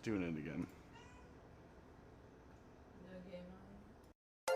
doing it again. No game on.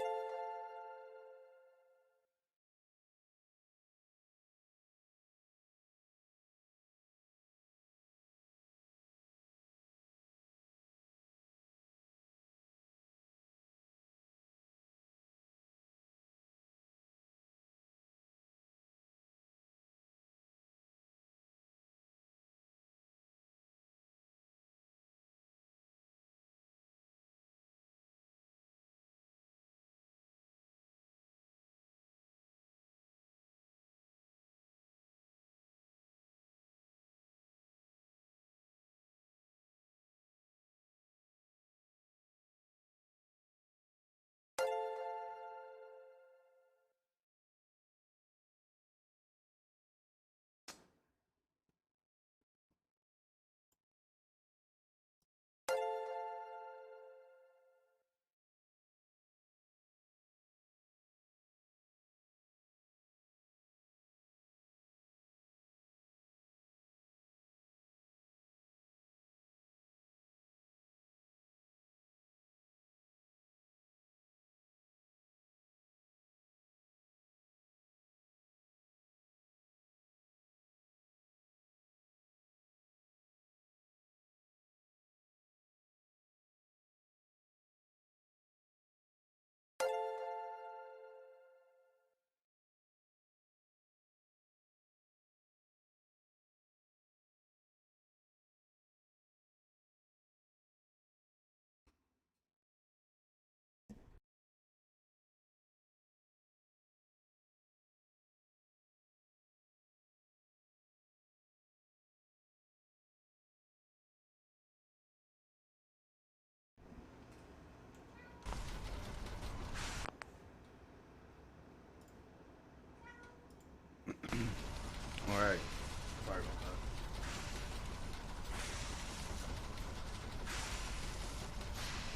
Alright. Sorry about that.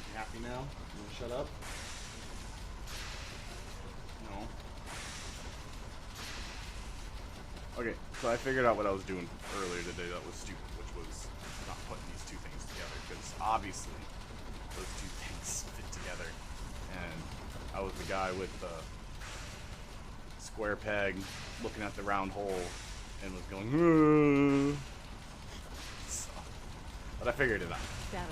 You happy now? You wanna shut up? No. Okay, so I figured out what I was doing earlier today that was stupid, which was not putting these two things together, because obviously those two things fit together. And I was the guy with the square peg looking at the round hole and was going, so, but I figured it out.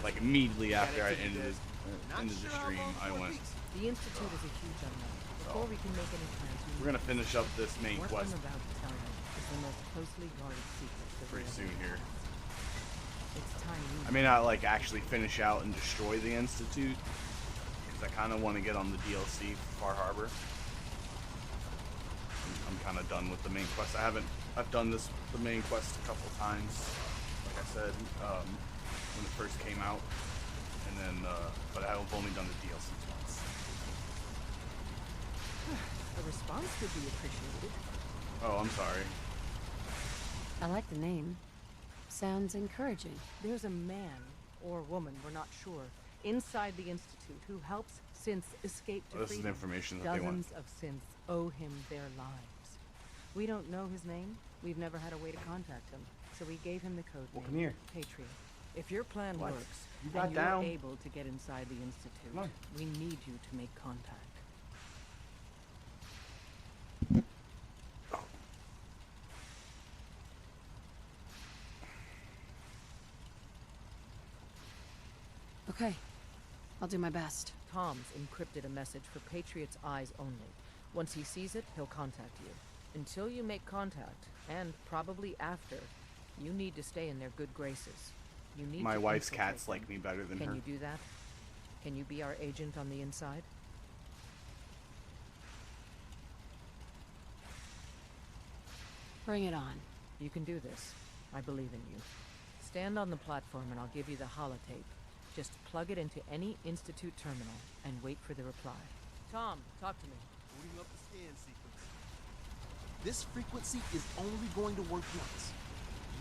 Like immediately after I ended the stream, I went. The Institute is a huge unknown. Before we can make any plans, We're gonna finish up this main what quest I'm about to tell you is the most closely guarded secret. pretty soon here. It's time. I may not like actually finish out and destroy the Institute, because I kind of want to get on the DLC for Far Harbor. I'm kind of done with the main quest. I've done the main quest a couple times, like I said, when it first came out, and then, but I've only done the DLC once. A response would be appreciated. Oh, I'm sorry. I like the name. Sounds encouraging. There's a man or woman, we're not sure, inside the Institute who helps synths escape to This is freedom. information that they want. Dozens of synths owe him their lives. We don't know his name. We've never had a way to contact him, so we gave him the code Well, name, come here. Patriot. If your plan What? works, You got and you're down. able to get inside the Institute, Come on. we need you to make contact. Okay, I'll do my best. Tom's encrypted a message for Patriot's eyes only. Once he sees it, he'll contact you. Until you make contact, and probably after, you need to stay in their good graces. You need My to wife's infiltrate cats them. like me better than Can her. you do that? Can you be our agent on the inside? Bring it on. You can do this. I believe in you. Stand on the platform and I'll give you the holotape. Just plug it into any Institute terminal and wait for the reply. Tom, talk to me. Booting up the scan sequence. This frequency is only going to work once.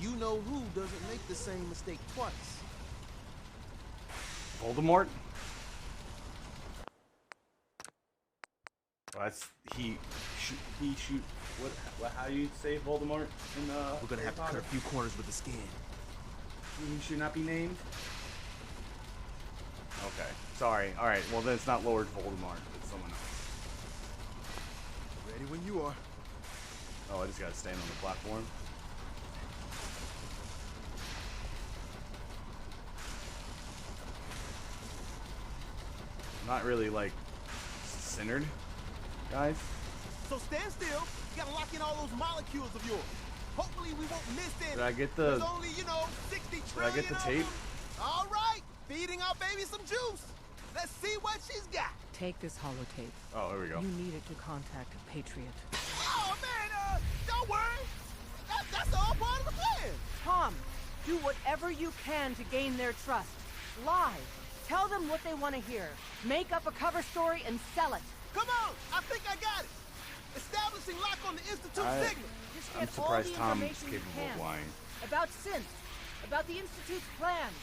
You know who doesn't make the same mistake twice. Voldemort? Well, that's he shoot. What? How do you say Voldemort in We're gonna Harry have to cut Potter? a few corners with the scan. He should not be named. Okay. Sorry. Alright, well then it's not Lord Voldemort. It's someone else. Ready when you are. Oh, I just gotta stand on the platform. I'm not really, like, centered, guys. So stand still. You gotta lock in all those molecules of yours. Hopefully we won't miss any. Did I get the... There's only, 60 Did I get the tape? All right, feeding our baby some juice. Let's see what she's got. Take this holotape. Oh, here we go. You need it to contact Patriot. Oh man, don't worry. That's all part of the plan. Tom, do whatever you can to gain their trust. Lie. Tell them what they want to hear. Make up a cover story and sell it. Come on, I think I got it. Establishing lock on the Institute signal. Just I'm get all surprised the Tom's information you capable of can. lying. About synths, about the Institute's plans.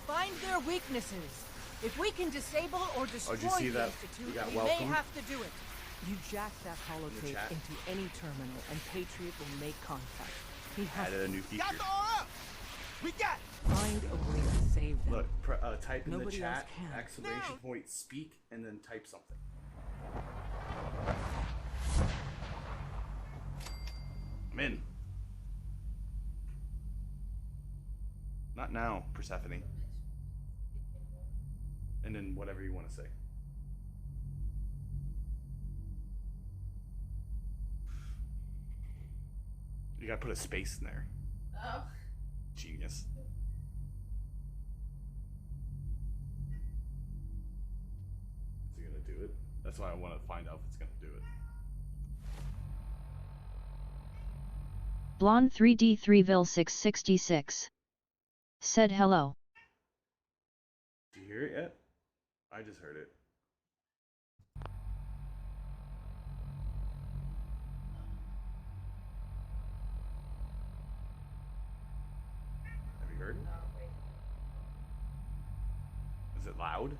Find their weaknesses. If we can disable or destroy you see the that? Institute, We got we welcome. may have to do it. You jack that holotape chat. into any terminal, and Patriot will make contact. He has Added a new to. feature. Got the RF. We got it. Find a way to save them. Look, type in Nobody the else chat, can. exclamation point, speak, and then type something. I'm in. Not now, Persephone. And then whatever you want to say. You gotta put a space in there. Oh. Genius. Is he gonna do it? That's why I want to find out if it's gonna do it. Blonde 3D3ville 666 said hello. Do you hear it yet? I just heard it. Have you heard it? Oh, wait. Is it loud?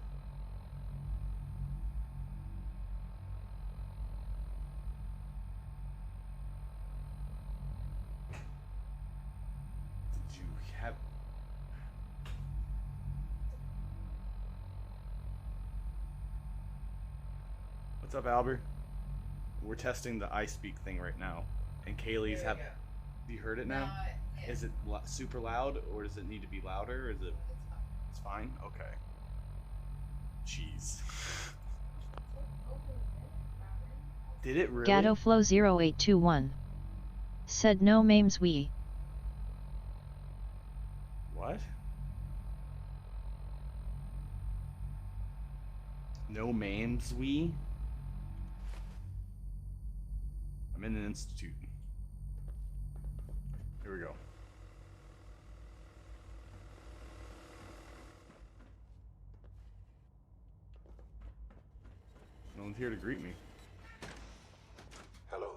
Did you have... What's up, Albert? We're testing the iSpeak thing right now. And Kaylee's There have... we go. You heard it now? Yeah. Is it super loud, or does it need to be louder? Or is it... It's fine? Okay. Jeez. Did it really? GattoFlow0821 said no memes we. What? No memes we? I'm in an institute. Here we go. No one's here to greet me. Hello.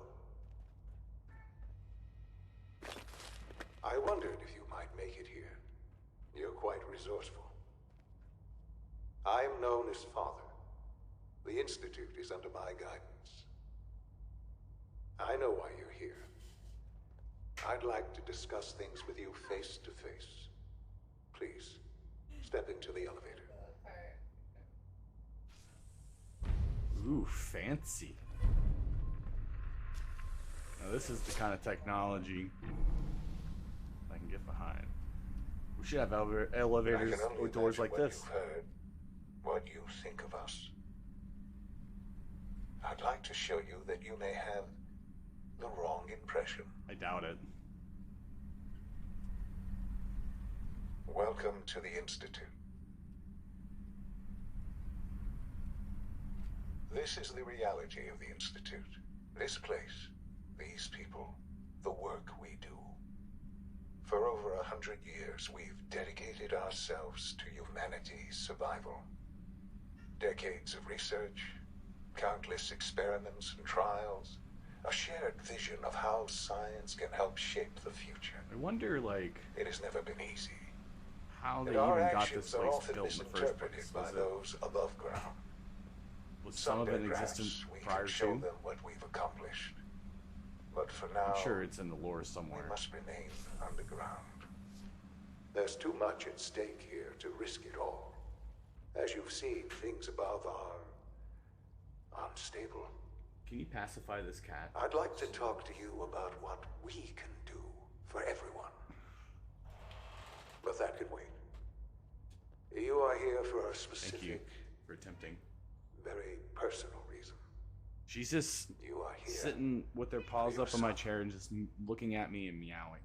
I wondered if you might make it here. You're quite resourceful. I am known as Father. The Institute is under my guidance. I know why you're here. I'd like to discuss things with you face to face. Please, step into the elevator. Ooh, fancy. Now this is the kind of technology I can get behind. We should have elevators I can only or doors imagine like what this. you've heard, what you think of us. I'd like to show you that you may have the wrong impression. I doubt it. Welcome to the Institute. This is the reality of the Institute. This place, these people, the work we do. For over 100 years, we've dedicated ourselves to humanity's survival. Decades of research, countless experiments and trials, a shared vision of how science can help shape the future. I wonder, like, It has never been easy. how they And our even got actions this are place often built in the first misinterpreted place. by those above ground. Was some of it in Someday, existence perhaps, we prior can show to? them what we've accomplished. But for now, I'm sure it's in the lore we somewhere. must remain underground. There's too much at stake here to risk it all. As you've seen, things above are unstable. Can you pacify this cat? I'd like to talk to you about what we can do for everyone. But that can wait. You are here for a specific, Thank you for attempting. very personal reason. She's just You are here. sitting with her paws your up on my son. chair and just looking at me and meowing.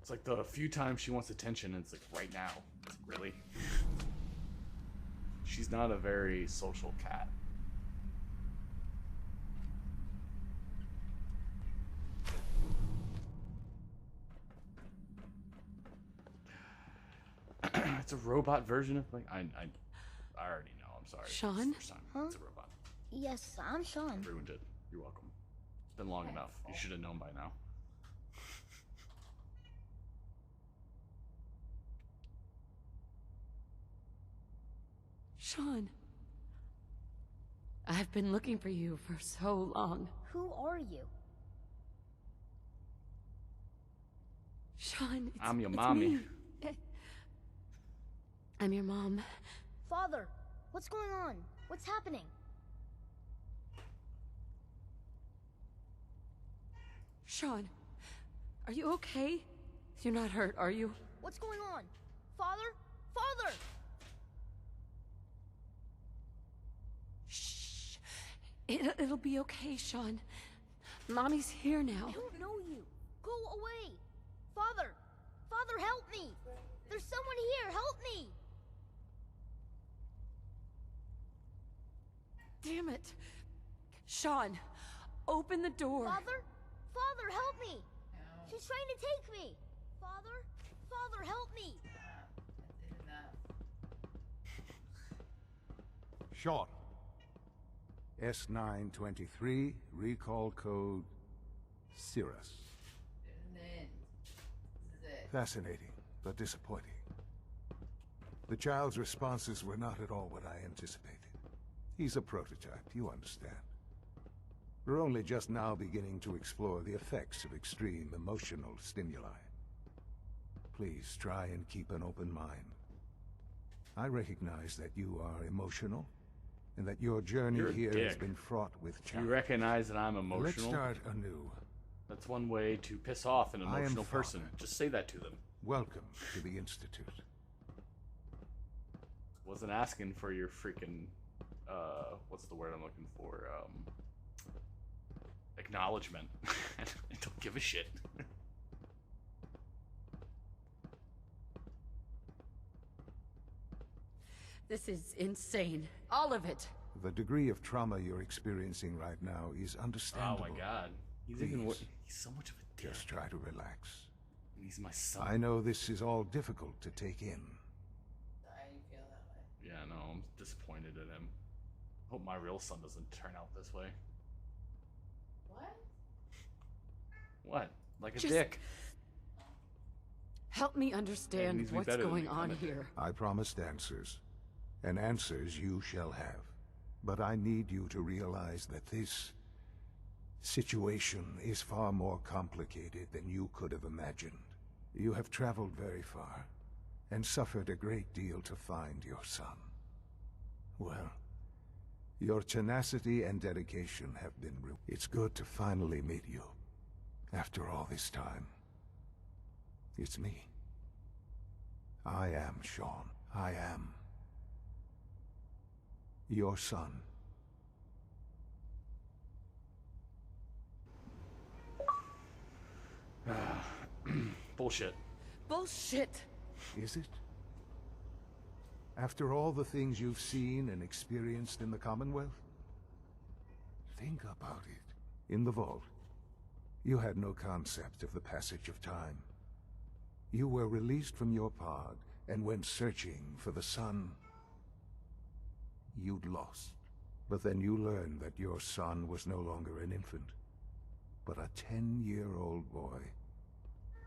It's like the few times she wants attention, and it's like right now. It's like, really? She's not a very social cat. It's a robot version of like I already know. I'm sorry. Sean? It's the first time. Huh? It's a robot. Yes, I'm Sean. Everyone did. You're welcome. It's been long enough. You should have known by now. Sean. I've been looking for you for so long. Who are you? Sean, I'm your it's mommy. me. I'm your mom. Father, what's going on? What's happening? Sean, are you okay? You're not hurt, are you? What's going on? Father? Father! Shh. It'll be okay, Sean. Mommy's here now. I don't know you. Go away. Father! Father, help me! There's someone here. Help me! Damn it. Sean, open the door. Father? Father, help me! She's trying to take me! Father? Father, help me! Sean. S923, recall code Cirrus. Fascinating, but disappointing. The child's responses were not at all what I anticipated. He's a prototype, you understand. We're only just now beginning to explore the effects of extreme emotional stimuli. Please try and keep an open mind. I recognize that you are emotional, and that your journey You're a here has dick. been fraught with You challenge. recognize that I'm Let's emotional? start anew. That's one way to piss off an I am emotional person. Father. Just say that to them. Welcome to the Institute. Wasn't asking for your freaking, what's the word I'm looking for? Acknowledgement. I don't give a shit. This is insane. All of it. The degree of trauma you're experiencing right now is Oh understandable. my god. He's even Please. he's so much of a dick. Just try to relax. And he's my son. I know this is all difficult to take in. Yeah, no, I'm disappointed in him. Hope my real son doesn't turn out this way. What? Like a Just dick. Help me Yeah, he understand needs to be what's better than going me. on I'm a dick. here. I promised answers, and answers you shall have. But I need you to realize that this situation is far more complicated than you could have imagined. You have traveled very far, and suffered a great deal to find your son. Well, your tenacity and dedication have been It's good to finally meet you, after all this time. It's me. I am Sean. I am your son. Bullshit. Bullshit. Is it? After all the things you've seen and experienced in the Commonwealth? Think about it. In the vault, you had no concept of the passage of time. You were released from your pod and went searching for the son you'd lost. But then you learned that your son was no longer an infant, but a 10-year-old boy.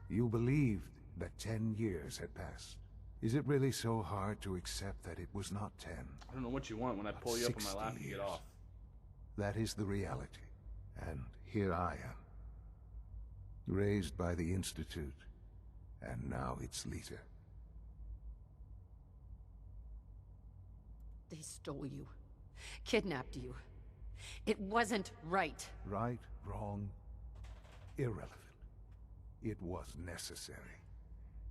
You believed that 10 years had passed. Is it really so hard to accept that it was not 10? I don't know what you want when I pull you up on my lap and get off. That is the reality. And here I am. Raised by the Institute, and now its leader. They stole you. Kidnapped you. It wasn't right. Right, wrong, irrelevant. It was necessary.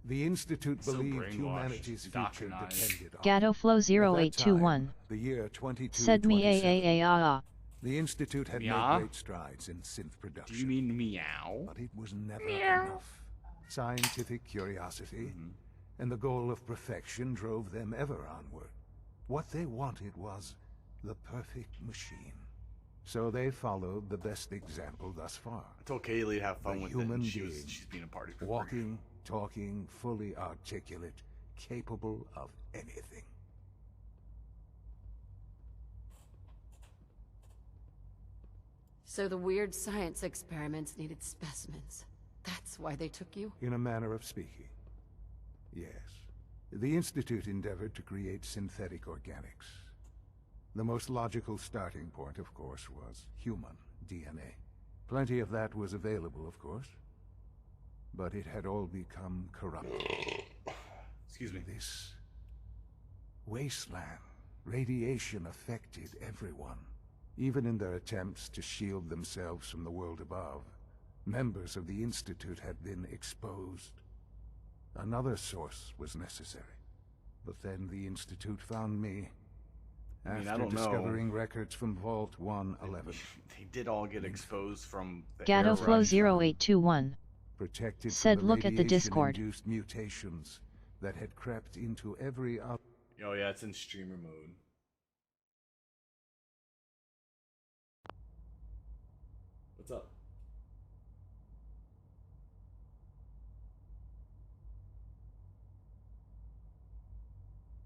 The Institute So believed brainwashed, humanity's future indoctrinized. depended on Gato Flow At that time, 0821. the year Said me 2227. The Institute had Meow? made great strides in synth production. Do you mean meow? But it was never enough. Scientific curiosity and the goal of perfection drove them ever onward. What they wanted was the perfect machine. So they followed the best example thus far. I told Kaylee to have fun A with human it. being, She's being a party pooper. walking, talking, fully articulate, capable of anything. So the weird science experiments needed specimens. That's why they took you? In a manner of speaking. Yes. The Institute endeavored to create synthetic organics. The most logical starting point, of course, was human DNA. Plenty of that was available, of course. But it had all become corrupted. Excuse me. This wasteland, radiation affected everyone. Even in their attempts to shield themselves from the world above, members of the Institute had been exposed. Another source was necessary. But then the Institute found me. I mean, I After don't know. discovering records from Vault 111. They did all get exposed from the Gato air Flow rush. 0821. Protected Said from look at the Discord. radiation-induced mutations that had crept into every other. Oh yeah, it's in streamer mode. What's up?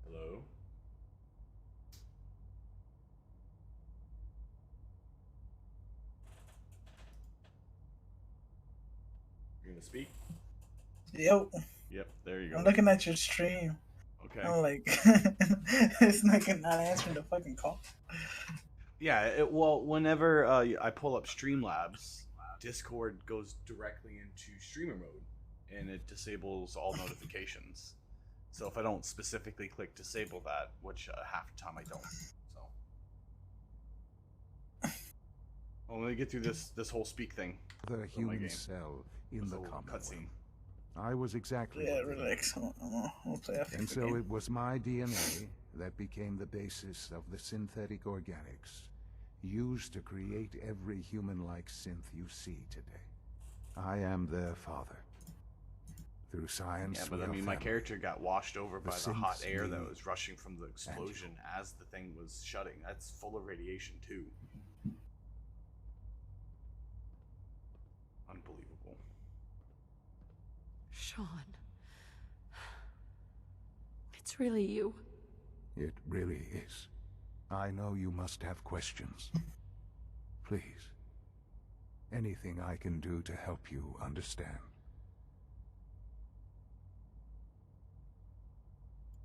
Hello? You're gonna speak? Yep. Yep, there you go. I'm looking at your stream. Okay. I'm like, it's not answering the fucking call. Yeah, well, whenever I pull up Streamlabs, Discord goes directly into streamer mode, and it disables all notifications. So if I don't specifically click disable that, which half the time I don't, so. Well, let me get through this whole speak thing. The for my human game. cell in This the whole Commonwealth. cutscene. I was exactly Yeah, what they relax. I'll play after And the so game. it was my DNA that became the basis of the synthetic organics used to create every human-like synth you see today. I am their father. Through science, Yeah, but we I are mean, my family. character got washed over by the hot synths air that need was rushing from the explosion as the thing was shutting. That's full of radiation too. Unbelievable. Sean. It's really you. It really is. I know you must have questions. Please. Anything I can do to help you understand.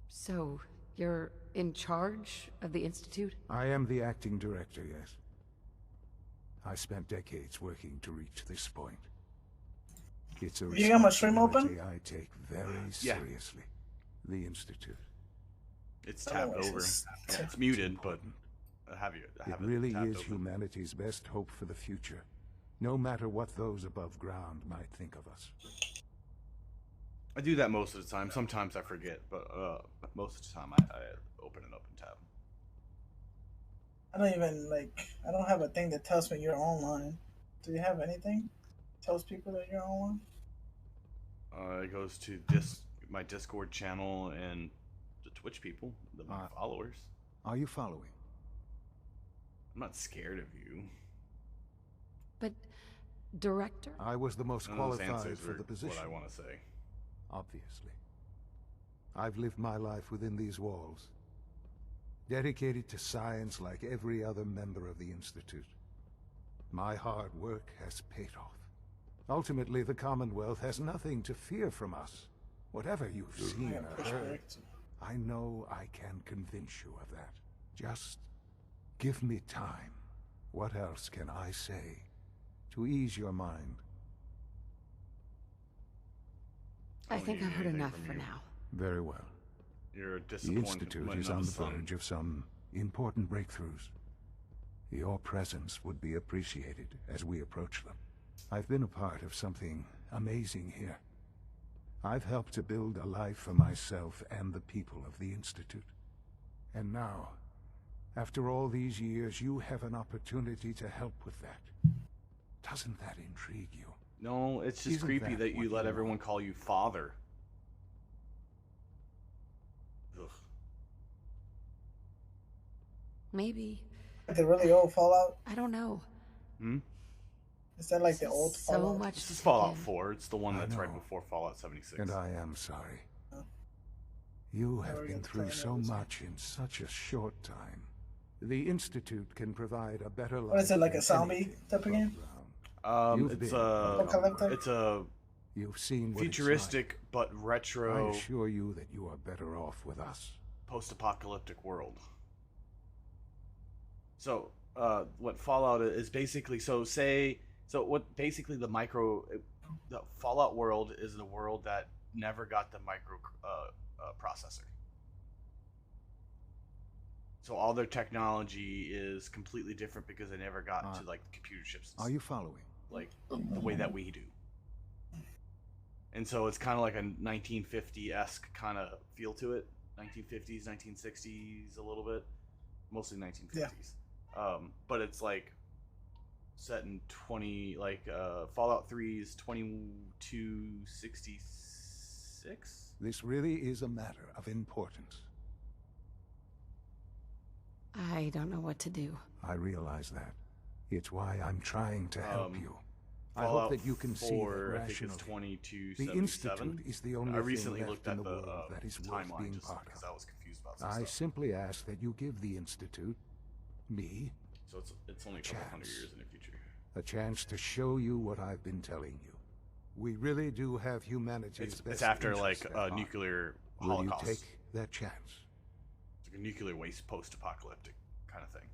So, you're in charge of the Institute? I am the acting director, yes. I spent decades working to reach this point. It's a You got my stream open? responsibility I take very seriously. The Institute. It's tabbed over. Yeah, it's muted, but I have It it really tabbed is open. humanity's best hope for the future, no matter what those above ground might think of us. I do that most of the time. Sometimes I forget, but most of the time I open it up and tab. I don't even I don't have a thing that tells me you're online. Do you have anything? Tells people that you're online? It goes to my Discord channel and the Twitch people, the followers. Are you following? I'm not scared of you. But, director? I was the most None of those qualified answers for are the position. what I want to say. Obviously. I've lived my life within these walls, dedicated to science like every other member of the Institute. My hard work has paid off. Ultimately, the Commonwealth has nothing to fear from us. Whatever you've seen or heard, I know I can convince you of that. Just give me time. What else can I say to ease your mind? I think I've heard anything enough from for you. now. Very well. You're a The disappointment Institute is of on a the son. verge of some important breakthroughs. Your presence would be appreciated as we approach them. I've been a part of something amazing here. I've helped to build a life for myself and the people of the Institute. And now, after all these years, you have an opportunity to help with that. Doesn't that intrigue you? No, it's just Isn't creepy that that you what let you everyone want? call you father. Ugh. Maybe. The really old Fallout? I don't know. Hmm? Is that like This the is old so Fallout? much This is to Fallout take in. 4. It's the one I that's right know. before Fallout 76. And I am sorry. Oh. You Never have been get to through play so another. much in such a short time. The Institute can provide a better life. What is it, like a than zombie anything type of game? above ground. You've It's been a Apocalyptic? it's a You've seen what futuristic but it's like. I retro assure you that you are better off with us. post-apocalyptic world. So, what Fallout is basically, the Fallout world is the world that never got the micro processor. So all their technology is completely different because they never got to like the computer chips, Are you following? like the way that we do. And so it's kind of like a 1950-esque kind of feel to it. 1950s, 1960s, a little bit, mostly 1950s. Yeah. But it's like set in Fallout 3's 2266. This really is a matter of importance. I don't know what to do. I realize that. It's why I'm trying to help you. I Fallout hope that you can see 4, that I think it's rationally. 2277. The Institute is the only I recently thing looked left at in the the world that is worth timeline being just part because of. I was confused about some I stuff. simply ask that you give the Institute, me, So it's only a couple hundred chance. years in the future. a chance to show you what I've been telling you. We really do have humanity's It's best after like interests at a heart. nuclear Will you holocaust. take that chance? It's like a nuclear waste post-apocalyptic kind of thing.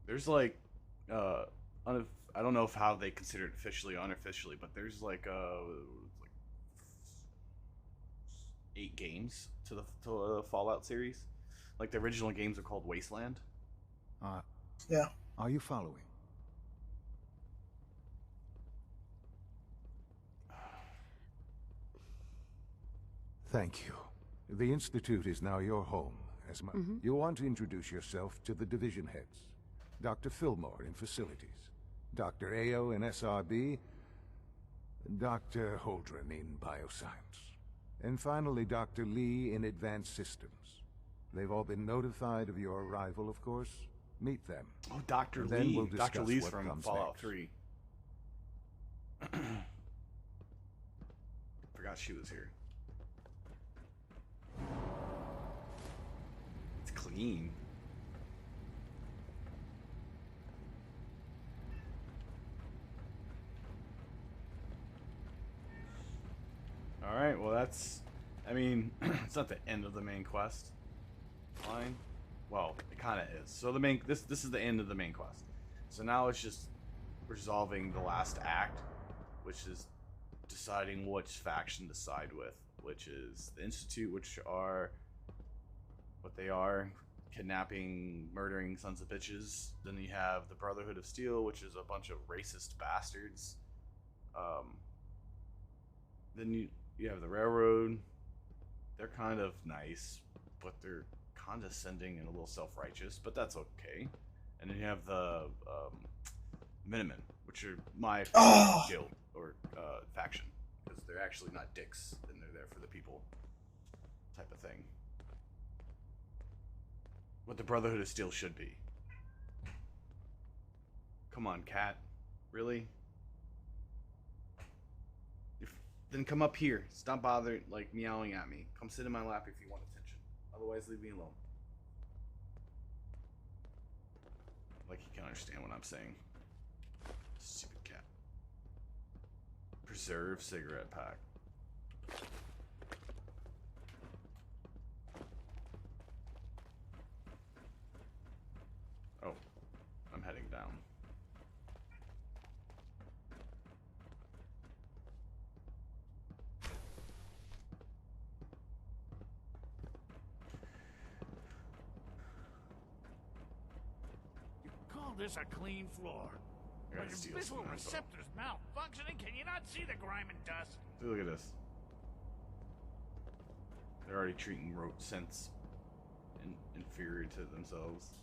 There's like, I don't know how they consider it officially or unofficially, but there's like 8 games to the Fallout series. Like the original games are called Wasteland. Yeah. Are you following? Thank you. The Institute is now your home. You want to introduce yourself to the division heads. Dr. Fillmore in Facilities, Dr. Ayo in SRB, Dr. Holdren in Bioscience, and finally Dr. Lee in Advanced Systems. They've all been notified of your arrival, of course. Meet them. Oh, Dr. And then Lee. we'll Dr. discuss Lee's what from comes Fallout next. 3. Forgot she was here. It's clean. Alright, well that's... I mean, it's not the end of the main quest line. Well, it kind of is. So the main... This is the end of the main quest. So now it's just resolving the last act, which is deciding which faction to side with, which is the Institute, which are what they are, kidnapping, murdering sons of bitches. Then you have the Brotherhood of Steel, which is a bunch of racist bastards. Then you have the Railroad. They're kind of nice, but they're condescending and a little self-righteous, but that's okay. And then you have the Minutemen, which are my favorite guild or faction, because they're actually not dicks and they're there for the people type of thing. What the Brotherhood of Steel should be. Come on, cat. Really? Then come up here. Stop bothering, like, meowing at me. Come sit in my lap if you want attention. Otherwise, leave me alone. Like he can understand what I'm saying. Stupid cat. Preserve cigarette pack. Oh, I'm heading down. this a clean floor. I But gotta your steal visual some info. receptors malfunctioning. Can you not see the grime and dust? Dude, look at this. They're already treating rote sense inferior to themselves.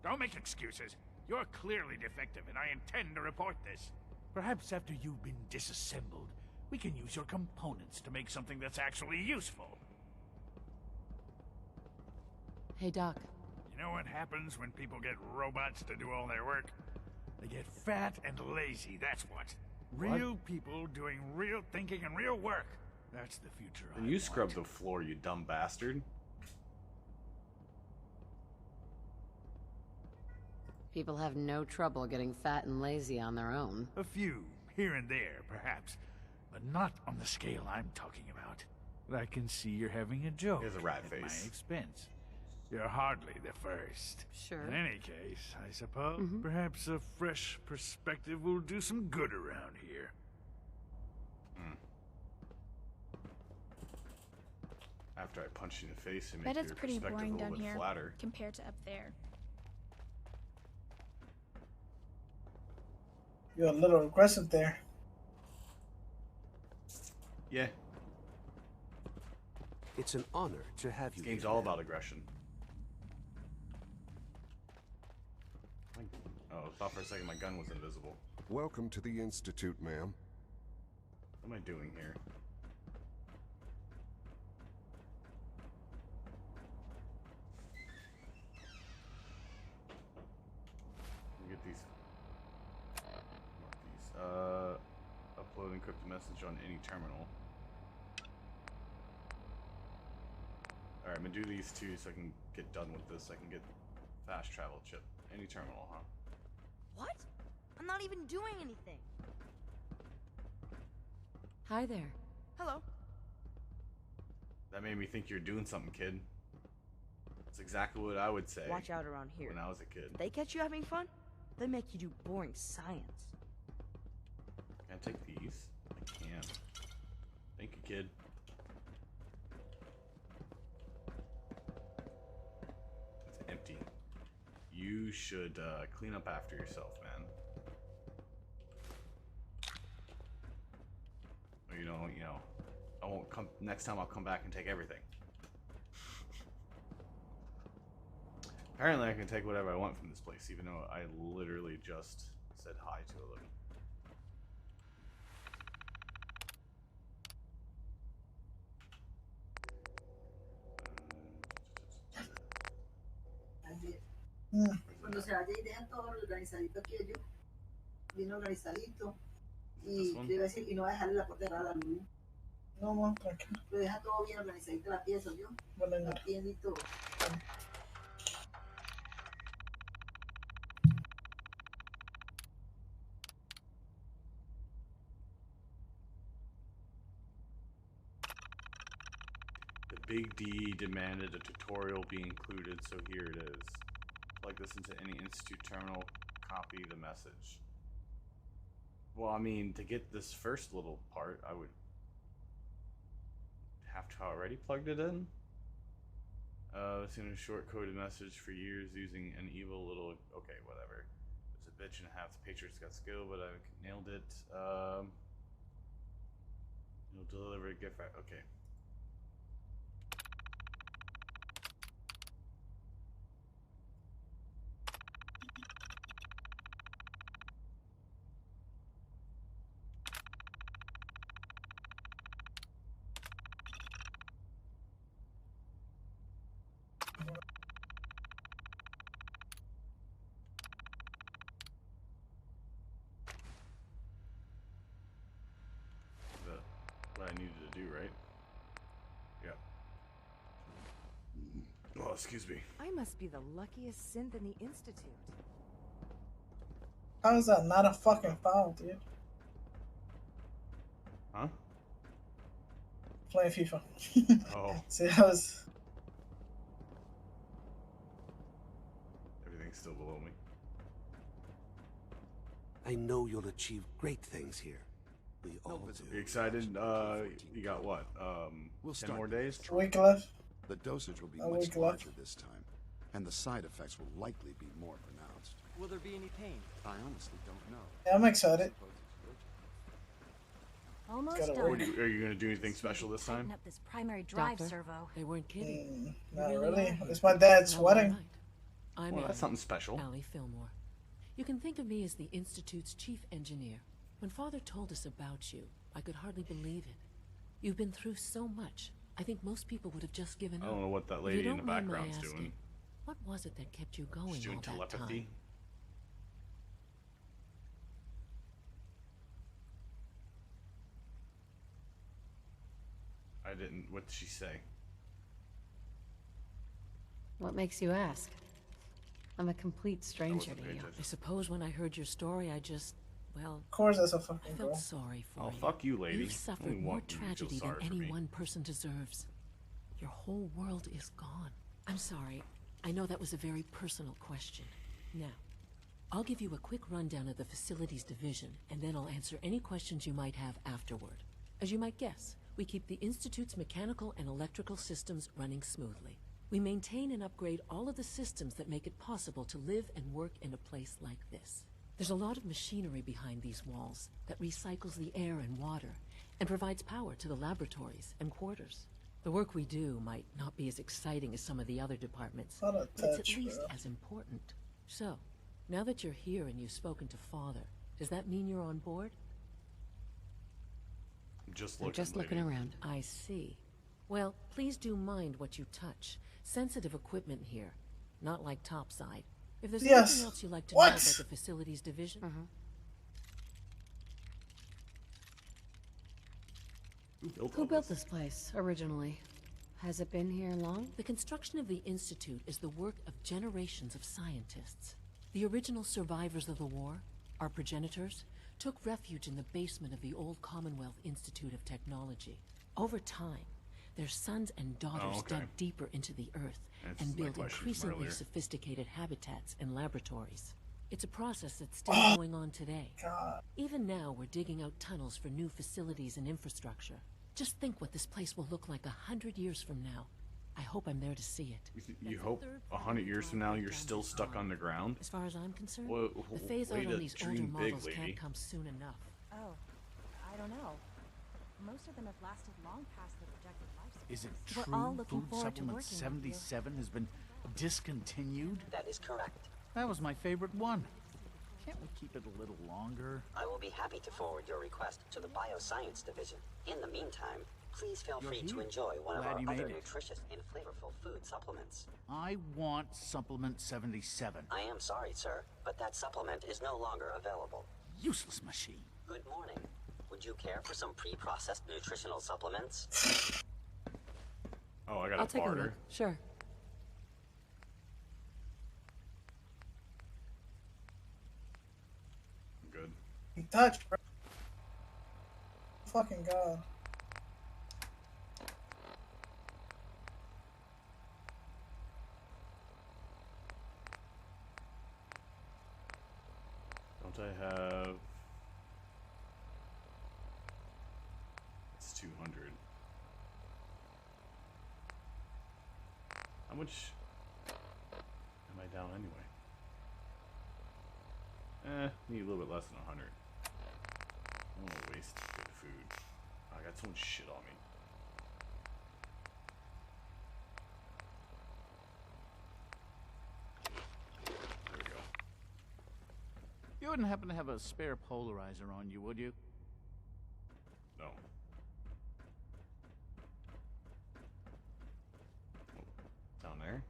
Don't make excuses. You're clearly defective, and I intend to report this. Perhaps after you've been disassembled, we can use your components to make something that's actually useful. Hey, Doc. You know what happens when people get robots to do all their work? They get fat and lazy, that's what. Real people doing real thinking and real work. That's the future I And you want. scrub the floor, you dumb bastard. People have no trouble getting fat and lazy on their own. A few, here and there, perhaps. But not on the scale I'm talking about. But I can see you're having a joke Here's a rat at face. my expense. You're hardly the first. Sure. In any case, I suppose, perhaps a fresh perspective will do some good around here. After I punch you in the face and Bet make it's your pretty perspective boring a little down bit here flatter. compared to up there. You're a little aggressive there. Yeah, It's an honor to have you this game's here, all man. about aggression. Oh, I thought for a second my gun was invisible. Welcome to the Institute, ma'am. What am I doing here? Let me get these. Mark these. Upload encrypted message on any terminal. Alright, I'm gonna do these two so I can get done with this. I can get fast travel chip. Any terminal, huh? What? I'm not even doing anything. Hi there. Hello. That made me think you're doing something, kid. That's exactly what I would say. Watch out around here. When I was a kid. If they catch you having fun, they make you do boring science. Can I take these? I can. Thank you, kid. It's empty. You should clean up after yourself, man. Or you know, I won't come next time. I'll come back and take everything. Apparently, I can take whatever I want from this place, even though I literally just said hi to them. Cuando se vaya y dejan todo organizadito aquí ellos, bien organizadito, y le iba a decir, y no va a dejarle la puerta cerrada a la luz. No, no, tranquilo. Lo deja todo bien organizadito la pieza, ¿yo? Bueno, La tienda y todo. The Big D demanded a tutorial be included, so here it is. Plug this into any Institute terminal, copy the message. Well, I mean, to get this first little part, I would have to already plugged it in. I've seen a short-coded message for years using an evil little... Okay, whatever. There's a bitch and a half. The Patriots got skill, but I nailed it. You'll deliver a gift wrap. Okay. What I needed to do, right? Yeah. Oh, excuse me. I must be the luckiest synth in the Institute. How is that not a fucking foul, dude? Huh? Playing FIFA. Oh. See, that was... Everything's still below me. I know you'll achieve great things here. We all do. You excited? You got what? We'll 10 start more the days? A week left. The dosage will be A much week larger left. this time. And the side effects will likely be more pronounced. Will there be any pain? I honestly don't know. Yeah, I'm excited. Almost Gotta done. work. Are you gonna do anything special this time? Tighten up this primary drive Doctor, servo. They weren't kidding. Not You really. are here. It's my dad's Well, wedding. all right. I'm Well, that's Allie. something special. Allie Fillmore. You can think of me as the Institute's chief engineer. When Father told us about you, I could hardly believe it. You've been through so much. I think most people would have just given I up. don't know what that If lady you in the don't mind my background's asking, doing. what was it that kept you going She's doing all that telepathy. time? I didn't. What did she say? What makes you ask? I'm a complete stranger to you. I suppose when I heard your story, I just, well, Of course, that's a fucking I felt girl. sorry for Oh, you. fuck you, lady. You've I suffered only more want you to feel tragedy than sorry for any me. one person deserves. Your whole world is gone. I'm sorry. I know that was a very personal question. Now, I'll give you a quick rundown of the facilities division, and then I'll answer any questions you might have afterward. As you might guess, we keep the Institute's mechanical and electrical systems running smoothly. We maintain and upgrade all of the systems that make it possible to live and work in a place like this. There's a lot of machinery behind these walls that recycles the air and water and provides power to the laboratories and quarters. The work we do might not be as exciting as some of the other departments, What a but it's touch, at least bro. as important. So, now that you're here and you've spoken to Father, does that mean you're on board? Just I'm looking. just looking lady. around. I see. Well, please do mind what you touch. Sensitive equipment here, not like topside. If there's Yes. anything else you'd like to What? know about the facilities division, Who built this place, originally? Has it been here long? The construction of the Institute is the work of generations of scientists. The original survivors of the war, our progenitors, took refuge in the basement of the old Commonwealth Institute of Technology. Over time, their sons and daughters dug deeper into the earth Answers and my built question from increasingly earlier. sophisticated habitats and laboratories. It's a process that's still going on today. God. Even now, we're digging out tunnels for new facilities and infrastructure. Just think what this place will look like 100 years from now. I hope I'm there to see it. You hope 100 years from now you're still stuck on the ground? As far as I'm concerned, Whoa, the phase way out to on these older dream big, models lady. can't come soon enough. Oh, I don't know. Most of them have lasted long past their projected lifespan. Is it We're true all looking Food forward to Supplement working with you. 77 has been discontinued? That is correct. That was my favorite one. Can't we keep it a little longer? I will be happy to forward your request to the Bioscience Division. In the meantime, please feel You're free to here. enjoy one Glad of you our made other it. nutritious and flavorful food supplements. I want Supplement 77. I am sorry, sir, but that supplement is no longer available. Useless machine. Good morning. Would you care for some pre-processed nutritional supplements? Oh, I got I'll a take a barter. look. Sure. Good. You touch, bro. Fucking God. Don't I have? It's 200. How much am I down anyway? Need a little bit less than 100. I don't want to waste good food. I got so much shit on me. There we go. You wouldn't happen to have a spare polarizer on you, would you? No. Oh, down there.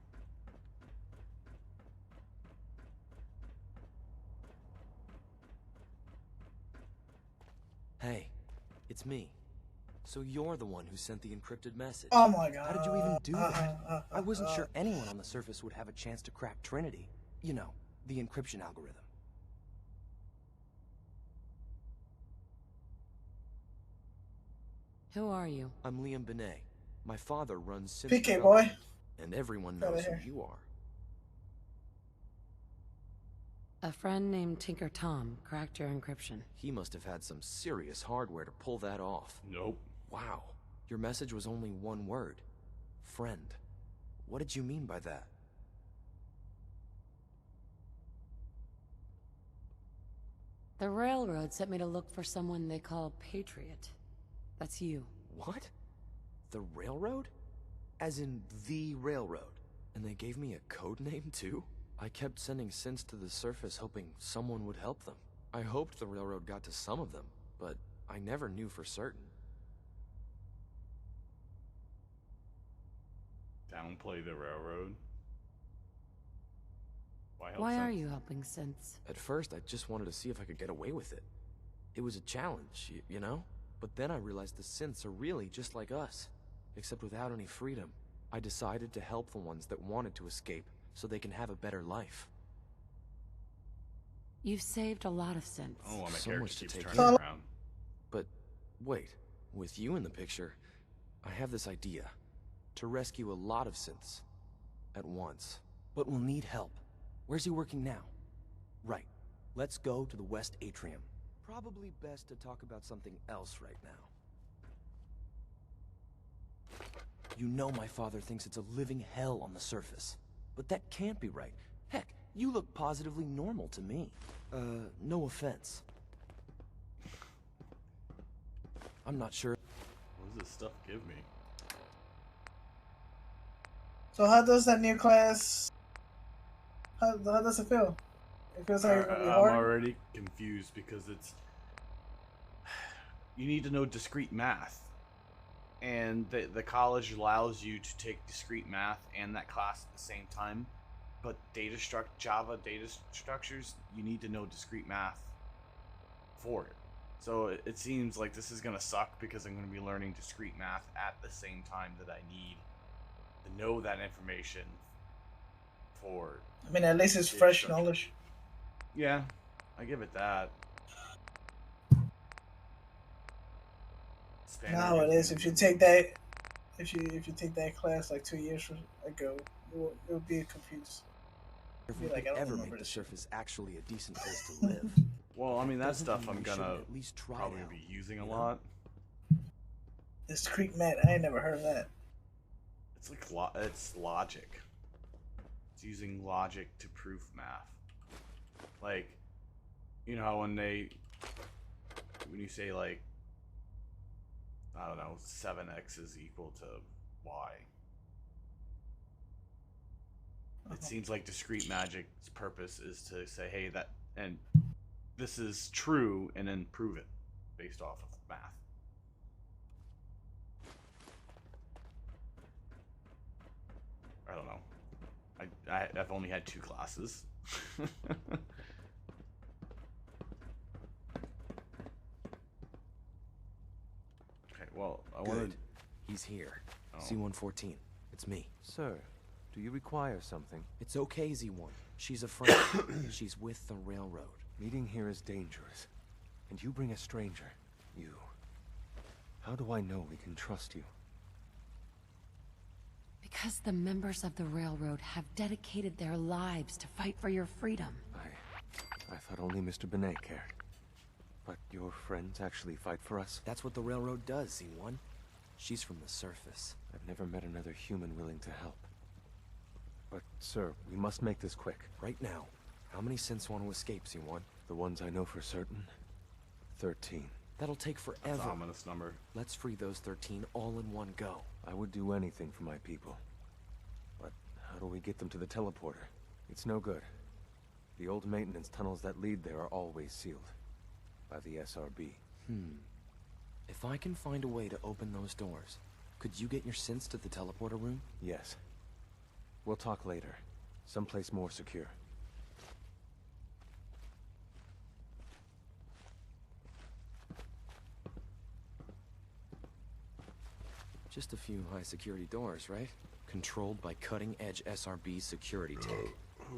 Hey, it's me. So you're the one who sent the encrypted message. Oh my God. How did you even do that? I wasn't sure anyone on the surface would have a chance to crack Trinity. You know, the encryption algorithm. Who are you? I'm Liam Benet. My father runs PK boy. and everyone Outta knows who here. you are. A friend named Tinker Tom cracked your encryption. He must have had some serious hardware to pull that off. Nope. Wow. Your message was only one word. Friend. What did you mean by that? The railroad sent me to look for someone they call Patriot. That's you. What? The railroad? As in the railroad? And they gave me a code name too? I kept sending synths to the surface hoping someone would help them. I hoped the railroad got to some of them, but I never knew for certain. Downplay the railroad. Why are you helping synths? At first, I just wanted to see if I could get away with it. It was a challenge, you know? But then I realized the synths are really just like us, except without any freedom. I decided to help the ones that wanted to escape, so they can have a better life. You've saved a lot of synths. Oh, my So character much to keeps take turning in. around. But wait, with you in the picture, I have this idea. To rescue a lot of synths at once. But we'll need help. Where's he working now? Right. Let's go to the West Atrium. Probably best to talk about something else right now. You know my father thinks it's a living hell on the surface. But that can't be right. Heck, you look positively normal to me. No offense. I'm not sure. What does this stuff give me? So how does that new class? How does it feel? It feels like it's gonna be hard. I'm already confused because it's. You need to know discrete math, and the college allows you to take discrete math and that class at the same time. But Java data structures, you need to know discrete math for it. So it seems like this is gonna suck because I'm gonna be learning discrete math at the same time that I need to know that information for. I mean, at least it's fresh knowledge. Yeah, I give it that. Nowadays, if you take that, if you take that class like 2 years ago, you'll be confused. If we Be like, could I don't ever remember make the this. surface actually a decent place to live. Well, I mean, that Doesn't stuff mean I'm we gonna shouldn't at least try probably it be out, using a you know? lot. Discrete math, I ain't never heard of that. It's like it's logic. It's using logic to prove math. Like, you know how when you say like, I don't know, 7x is equal to y. It seems like discrete magic's purpose is to say, hey, that and this is true, and then prove it based off of math. I don't know. I've only had 2 classes. Okay, well, I wanted. He's here. Oh. C-114. It's me. Sir, do you require something? It's okay, Z-1. She's a friend. She's with the railroad. Meeting here is dangerous. And you bring a stranger. You. How do I know we can trust you? Because the members of the railroad have dedicated their lives to fight for your freedom. I thought only Mr. Benet cared. But your friends actually fight for us? That's what the railroad does, Z-1. She's from the surface. I've never met another human willing to help. But, sir, we must make this quick. Right now. How many synths want to escape, Z-1? The ones I know for certain? 13. That'll take forever. That's an ominous number. Let's free those 13 all in one go. I would do anything for my people. But how do we get them to the teleporter? It's no good. The old maintenance tunnels that lead there are always sealed. By the SRB. If I can find a way to open those doors, could you get your synths to the teleporter room? Yes. We'll talk later. Someplace more secure. Just a few high-security doors, right? Controlled by cutting-edge SRB security tech.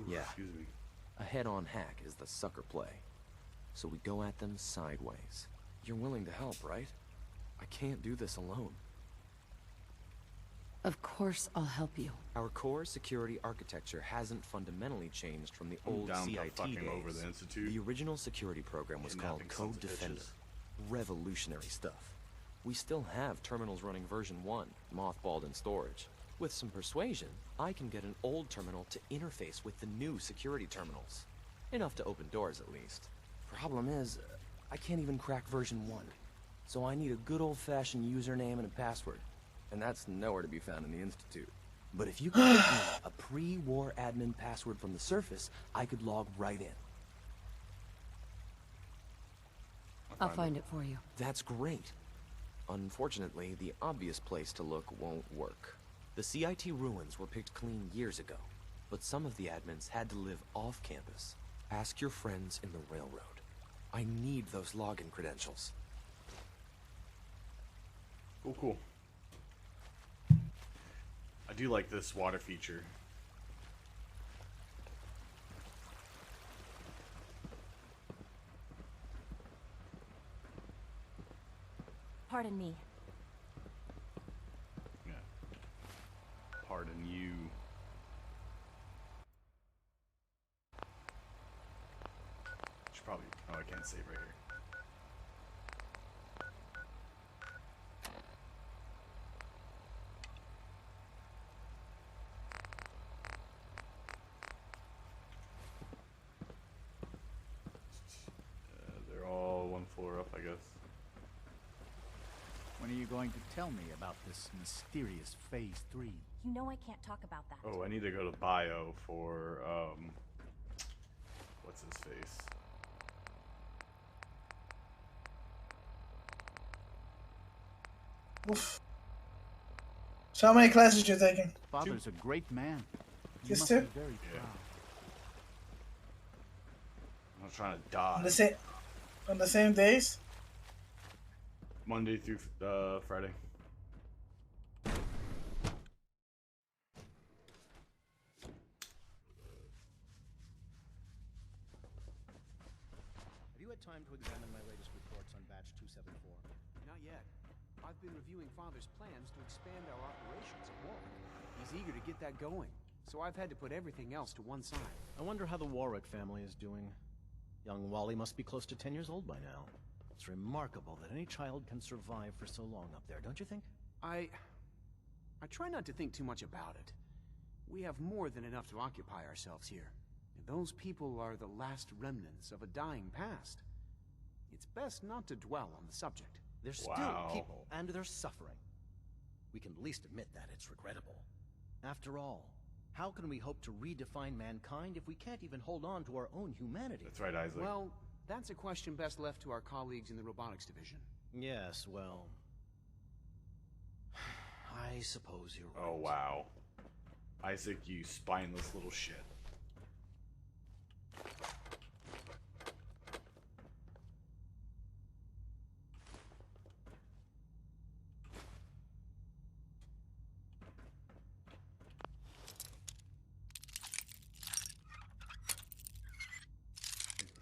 Yeah. Excuse me. A head-on hack is the sucker play. So we go at them sideways. You're willing to help, right? I can't do this alone. Of course I'll help you. Our core security architecture hasn't fundamentally changed from the old down to CIT fucking days. over the Institute. The original security program was called Kidnapping sons Code of Defender. bitches. Revolutionary stuff. We still have terminals running version 1, mothballed in storage. With some persuasion, I can get an old terminal to interface with the new security terminals. Enough to open doors, at least. Problem is, I can't even crack version 1. So I need a good old-fashioned username and a password. And that's nowhere to be found in the Institute. But if you could get me a pre-war admin password from the surface, I could log right in. I'll find it for you. That's great. Unfortunately, the obvious place to look won't work. The CIT ruins were picked clean years ago, but some of the admins had to live off campus. Ask your friends in the railroad. I need those login credentials. Cool, cool. I do like this water feature. Pardon me. Yeah. Pardon you. Should probably. Oh, I can't save right here. They're all one floor up, I guess. When are you going to tell me about this mysterious Phase 3? You know I can't talk about that. Oh, I need to go to bio for, what's his face? Oof. So how many classes you taking? Father's a great man. You Just must two? be very proud. I'm not trying to die. On the same days? Monday through Friday. Have you had time to examine my latest reports on Batch 274? Not yet. I've been reviewing Father's plans to expand our operations at Warwick. He's eager to get that going, so I've had to put everything else to one side. I wonder how the Warwick family is doing. Young Wally must be close to 10 years old by now. It's remarkable that any child can survive for so long up there, don't you think? I try not to think too much about it. We have more than enough to occupy ourselves here. And those people are the last remnants of a dying past. It's best not to dwell on the subject. They're still people, and they're suffering. We can at least admit that it's regrettable. After all, how can we hope to redefine mankind if we can't even hold on to our own humanity? That's right, Isaac. Well, that's a question best left to our colleagues in the robotics division. Yes, well... I suppose you're right. Oh, wow. Isaac, you spineless little shit.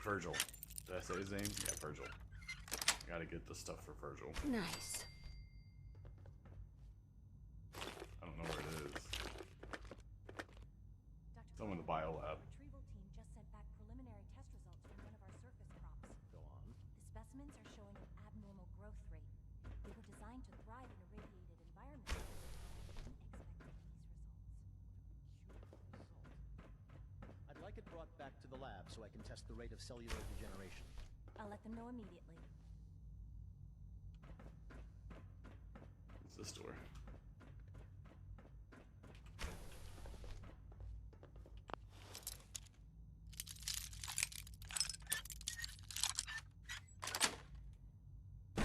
Virgil. Did I say his name? Yeah, Virgil. Gotta get the stuff for Virgil. Nice. I don't know where it is. Somewhere in the bio lab. Retrieval team just sent back preliminary test results from one of our surface crops. Go on. The specimens are showing an abnormal growth rate. They were designed to thrive in irradiated environments. Didn't expect these results. I'd like it brought back to the lab so I can test the rate of cellular degeneration. I'll let them know immediately. What's this door?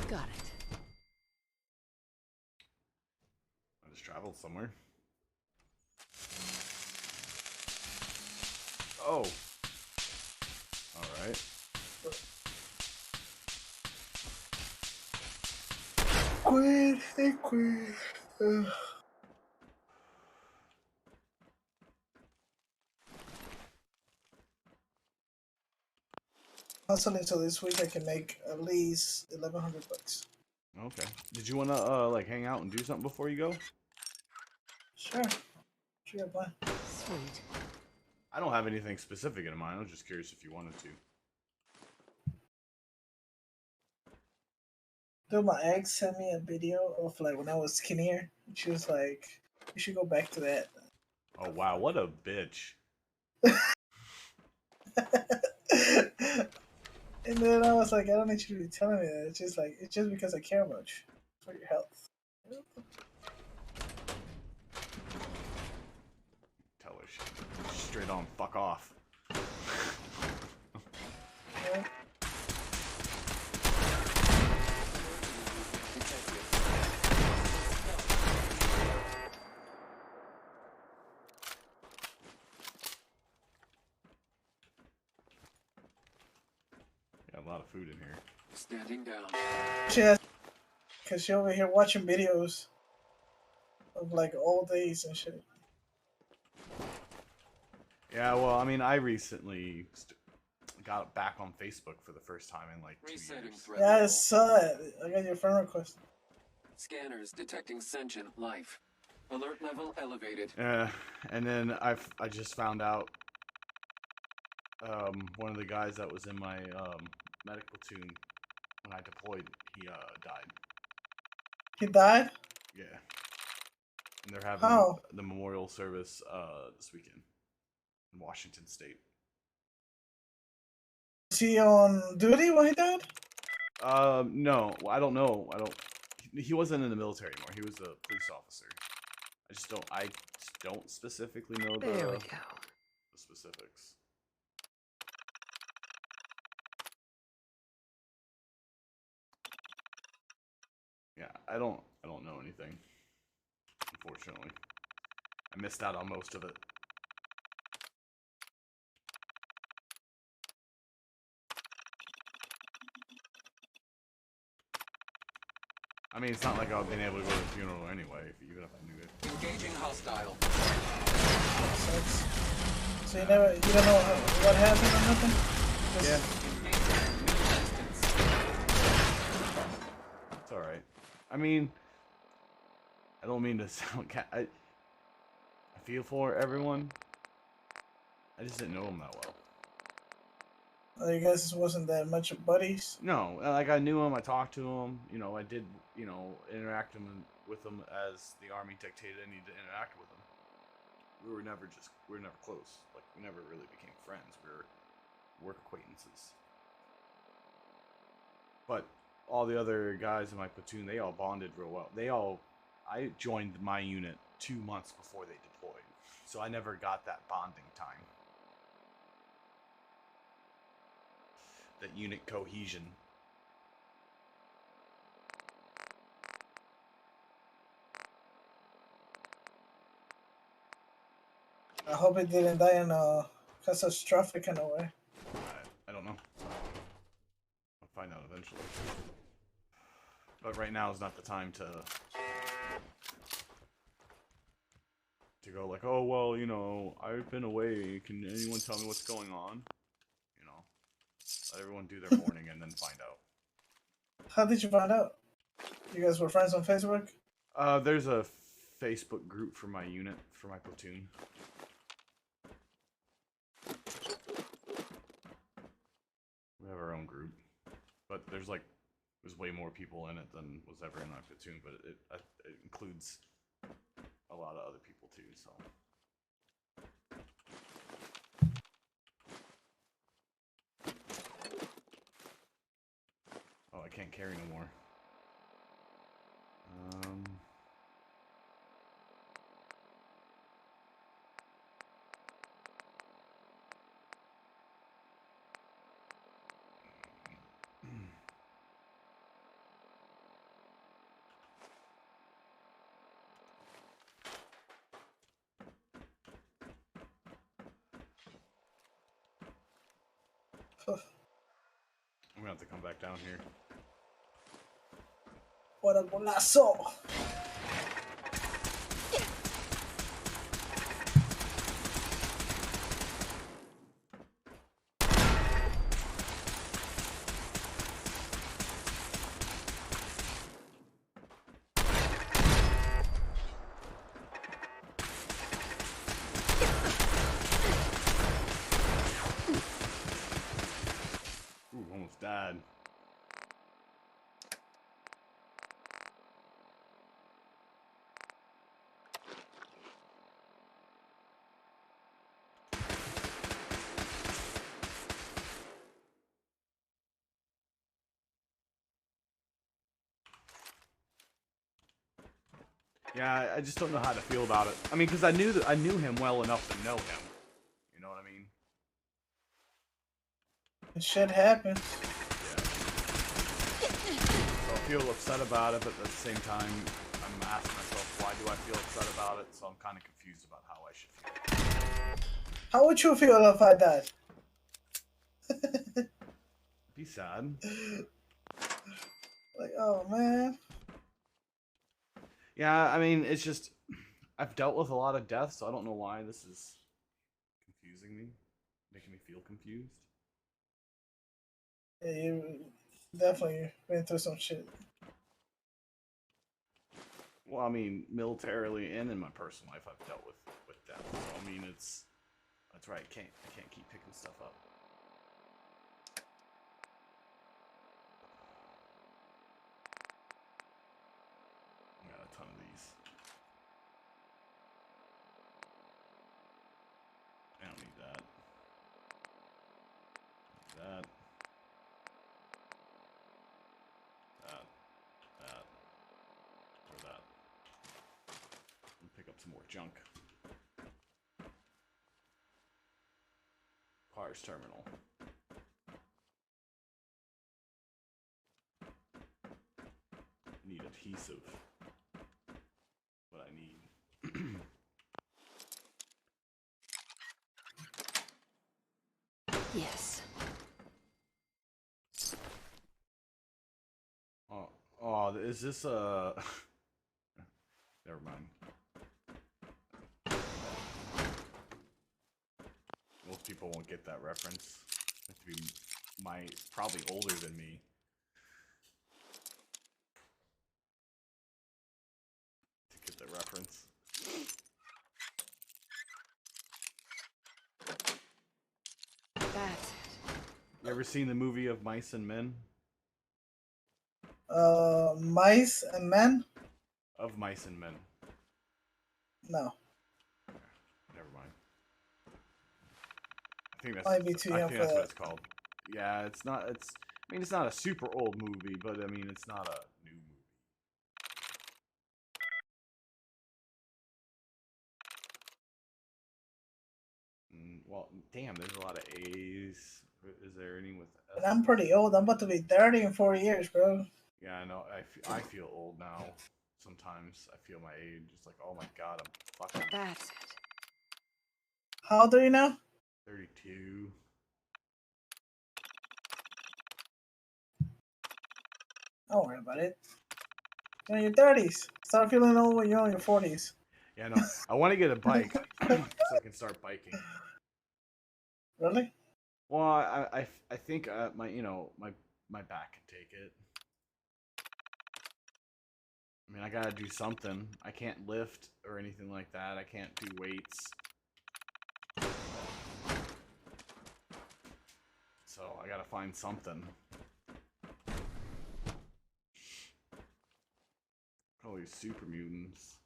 Got it. I just traveled somewhere. Oh. Alright. Quit. Hustling so this week I can make at least $1,100. Okay. Did you wanna like hang out and do something before you go? Sure. What you got planned? Sweet. I don't have anything specific in mind. I was just curious if you wanted to. Dude, my ex sent me a video of like when I was skinnier. She was like, "You should go back to that." Oh wow, what a bitch. And then I was like, I don't need you to be telling me that. It's just like, it's just because I care about you for your health. Tell her straight on, fuck off. Yeah. Got a lot of food in here. Standing down. She has, cause she over here watching videos of like old days and shit. Yeah, well, I mean, I recently got back on Facebook for the first time in like 2 years. Yeah, I saw it. I got your friend request. Scanners detecting sentient life. Alert level elevated. And then I just found out one of the guys that was in my medic platoon when I deployed, he died. He died? Yeah. And they're having the memorial service this weekend in Washington State. Was he on duty when he died? No, I don't know. He wasn't in the military anymore. He was a police officer. I just don't specifically know the specifics. Yeah, I don't know anything. Unfortunately, I missed out on most of it. I mean, it's not like I've been able to go to the funeral anyway, even if I knew it. Engaging hostile. So you don't know what happened or nothing? It's alright. I mean, I don't mean to sound I feel for everyone. I just didn't know them that well. I guess it wasn't that much of buddies. No, like I knew him, I talked to him, I did, interact with him as the army dictated I needed to interact with him. We were never close. Like, we never really became friends. We were work acquaintances. But all the other guys in my platoon, they all bonded real well. I joined my unit 2 months before they deployed. So I never got that bonding time. That unit cohesion. I hope it didn't die in a catastrophic kind of way. I don't know. I'll find out eventually. But right now is not the time to go like, oh well, I've been away. Can anyone tell me what's going on? Let everyone do their mourning and then find out. How did you find out? You guys were friends on Facebook? There's a Facebook group for my unit, for my platoon. We have our own group, but there's way more people in it than was ever in my platoon, but it includes a lot of other people too, so. Oh, I can't carry no more. I'm gonna have to come back down here. What a golazo! Ooh, almost died. Yeah, I just don't know how to feel about it. I mean, because I knew him well enough to know him. You know what I mean? Shit happens. Yeah. So I feel upset about it, but at the same time, I'm asking myself, why do I feel upset about it? So I'm kind of confused about how I should feel. How would you feel if I died? Be sad. Like, oh man. Yeah, I mean, it's just I've dealt with a lot of death, so I don't know why this is confusing me, making me feel confused. Yeah, you definitely been through some shit. Well, I mean, militarily and in my personal life, I've dealt with death. So I mean, that's right. I can't keep picking stuff up. I got a ton of these. I don't need that. That. That. Or that. Pick up some more junk. Parts terminal. Need adhesive. What I need. Yes. Oh, is this a... Never mind. Most people won't get that reference. Have to be probably older than me. To get the reference. That's it. You ever seen the movie of Mice and Men? Mice and Men? Of Mice and Men. No. Never mind. I think Might be too young for that's that. what it's called. Yeah, it's not. I mean, it's not a super old movie, but I mean, it's not a new movie. Well, damn, there's a lot of A's. Is there any with S? And I'm pretty old. I'm about to be 30 in 4 years, bro. Yeah, I know. I feel old now. Sometimes I feel my age. It's like, oh my god, I'm fucking. That's it. How old are you now? 32. Don't worry about it. You're in your 30s. Start feeling old when you're in your 40s. Yeah, no. I want to get a bike so I can start biking. Really? Well, I think my my back can take it. I mean, I gotta do something. I can't lift or anything like that. I can't do weights. So I gotta find something. Probably super mutants.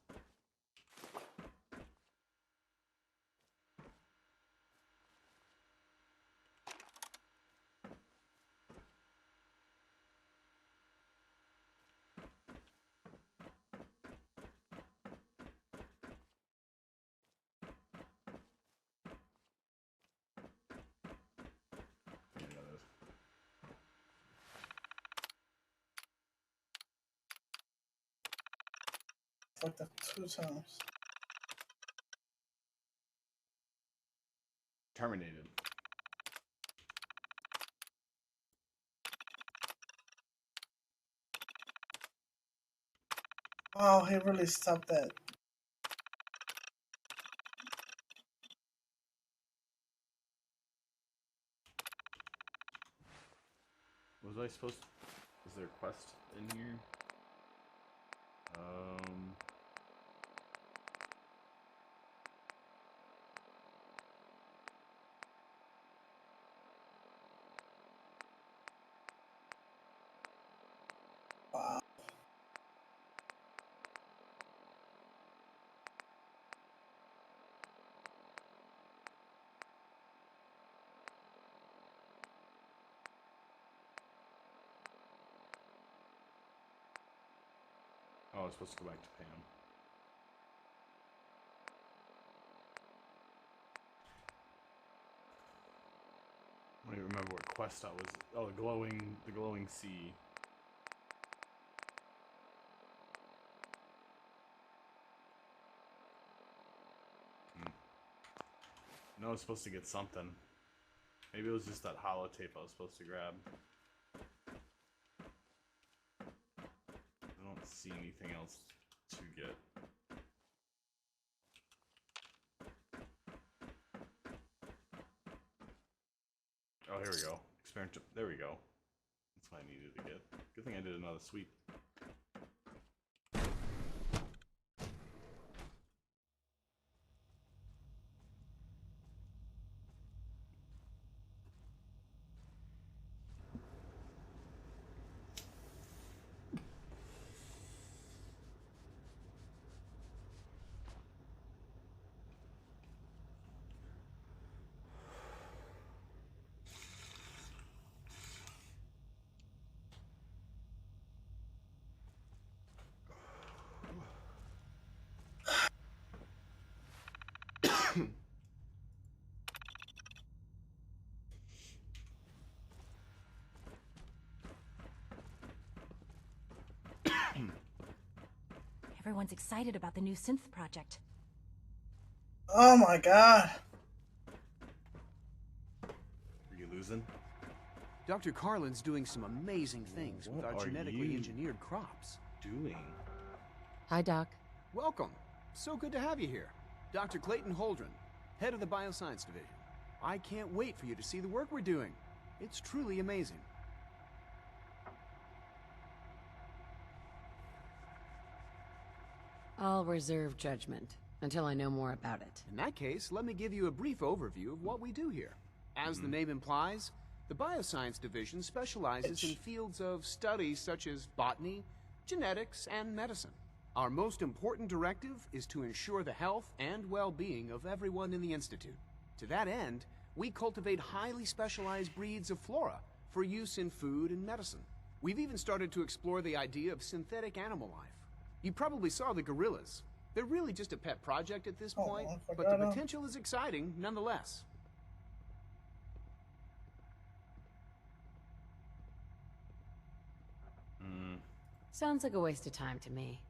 Fucked up 2 times. Terminated. Oh, he really stopped that. Was I supposed to... Is there a quest in here? Wow. Oh, I was supposed to go back to Pam. don't even remember what quest that was. Oh, the glowing sea. No, I was supposed to get something. Maybe it was just that holotape I was supposed to grab. I don't see anything else to get. Oh, here we go. Experimental. There we go. That's what I needed to get. Good thing I did another sweep. Everyone's excited about the new synth project. Oh my god. Are you losing? Dr. Carlin's doing some amazing things with our genetically engineered crops. Doing? Hi, Doc. Welcome. So good to have you here. Dr. Clayton Holdren, head of the Bioscience Division. I can't wait for you to see the work we're doing. It's truly amazing. I'll reserve judgment until I know more about it. In that case, let me give you a brief overview of what we do here. As the name implies, the Bioscience Division specializes in fields of study such as botany, genetics, and medicine. Our most important directive is to ensure the health and well-being of everyone in the Institute. To that end, we cultivate highly specialized breeds of flora for use in food and medicine. We've even started to explore the idea of synthetic animal life. You probably saw the gorillas. They're really just a pet project at this point, but the potential is exciting nonetheless. Sounds like a waste of time to me.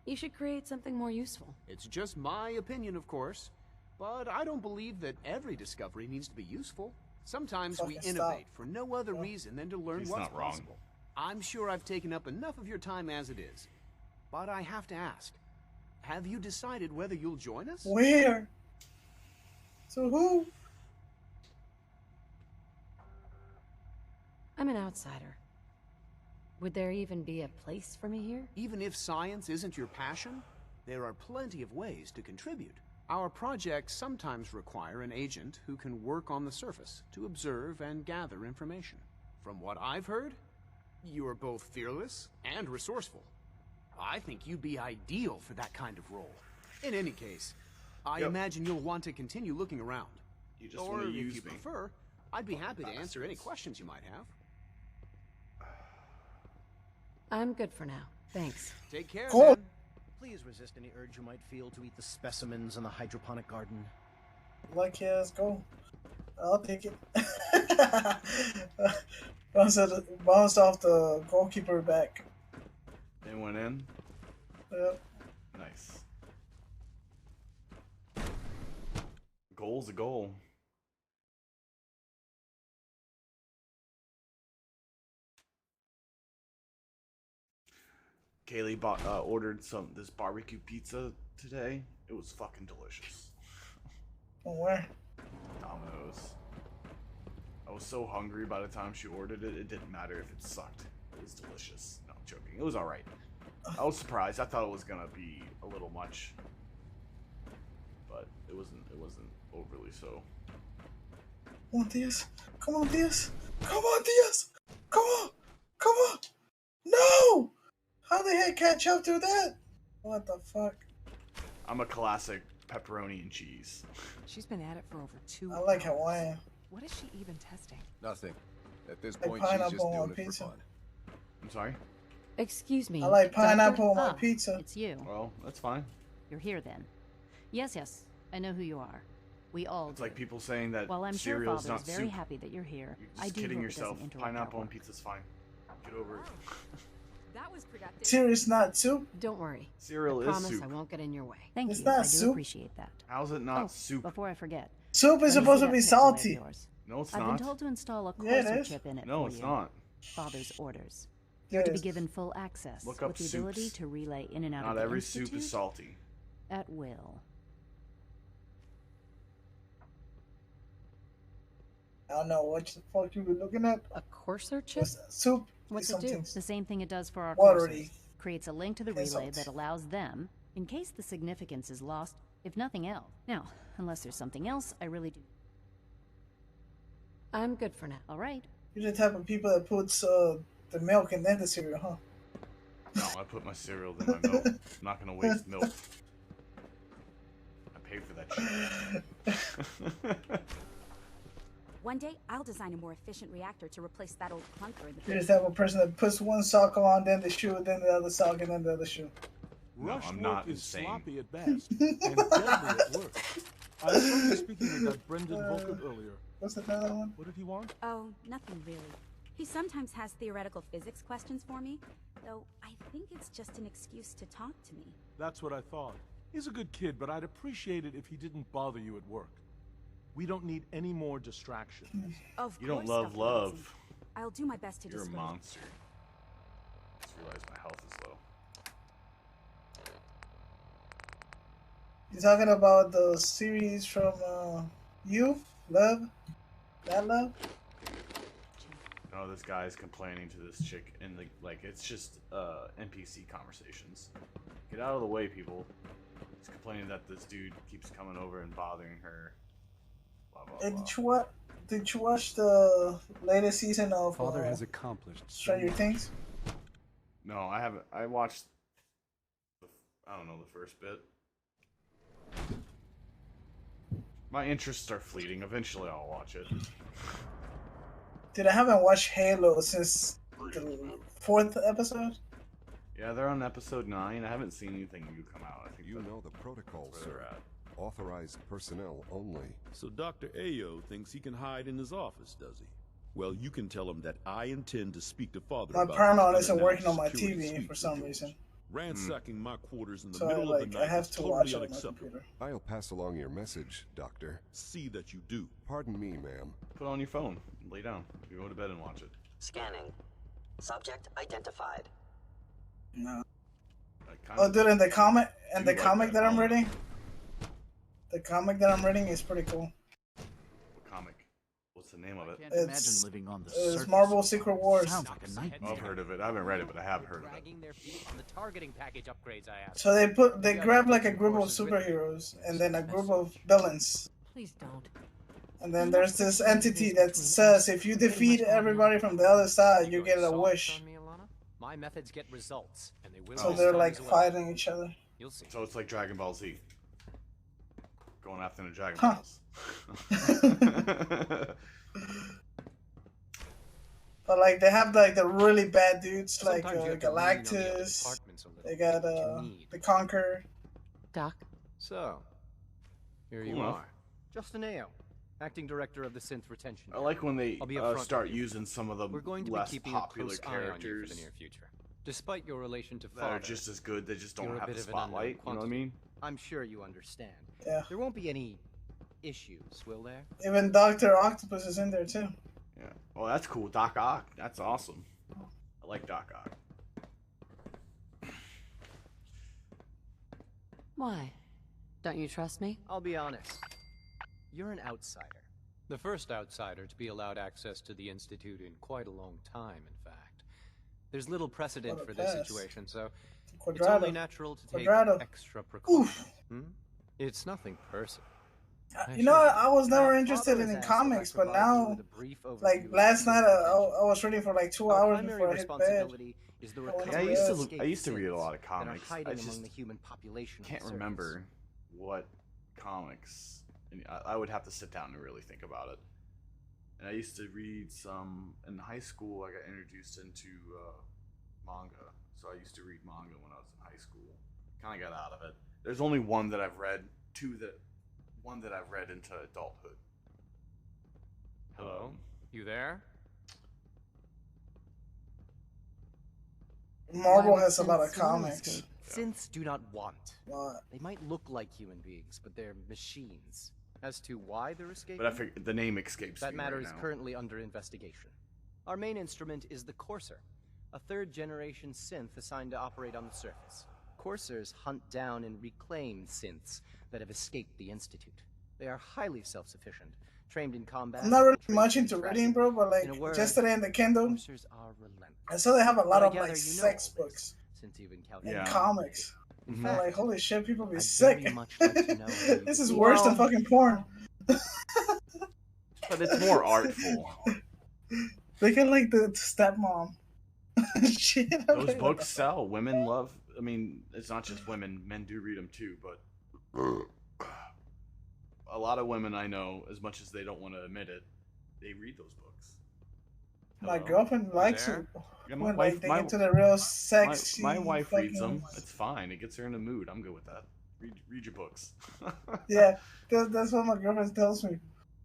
You should create something more useful. It's just my opinion, of course, but I don't believe that every discovery needs to be useful. Sometimes we innovate for no other reason than to learn what's possible. I'm sure I've taken up enough of your time as it is, but I have to ask, have you decided whether you'll join us? Where? So who? I'm an outsider. Would there even be a place for me here? Even if science isn't your passion, there are plenty of ways to contribute. Our projects sometimes require an agent who can work on the surface to observe and gather information. From what I've heard, you are both fearless and resourceful. I think you'd be ideal for that kind of role. In any case, I imagine you'll want to continue looking around. You just want to use if you prefer, I'd be happy to answer any questions you might have. I'm good for now. Thanks. Take care, then. Please resist any urge you might feel to eat the specimens in the hydroponic garden. Like, yeah, let's go. I'll take it. Bounced off the goalkeeper back. They went in? Yep. Nice. Goal's a goal. Kaylee ordered this barbecue pizza today. It was fucking delicious. From where? Domino's. I was so hungry by the time she ordered it. It didn't matter if it sucked. It was delicious. No, I'm joking. It was all right. I was surprised. I thought it was gonna be a little much, but it wasn't. It wasn't overly so. Come on, Diaz. Come on, Diaz. Come on, Diaz. Come on. Come on. No! How the heck can't Chubb do that? What the fuck? I'm a classic pepperoni and cheese. She's been at it for over 2 hours. I like Hawaiian. What is she even testing? Nothing. At this Like point, she's just pineapple on doing it for pizza. fun. I'm sorry? Excuse me. I like pineapple Doctor? on my pizza. It's you. Well, that's fine. You're here then. Yes, I know who you are. We all It's do. like people saying that While I'm sure cereal's Father not is very soup. happy that you're here, You're I just do kidding hope yourself. it doesn't interrupt Pineapple our and work. pizza's fine. Get over it. That was productive. Cereal's not soup. Don't worry. Cereal I is promise soup. I won't get in your way. Thank It's you. not I do soup. appreciate that. How's it not soup? Before I forget. Soup is let me supposed see to that be Pip Boy of salty. yours. No, it's I've not. been told to install a Yeah, it courser is. chip in it No, for it's you. not. Father's orders. Yeah, You're it to be is. given full access Look up with the ability soups. to relay in and out Not of the every institute soup is salty. at will. I don't know what the fuck you were looking at. A courser chip? What's that? Soup. What's is it do? something The same thing it does for our watery. coursers. Creates a link to the and relay salt. that allows them, in case the significance is lost, if nothing else. Now, unless there's something else, I really do. I'm good for now. All right. You're the type of people that puts the milk and then the cereal, huh? No, I put my cereal in my milk. I'm not gonna waste milk. I paid for that shit. One day, I'll design a more efficient reactor to replace that old clunker in the You're the basement. type of person that puts one sock on, then the shoe, then the other sock, and then the other shoe. No, Rush I'm work not is insane. sloppy at best, and deadly at worst. I was only speaking with that Brendan Volkert earlier. What's another one? What did he want? Oh, nothing really. He sometimes has theoretical physics questions for me, though I think it's just an excuse to talk to me. That's what I thought. He's a good kid, but I'd appreciate it if he didn't bother you at work. We don't need any more distractions. Of You don't course, love Dr. love. Watson. I'll do my best to You're a dissuade. monster. Just realized my health is low. You talking about the series from You? Love? That Love? No, this guy's complaining to this chick, and like it's just NPC conversations. Get out of the way, people. He's complaining that this dude keeps coming over and bothering her. Blah blah Hey, blah. did you watch the latest season of Father has accomplished so Stranger much. Things? No, I haven't. I watched. I don't know the first bit. My interests are fleeting. Eventually, I'll watch it. Dude, I haven't watched Halo since the 4th episode. Yeah, they're on episode 9. I haven't seen anything new come out. I think You know the protocol, where they're sir. at. Authorized personnel only. So Dr. Ayo thinks he can hide in his office, does he? Well, you can tell him that I intend to speak to Father My about Paramount this isn't working on my unannounced security TV suite for some of yours. reason. Ransacking my quarters in the So middle of the I night have is to totally watch it on my unacceptable. computer. I'll pass along your message, Doctor. See that you do. Pardon me, ma'am. Put it on your phone. Lay down. You go to bed and watch it. Scanning. Subject identified. No. I kind Oh, of dude, in the comic, do like comic that I'm I don't know. reading, the comic that I'm reading is pretty cool. What comic? What's the name of it? Can't It's- imagine living on the It's surface. Marvel Secret Wars. Sounds like a nightmare. I've heard of it. I haven't read it, but I have heard of it. Dragging their feet on the targeting package upgrades I asked. So they grab like a group of superheroes and then a group of villains, Please don't. and then there's this entity that says if you defeat everybody from the other side, you get a wish. My methods get results, and they will. So this they're time like as well. fighting each other. You'll see. So it's like Dragon Ball Z. Going after the Dragon Huh. Balls. But like they have like the really bad dudes like Sometimes you have to lean on the other Galactus. departments a little. They got That's what you need. the Conqueror. Doc? So, here you Cool enough. are. Justin Ayo, acting director of the Synth Retention. I like when they I'll be upfront start with you. using some of the We're going to less be keeping popular a close eye on you for characters the near future. Despite your relation to that Father, are just as good. They just don't you're a have bit the of an unknown spotlight. You know what I quantity. mean? I'm sure you understand. Yeah. There won't be any issues, will there? Even Doctor Octopus is in there too. Yeah. Oh, that's cool. Doc Ock. That's awesome. I like Doc Ock. Why? Don't you trust me? I'll be honest. You're an outsider. The first outsider to be allowed access to the Institute in quite a long time, in fact. There's little precedent What a for this pass. situation, so it's Quadrado. only natural to take Quadrado. extra precautions. Hmm? It's nothing personal. You know, I was never Now, interested Father in has asked comics, that I but provide you now, with a brief overview like of last the night, Synth I was reading for like 2 Our hours primary before I hit bed. responsibility is the Yeah, recovery Yeah, I of used to. escaped I used to read a synths lot of that are comics. hiding I among just the human population. on can't the surface. remember what comics. And I would have to sit down and really think about it. And I used to read some in high school. I got introduced into manga, so I used to read manga when I was in high school. Kind of got out of it. There's only one that I've read, two that one that I've read into adulthood. Hello? You there? Marvel Why would has a lot of synths want to comics. escape? Synths do not want. What? They might look like human beings, but they're machines. As to why they're escaping, But I figured the name escapes that me matter right is now. currently under investigation. Our main instrument is the Courser, a third-generation synth assigned to operate on the surface. Coursers hunt down and reclaim synths that have escaped the Institute. They are highly self-sufficient, trained in combat. I'm not really and much trained into in reading, tracking. bro, but like In a word, yesterday in the Kindle, Coursers are relentless. I saw they have a lot But I of gather like you know sex all this, books since you've and encountered comics. In I'm fact, like, holy shit, people be I'd sick. very much like to know how you This is get- worse than Well, fucking porn. But it's more artful. They get like the stepmom. Shit, I'm Those like, what books sell. Women love. I mean, it's not just women. Men do read them too. But a lot of women I know, as much as they don't want to admit it, they read those books. My Hello? girlfriend You likes there? it Yeah, when like they get to the real sexy. my wife reads fucking- them. It's fine. It gets her in the mood. I'm good with that. Read your books. Yeah, that's what my girlfriend tells me.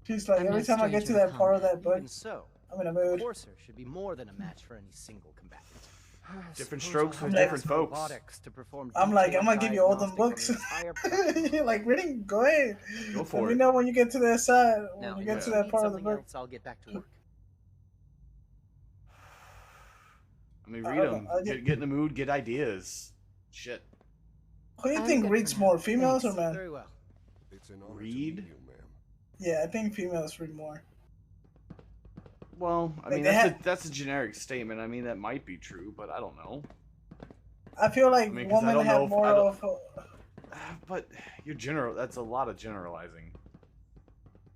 She's like, I'm every no time I get to stranger that part of that book, Even so, I'm in a mood. Courser should be more than a match for any single combatant. Different Suppose strokes I'll for have different to folks. robotics to perform I'm like, detailed I'm gonna give you all them diagnostic books. on the entire production. Like reading, go ahead. Go Let for me it. know when you get to that side. When Now, you get if to you that need part of the something book. else, I'll get back to work. I mean, I read don't them. know, I Get in the mood. Get ideas. Shit. Who do you I'm think good reads for now. more, females or Thanks. men? Very well. It's an honor Read? to meet you, ma'am. Yeah, I think females read more. Well, I Like, mean, they that's a generic statement. I mean, that might be true, but I don't know. I feel like I mean, 'cause I women don't know have if- more I don't- of. But you're general. That's a lot of generalizing.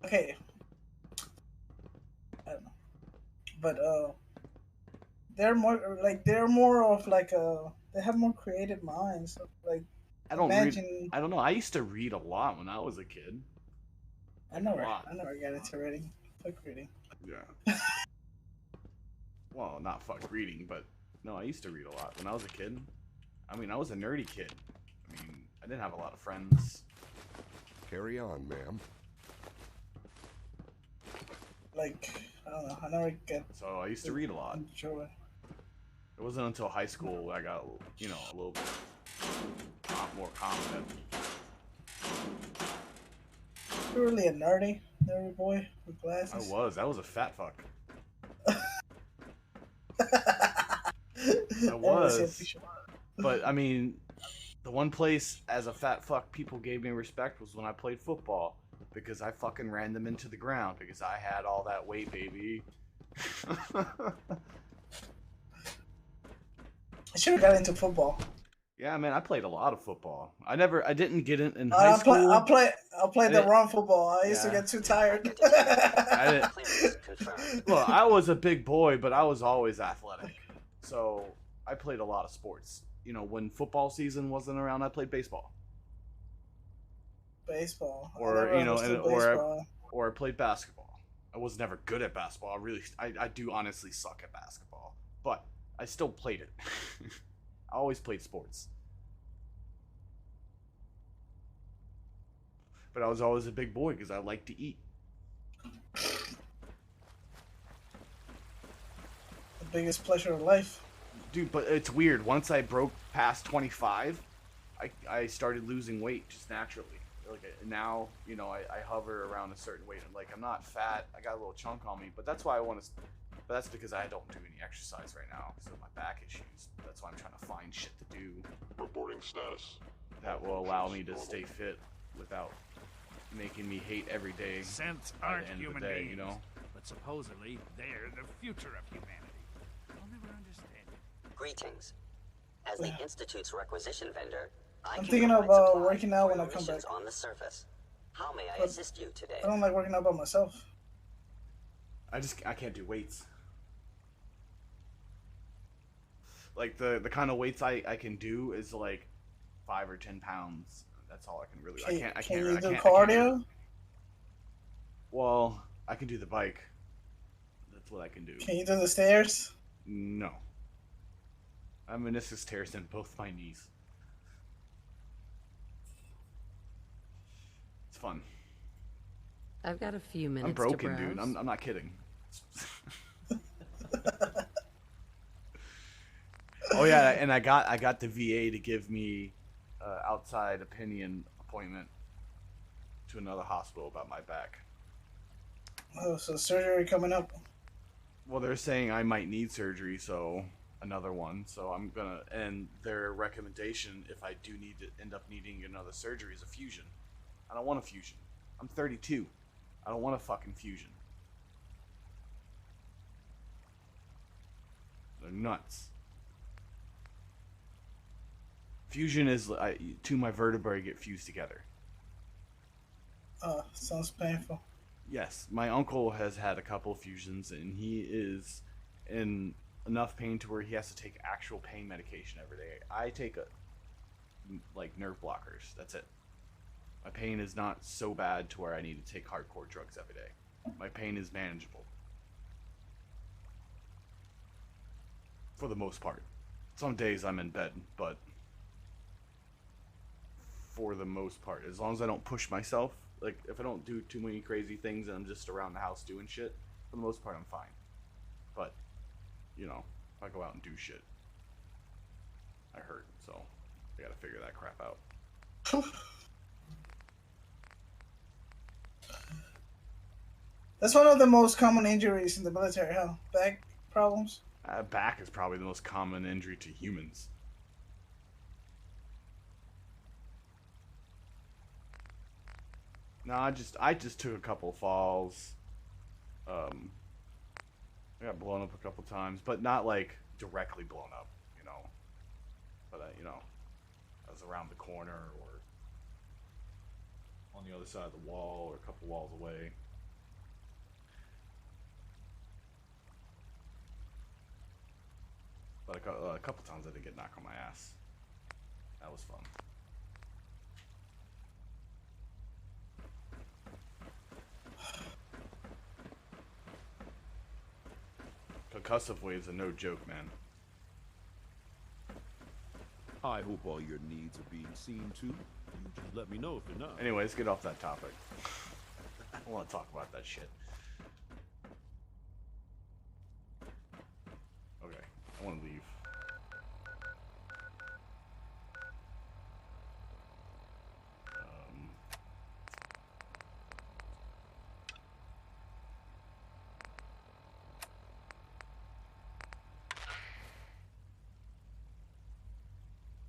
Okay. I don't know, but they're more of like they have more creative minds. Like I don't imagine. read. I don't know. I used to read a lot when I was a kid. I never lot. got into reading. Fuck reading. Yeah. Well, not fuck reading, but no, I used to read a lot when I was a kid. I mean, I was a nerdy kid. I mean, I didn't have a lot of friends. Carry on, ma'am. Like I don't know. I never get. So I used to read a lot. Enjoy. It wasn't until high school I got, you know, a little bit more confident. You're really a nerdy boy with I glasses. was. I was a fat fuck. I was. But I mean, the one place as a fat fuck people gave me respect was when I played football, because I fucking ran them into the ground because I had all that weight, baby. I should have got into football. Yeah, man, I played a lot of football. I didn't get in high school. I played the didn't- wrong football. I used to Yeah. get too tired. I didn't. Well, I was a big boy, but I was always athletic. So I played a lot of sports. You know, when football season wasn't around, I played baseball. Baseball. I Or never you know, understood or baseball. I played basketball. I was never good at basketball. I do honestly suck at basketball, but I still played it. I always played sports. But I was always a big boy because I liked to eat. The biggest pleasure of life. Dude, but it's weird. Once I broke past 25, I started losing weight just naturally. Like now, you know, I hover around a certain weight. Like I'm not fat. I got a little chunk on me, but that's why I want to. But that's because I don't do any exercise right now because of my back issues. That's why I'm trying to find shit to do. Reporting status. That will allow me to stay fit without making me hate every day. Synths by aren't the end of human the day, beings, you know. but supposedly they're the future of humanity. I'll never understand it. Greetings. As the Institute's requisition vendor, I I'm can thinking provide about supply working out for when I your come missions back. on the surface. How may I But assist you today? I don't like working out by myself. I can't do weights. Like the kind of weights I can do is like 5 or 10 pounds. That's all I can really. Can you do I can't cardio? Well, I can do the bike. That's what I can do. Can you do the stairs? No. I have meniscus tears in both my knees. It's fun. I've got a few minutes I'm broken, to browse. dude. I'm not kidding. Oh yeah, and I got the VA to give me outside opinion appointment to another hospital about my back. Oh, so surgery coming up. Well, they're saying I might need surgery, so another one. So I'm gonna, and their recommendation, if I do need to end up needing another surgery, is a fusion. I don't want a fusion. I'm 32. I don't want a fucking fusion. They're nuts. Fusion is two of my vertebrae get fused together. Sounds painful. Yes, my uncle has had a couple of fusions, and he is in enough pain to where he has to take actual pain medication every day. I take like nerve blockers. That's it. My pain is not so bad to where I need to take hardcore drugs every day. My pain is manageable. For the most part. Some days I'm in bed, but for the most part, as long as I don't push myself, like if I don't do too many crazy things and I'm just around the house doing shit, for the most part I'm fine. But, you know, if I go out and do shit, I hurt, so I gotta figure that crap out. That's one of the most common injuries in the military, huh? Back problems? Back is probably the most common injury to humans. No, I just took a couple falls. I got blown up a couple times, but not like directly blown up, you know. But you know, I was around the corner or on the other side of the wall or a couple walls away. But a couple times I did get knocked on my ass. That was fun. Concussive waves are no joke, man. I hope all your needs are being seen to. You just let me know if you're not. Anyways, get off that topic. I don't want to talk about that shit. Okay, I want to leave.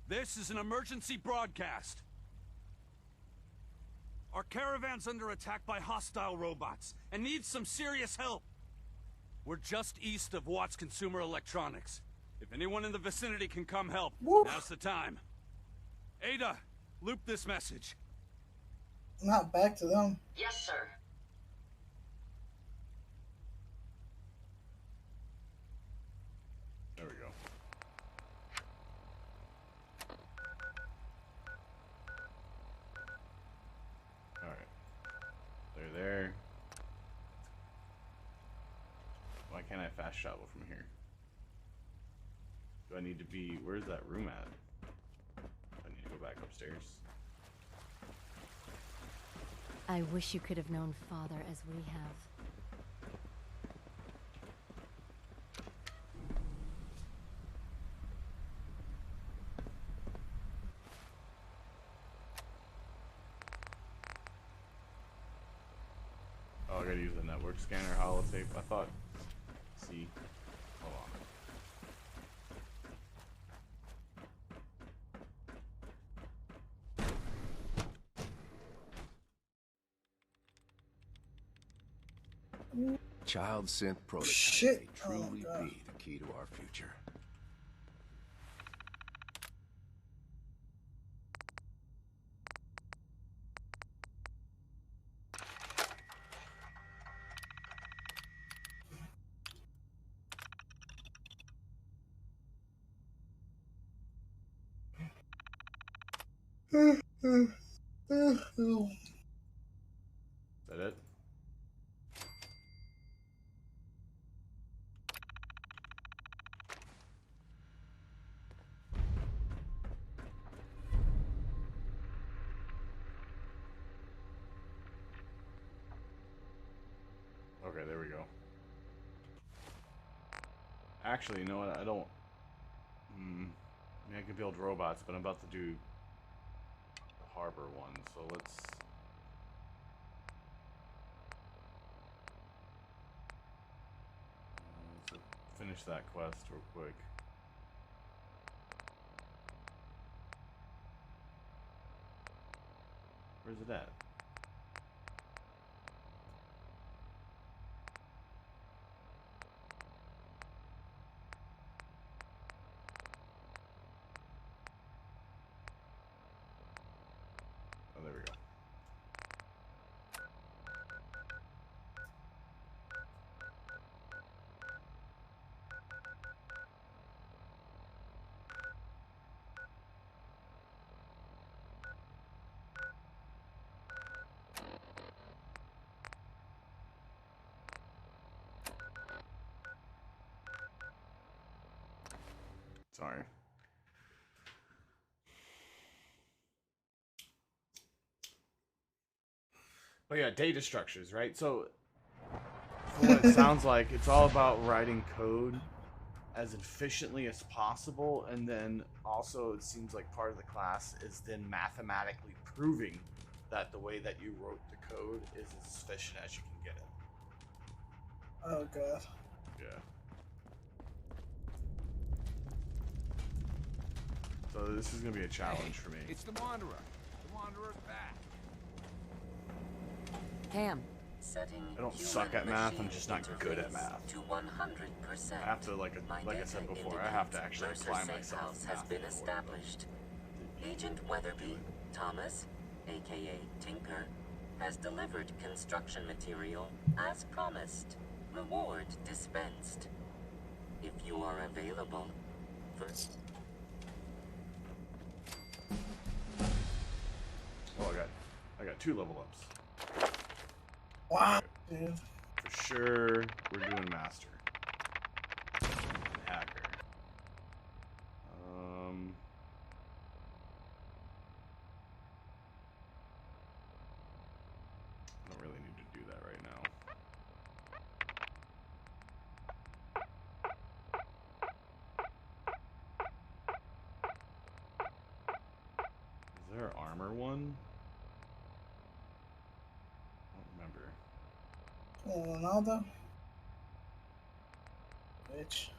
This is an emergency broadcast. Our caravan's under attack by hostile robots and needs some serious help. We're just east of Watts Consumer Electronics. If anyone in the vicinity can come help, now's the time. Ada, loop this message. Not back to them. Yes, sir. There we go. Alright. They're there. Why can't I fast travel from here? Do I need to be... Where's that room at? I need to go back upstairs. I wish you could have known Father as we have. Oh, I gotta use the network scanner holotape. I thought... See? Hold on. Child synth prototype Shit. may truly be the key to our future. Is that it? Actually, you know what? I don't. I mean, I can build robots, but I'm about to do the harbor one, so let's. Let's finish that quest real quick. Where's it at? Oh, there we go. Sorry. But yeah, data structures, right? So, from what it sounds like, it's all about writing code as efficiently as possible, and then also it seems like part of the class is then mathematically proving that the way that you wrote the code is as efficient as you can get it. Oh god. Yeah. So this is gonna be a challenge for me. It's the Wanderer. The Wanderer's back. Cam. I don't suck at math, I'm just not good at math. To 100%. I have to, like I said before, I have to actually apply myself to has math been before. established. Agent Weatherby, Thomas, aka Tinker, has delivered construction material as promised. Reward dispensed. If you are available, first. Oh, I got 2 level ups. Wow, dude. For sure, we're doing master. Hacker. I don't really need to do that right now. Is there an armor one? I don't remember. Ronaldo? Bitch.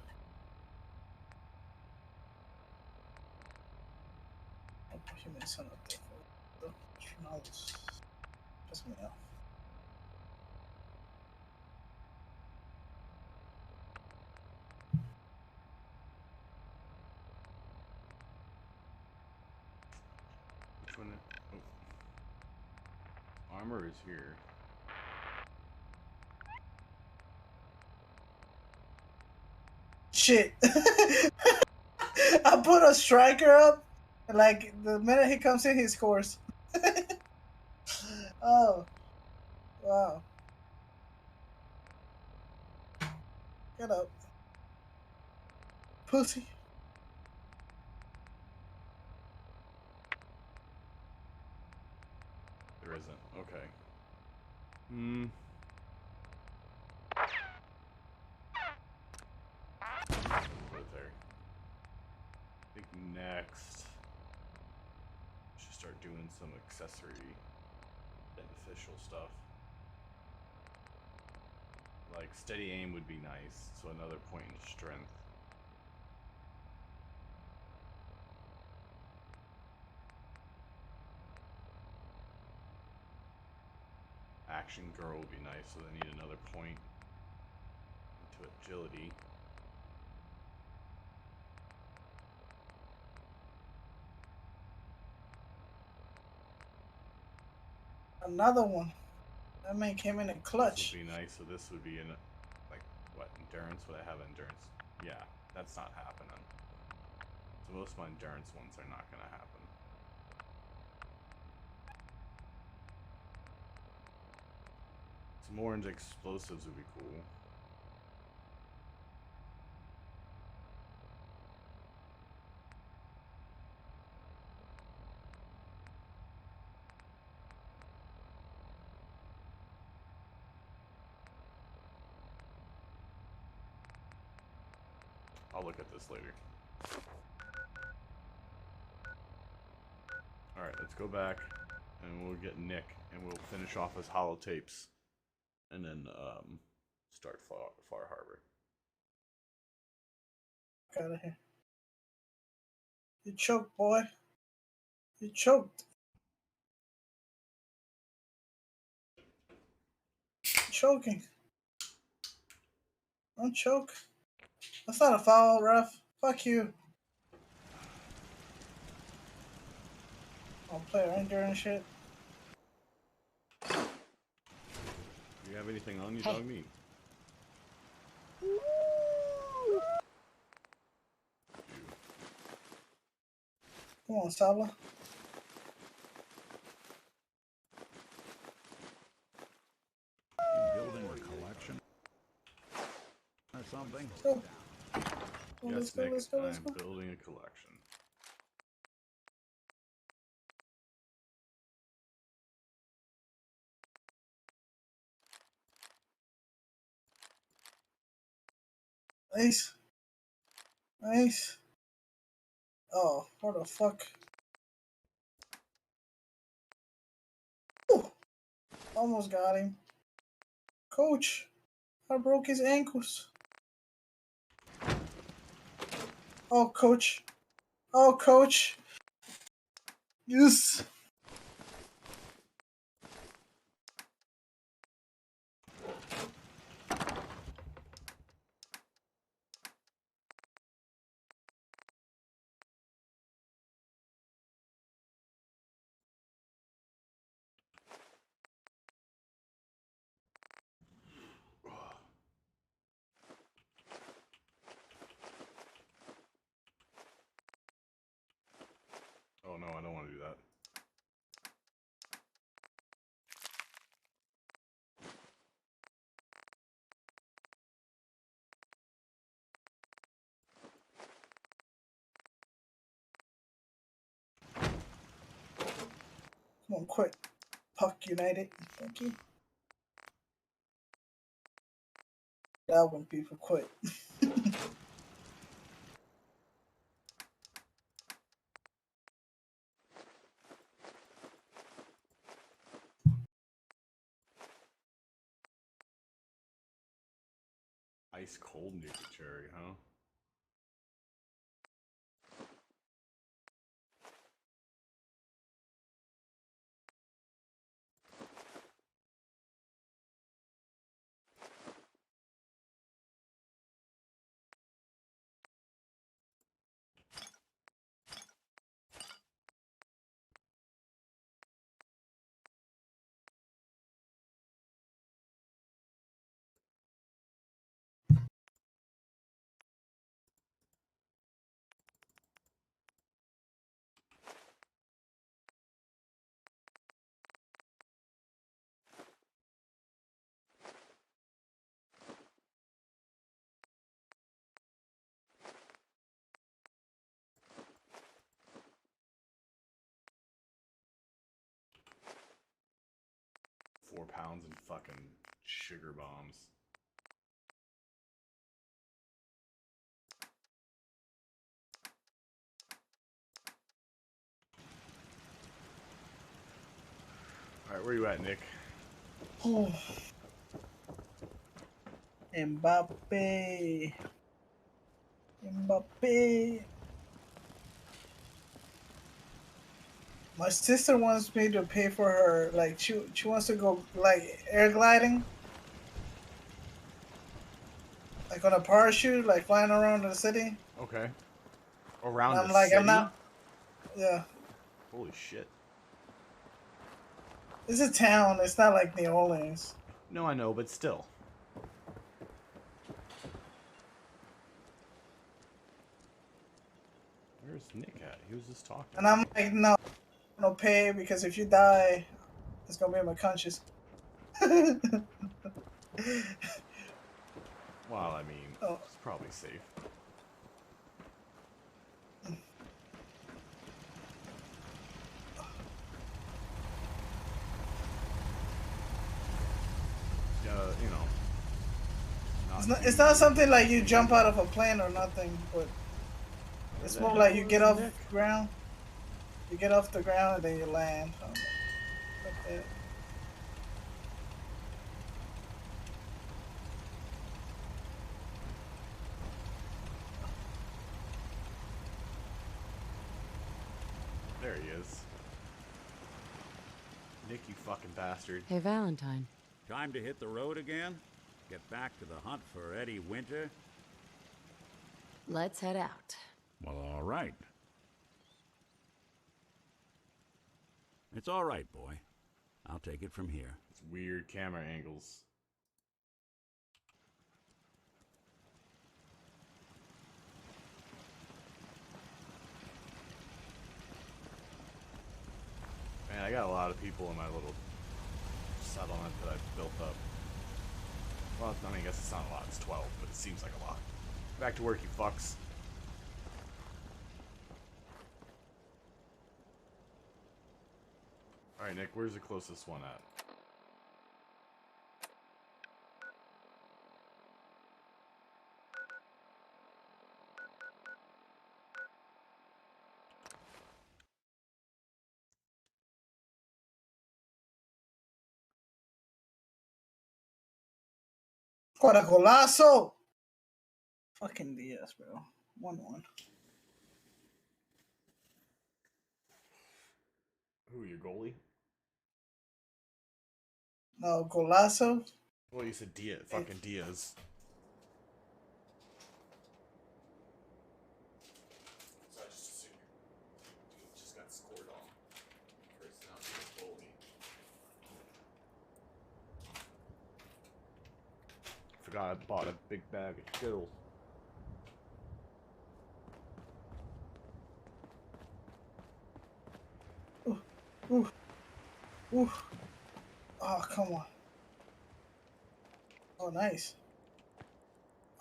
I'll put him in son of the Ronaldo's pissing me off. Which one? Oh. Armor is here. Shit. I put a striker up, and like the minute he comes in, he scores. Oh, wow. Get up. Pussy. There isn't. Okay. Hmm. Put it there. I think next, should start doing some accessory beneficial stuff. Like steady aim would be nice, so another point in strength. Action girl would be nice, so they need another point into agility. Another one. That man came in a clutch. This would be nice, so this would be in, like, what, endurance? Would I have endurance? Yeah, that's not happening. So most of my endurance ones are not going to happen. Some orange explosives would be cool. I'll look at this later. Alright, let's go back and we'll get Nick and we'll finish off his holotapes and then start Far Harbor. Get out of here. You choked, boy. You choked. You're choking. Don't choke. That's not a foul, ref. Fuck you. I'll play Ranger and shit. Do you have anything on you, Hey. dog meat? Come on, Sala. Building a collection or something. Go. Yes, Nick, I'm building a collection. Nice. Nice. Oh, what the fuck? Ooh. Almost got him. Coach, I broke his ankles. Oh, coach. Oh, coach. Yes. Oh no, I don't want to do that. Come on, quick. Puck United. Thank you. That when people quit. Ice cold naked cherry, huh? £4 and fucking sugar bombs. Alright, where you at, Nick? Oh. Mbappe. Mbappe. My sister wants me to pay for her, like, she wants to go, like, air gliding. Like, on a parachute, like, flying around the city. Okay. Around I'm the like, city? I'm not. Yeah. Holy shit. It's a town. It's not like New Orleans. No, I know, but still. Where's Nick at? He was just talking. And I'm like, no pay, because if you die, it's gonna be in my conscience. Well, I mean, it's probably safe. You know, not It's not something like you jump out of a plane or nothing, but it's more like you get off the ground. You get off the ground and then you land. Like that. There he is. Nick, you fucking bastard. Hey, Valentine. Time to hit the road again? Get back to the hunt for Eddie Winter? Let's head out. Well, all right. It's all right, boy. I'll take it from here. It's weird camera angles. Man, I got a lot of people in my little settlement that I've built up. Well, I mean, I guess it's not a lot. It's 12, but it seems like a lot. Back to work, you fucks. Alright, Nick, where's the closest one at? Caracolazo! Fucking Diaz, bro. 1-1. Who, your goalie? No, Golazo. Well, you said Diaz. Fucking Diaz. So I just assumed you just got scored on. First now it's goalie. Forgot I bought a big bag of Skittles. Ooh. Ooh. Oh, come on. Oh, nice.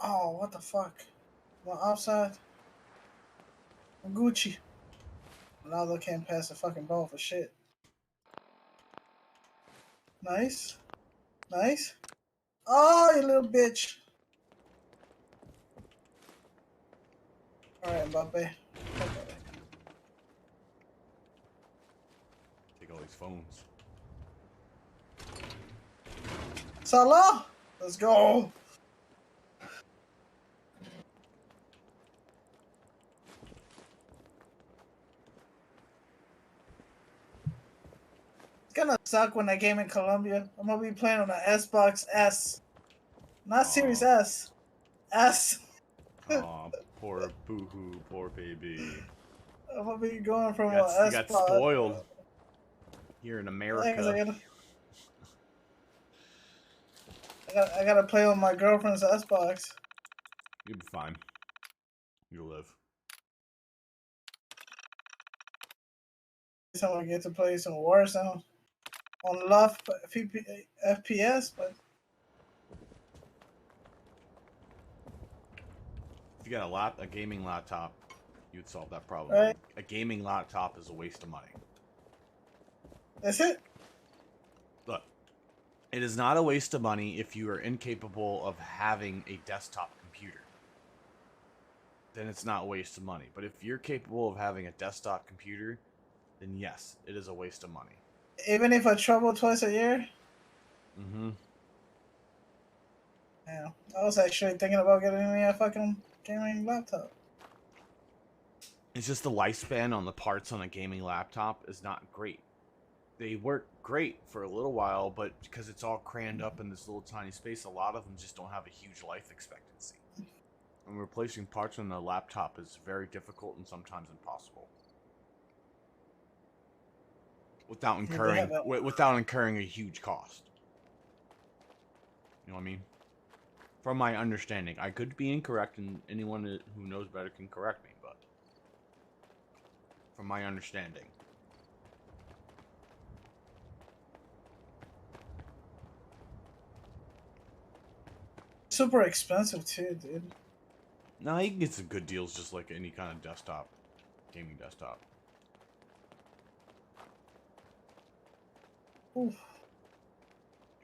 Oh, what the fuck? Well, outside. Gucci. Ronaldo can't pass the fucking ball for shit. Nice. Nice. Oh, you little bitch. Alright, Mbappe. Take all these phones. Salah! Let's go! It's gonna suck when I game in Colombia. I'm gonna be playing on the Xbox S. Not Series S. S. Aw, poor boo-hoo, poor baby. I'm gonna be going from You Xbox. got spoiled here in America. I gotta play on my girlfriend's Xbox. You'll be fine. You'll live. So I get to play some Warzone on low FPS, but If you got a gaming laptop, you'd solve that problem. Right. A gaming laptop is a waste of money. That's it. Look, it is not a waste of money if you are incapable of having a desktop computer. Then it's not a waste of money. But if you're capable of having a desktop computer, then yes, it is a waste of money. Even if I trouble twice a year? Mm-hmm. Yeah. I was actually thinking about getting me a fucking gaming laptop. It's just the lifespan on the parts on a gaming laptop is not great. They work great for a little while, but because it's all crammed up in this little tiny space, a lot of them just don't have a huge life expectancy. And replacing parts on a laptop is very difficult and sometimes impossible. Without incurring a huge cost. You know what I mean? From my understanding, I could be incorrect, and anyone who knows better can correct me, but from my understanding. Super expensive too, dude. No, you can get some good deals just like any kind of desktop, gaming desktop. Oof.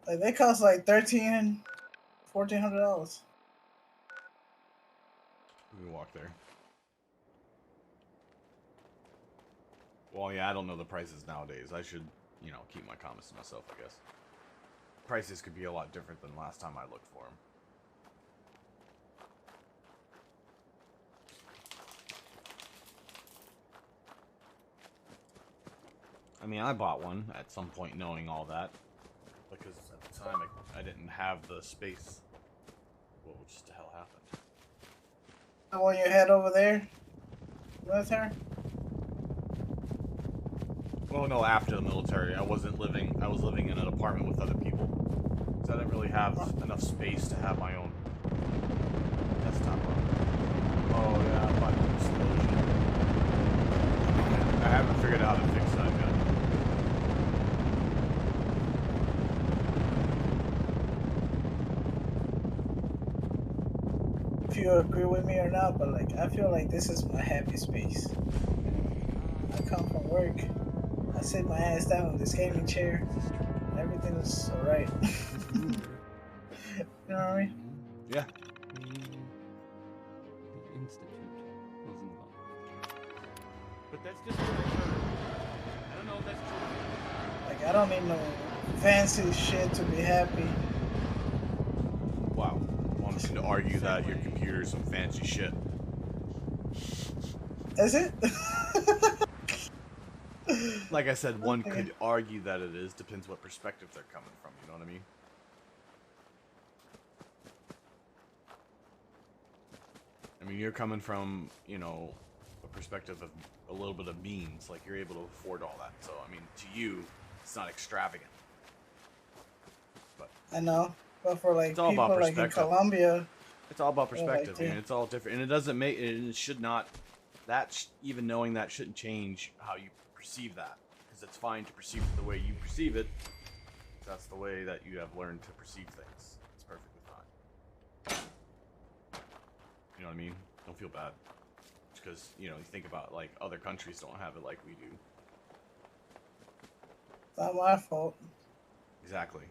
Like they cost like $1,300, $1,400. walk there. Well, yeah, I don't know the prices nowadays. I should, you know, keep my comments to myself, I guess. Prices could be a lot different than last time I looked for them. I mean, I bought one at some point knowing all that. Because at the time, I didn't have the space. What just the hell happened? When you head over there with her? Well, no, after the military. I was living in an apartment with other people. So I didn't really have enough space to have my own desktop on. Oh, yeah, I bought an explosion. I haven't figured out how to fix that yet. If you agree with me or not, but like I feel like this is my happy space. I come from work, I sit my ass down on this gaming chair, everything is alright. You know what I mean? Yeah. The Institute was involved. But that's just what I heard. I don't know if that's true. Like I don't need no fancy shit to be happy. Wow. One can argue that your computer's some fancy shit. Is it? Like I said, one could argue that it is. Depends what perspective they're coming from, you know what I mean? I mean, you're coming from, you know, a perspective of a little bit of means. Like, you're able to afford all that. So, I mean, to you, it's not extravagant. But I know. But for like it's all people about like in perspective. Colombia, It's all about perspective, like, and it's all different. And it doesn't make, and it should not, even knowing that shouldn't change how you perceive that. Because it's fine to perceive it the way you perceive it. That's the way that you have learned to perceive things. It's perfectly fine. You know what I mean? Don't feel bad. Because, you know, you think about, like, other countries don't have it like we do. it's not my fault. Exactly.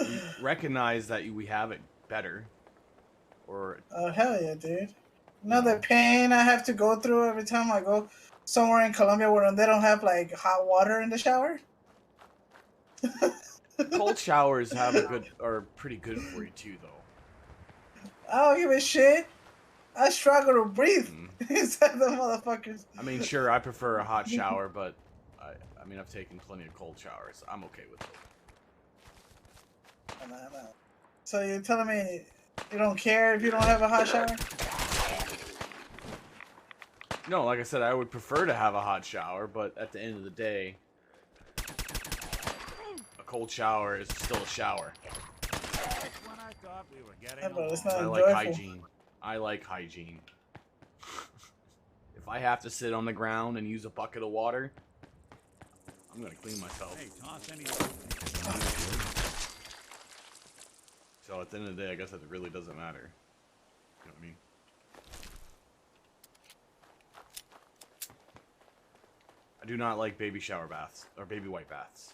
We recognize that we have it better. Or Oh hell yeah, dude. Another pain I have to go through every time I go somewhere in Colombia where they don't have like hot water in the shower. cold showers are pretty good for you too, though. I don't give a shit. I struggle to breathe inside the motherfuckers. I mean, sure, I prefer a hot shower, but I mean, I've taken plenty of cold showers. I'm okay with it. I know. So you're telling me you don't care if you don't have a hot shower? No, like I said, I would prefer to have a hot shower, but at the end of the day, a cold shower is still a shower. Yeah, but it's not I enjoyable. like hygiene. I like hygiene. If I have to sit on the ground and use a bucket of water, I'm gonna clean myself. Hey, toss any. So at the end of the day, I guess it really doesn't matter. You know what I mean? I do not like baby shower baths or baby white baths.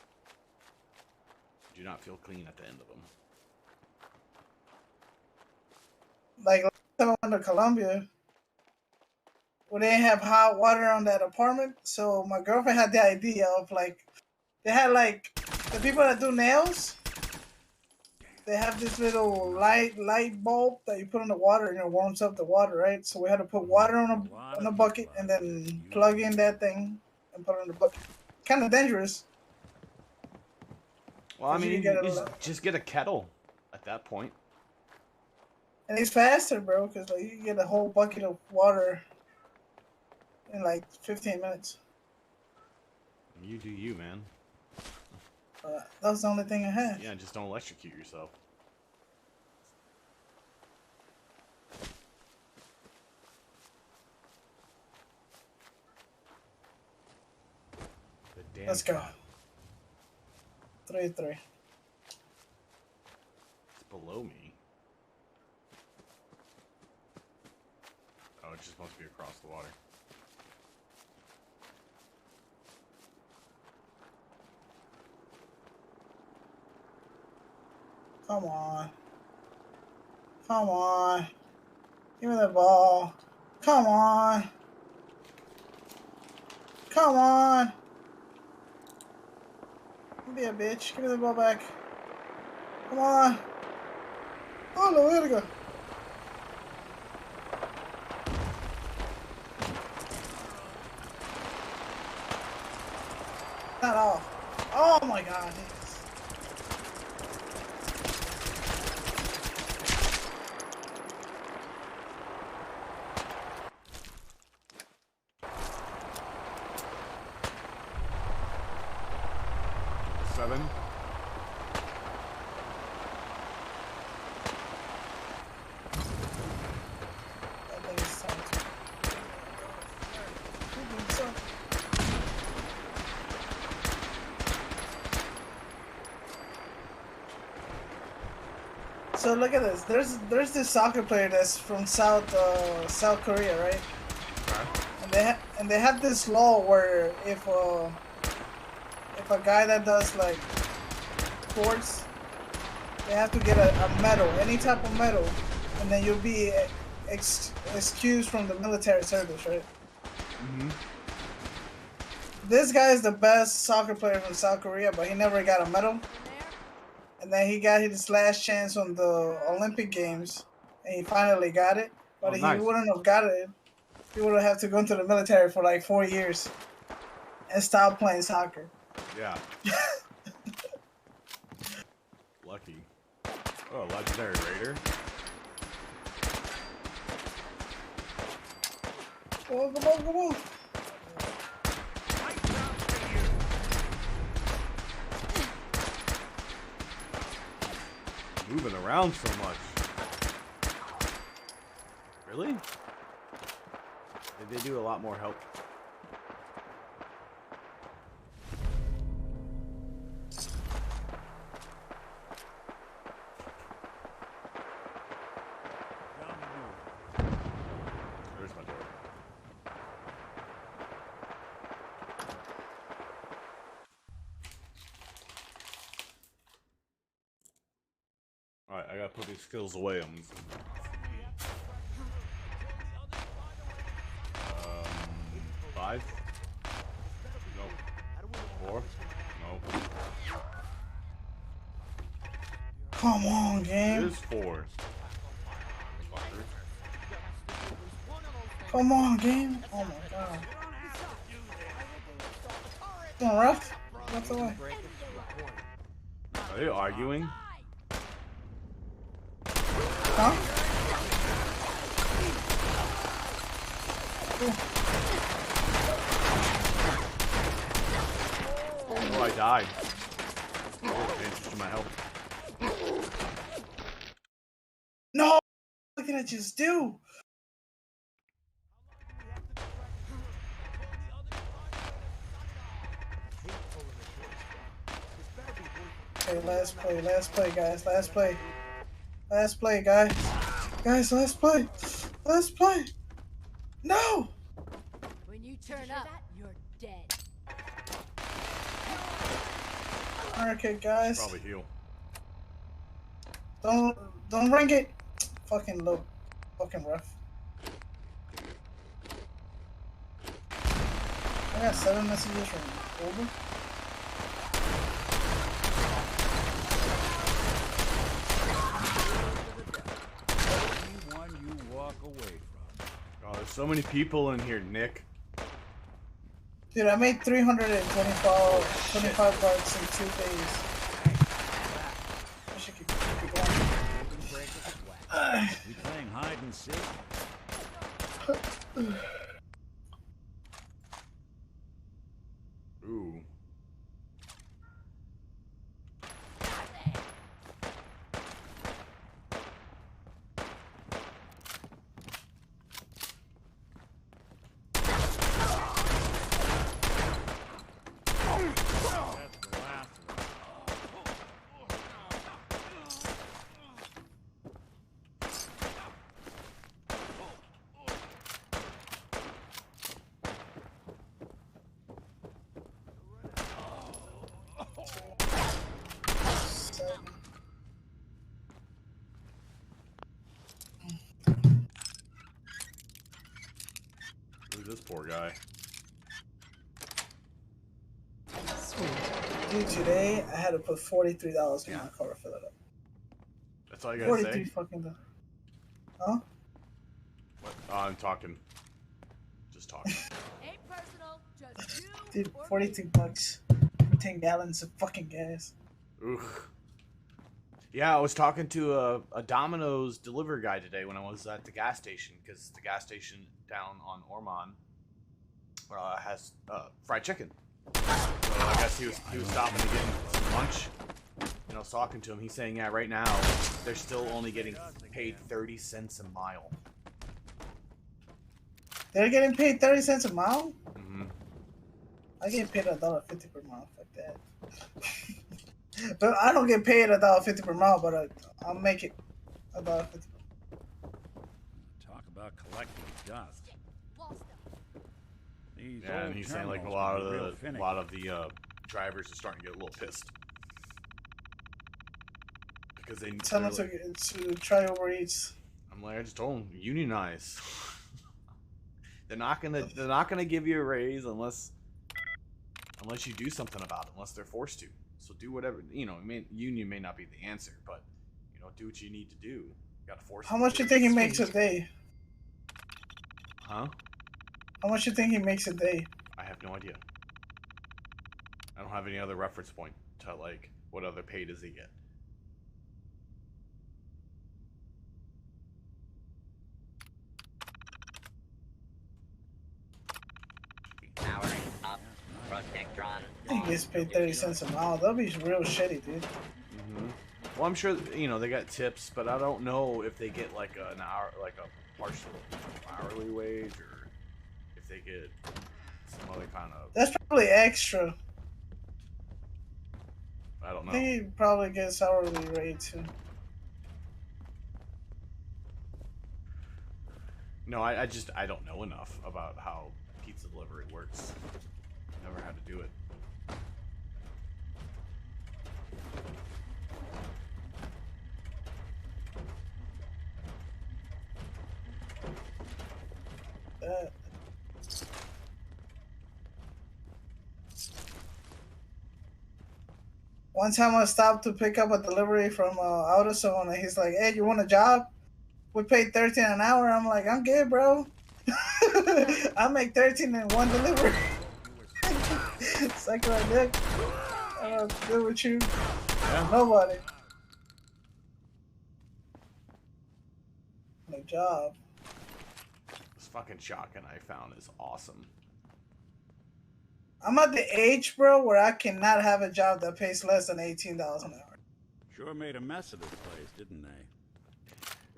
I do not feel clean at the end of them. Like last time I went to Colombia, we didn't have hot water on that apartment, so my girlfriend had the idea of like, they had like the people that do nails. They have this little light bulb that you put in the water and it warms up the water, right? So we had to put water on a bucket and then plug in that thing and put it in the bucket. Kind of dangerous. Well, I mean, you just get a kettle at that point. And it's faster, bro, because like, you get a whole bucket of water in like 15 minutes. You do you, man. That was the only thing I had. Yeah, just don't electrocute yourself. The damn Let's go. shot. 3-3. It's below me. Oh, it just must be across the water. Come on. Come on. Give me the ball. Come on. Come on. Don't be a bitch. Give me the ball back. Come on. Oh, no, where to go? Not all. Oh my god. Seven. So look at this. There's this soccer player that's from South Korea, right? And they have this law where if a guy that does like sports, they have to get a medal, any type of medal, and then you'll be excused from the military service, right? Mm-hmm. This guy is the best soccer player from South Korea, but he never got a medal. And then he got his last chance on the Olympic Games, and he finally got it. But if he wouldn't have got it, he would have to go into the military for like 4 years and stop playing soccer. Yeah. Lucky. Oh, legendary raider. Come on, come on, come on. Moving around so much. Really? Did they do a lot more help? There's my door. Alright, I gotta put these skills away. I'm 5? No. 4? No. Come on, game. It is 4. Come on, game. Oh my god. Come on, ref. Ref away. Are they arguing? Huh? Oh, I died. Oh, interested in my health. No! What did I just do? Okay, last play, guys, last play. Last play, guys. Guys, last play. Last play. No! When you turn up, you're dead. Okay, guys. Probably heal. Don't ring it. Fucking low. Fucking rough. I got 7 messages from Over. One you walk away from. Oh, there's so many people in here, Nick. Dude, I made 25 bucks in 2 days. I should keep going. We playing hide and seek? Ooh. Poor guy. Sweet. Dude, today I had to put $43 in my car to fill it up. That's all you gotta say? 43 fucking dollars. Huh? What? Oh, I'm talking. Just talking. Ain't personal, just you. Dude, 42 bucks for 10 gallons of fucking gas. Ugh. Yeah, I was talking to a Domino's delivery guy today when I was at the gas station, because the gas station down on Ormond has fried chicken. So I guess he was stopping to get some lunch. And I was talking to him. He's saying, yeah, right now they're still only getting paid 30 cents a mile. They're getting paid 30 cents a mile? Mm-hmm. I get paid $1.50 per mile. Fuck that. But I don't get paid $1.50 per mile, but I'll make it $1.50. Talk about collecting dust. These Yeah, and old he's saying like a terminals lot can be real of finicky. drivers are starting to get a little pissed because they Tell them to try Uber Eats. I'm like, I just told them unionize. they're not gonna give you a raise unless you do something about it, unless they're forced to. So do whatever, union may not be the answer, but do what you need to do. You gotta force. How much you think he makes a day? Huh? How much you think he makes a day? I have no idea. I don't have any other reference point to like what other pay does he get. Powering up. Protectron. He gets paid 30 cents a mile. That'll be real shitty, dude. Mm-hmm. Well, I'm sure they got tips, but I don't know if they get like an hour, like a partial hourly wage, or if they get some other kind of. That's probably extra. I don't know. I think he probably gets hourly rate too. No, I don't know enough about how pizza delivery works. Never had to do it. One time I stopped to pick up a delivery from AutoZone, and he's like, "Hey, you want a job? We paid 13 an hour." I'm like, "I'm good, bro. I make 13 in one delivery." Suck my dick. I don't know what to do with you. Yeah. Nobody. No job. This fucking shotgun I found is awesome. I'm at the age, bro, where I cannot have a job that pays less than $18 an hour. Sure made a mess of this place, didn't they?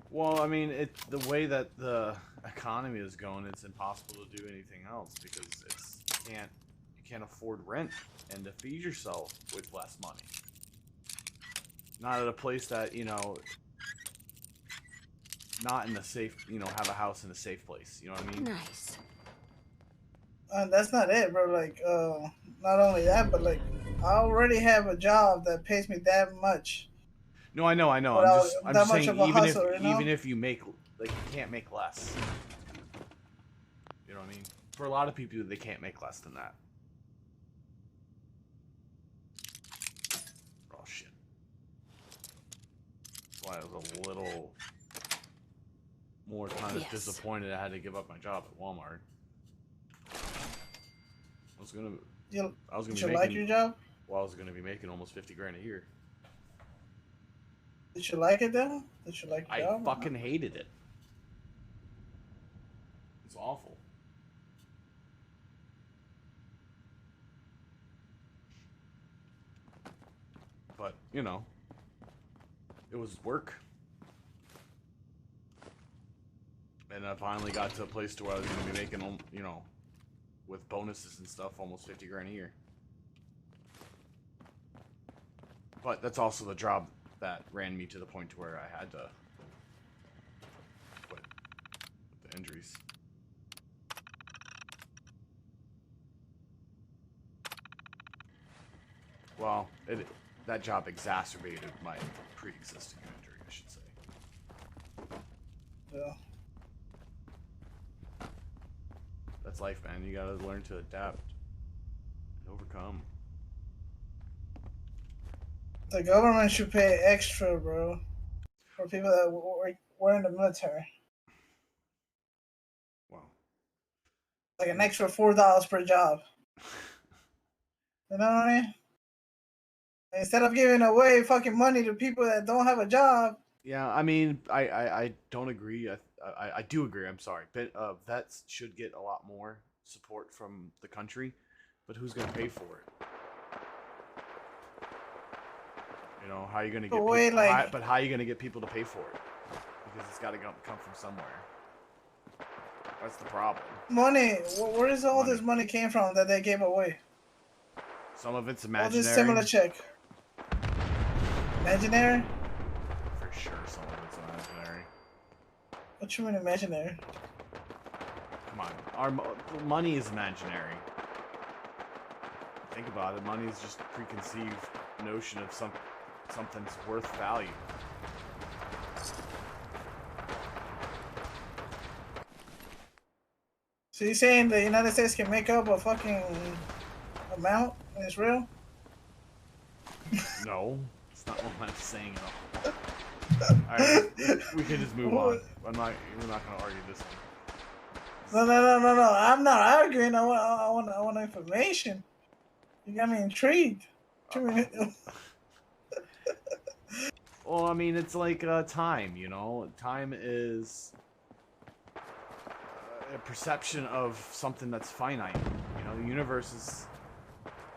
Well, I mean, the way that the economy is going, it's impossible to do anything else because you can't afford rent and to feed yourself with less money. Not at a place that not in a safe, have a house in a safe place. You know what I mean? Nice. That's not it, bro. Like, not only that, but like, I already have a job that pays me that much. No, I know. I'm That just much saying, of a hustle, even if you make, like, you can't make less. You know what I mean? For a lot of people, they can't make less than that. Oh shit! That's why I was a little more kind of disappointed I had to give up my job at Walmart. I was gonna Did be you making, like your job? Well, I was gonna be making almost 50 grand a year. Did you like it though? Did you like your job? I fucking hated it. It's awful. But, it was work. And I finally got to a place to where I was going to be making, with bonuses and stuff, almost 50 grand a year. But that's also the job that ran me to the point to where I had to quit with the injuries. Well, that job exacerbated my pre-existing injury, I should say. Yeah. That's life, man. You gotta learn to adapt and overcome. The government should pay extra, bro, for people that were in the military. Wow. Like an extra $4 per job. You know what I mean? Instead of giving away fucking money to people that don't have a job. Yeah, I mean, I don't agree. I do agree. I'm sorry, but vets should get a lot more support from the country, but who's gonna pay for it? You know, how are you gonna get? How are you gonna get people to pay for it? Because it's got to come from somewhere. That's the problem. Money. Where is all this money came from that they gave away? Some of it's All imaginary. this similar check. Imaginary? For sure, some of it's imaginary. What you mean imaginary? Come on, our money is imaginary. Think about it. Money is just a preconceived notion of something's worth value. So you saying the United States can make up a fucking amount and it's real? No, it's not what I'm saying at all. Alright, we can just move on. We're not gonna argue this one. No. I'm not arguing. I want information. You got me intrigued. Well, I mean, it's like time, you know? Time is a perception of something that's finite. You know, the universe is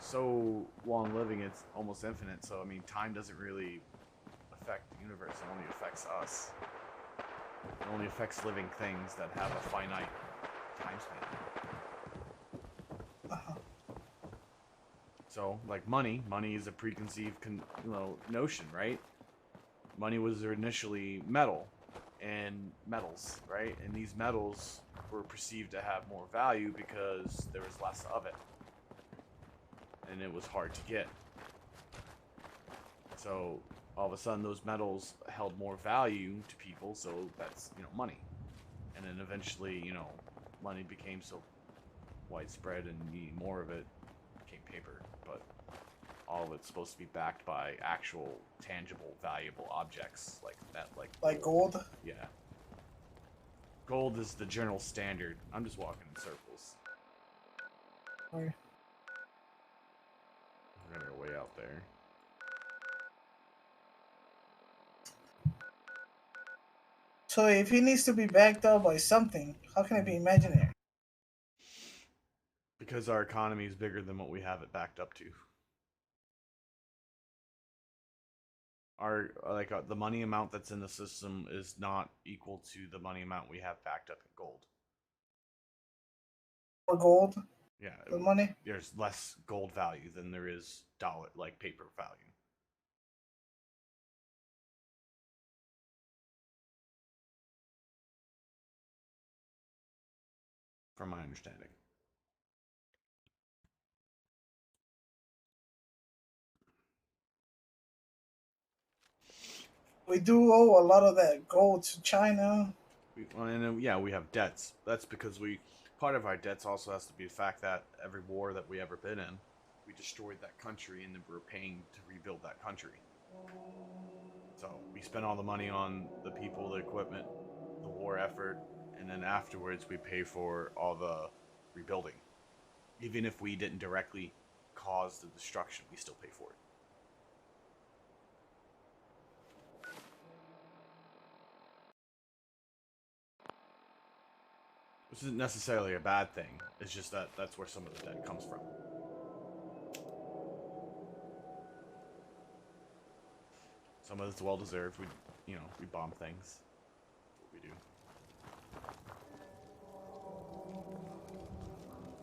so long-living, it's almost infinite. So, I mean, time doesn't really affect the universe. It only affects us. It only affects living things that have a finite time span. So, like money is a preconceived, notion, right? Money was initially metal and metals, right? And these metals were perceived to have more value because there was less of it, and it was hard to get. So all of a sudden, those metals held more value to people, so that's money. And then eventually, money became so widespread, and more of it became paper. But all of it's supposed to be backed by actual, tangible, valuable objects like that, like gold. Yeah. Gold is the general standard. I'm just walking in circles. Okay. We're gonna go way out there. So if he needs to be backed up by something, how can it be imaginary? Because our economy is bigger than what we have it backed up to. The money amount that's in the system is not equal to the money amount we have backed up in gold. Or gold? Yeah. The money? There's less gold value than there is paper value. From my understanding. We do owe a lot of that gold to China. We have debts. That's because part of our debts also has to be the fact that every war that we ever been in, we destroyed that country, and then we're paying to rebuild that country. So we spend all the money on the people, the equipment, the war effort, and then afterwards we pay for all the rebuilding. Even if we didn't directly cause the destruction, we still pay for it. Which isn't necessarily a bad thing. It's just that that's where some of the debt comes from. Some of it's well-deserved. We bomb things. That's what we do.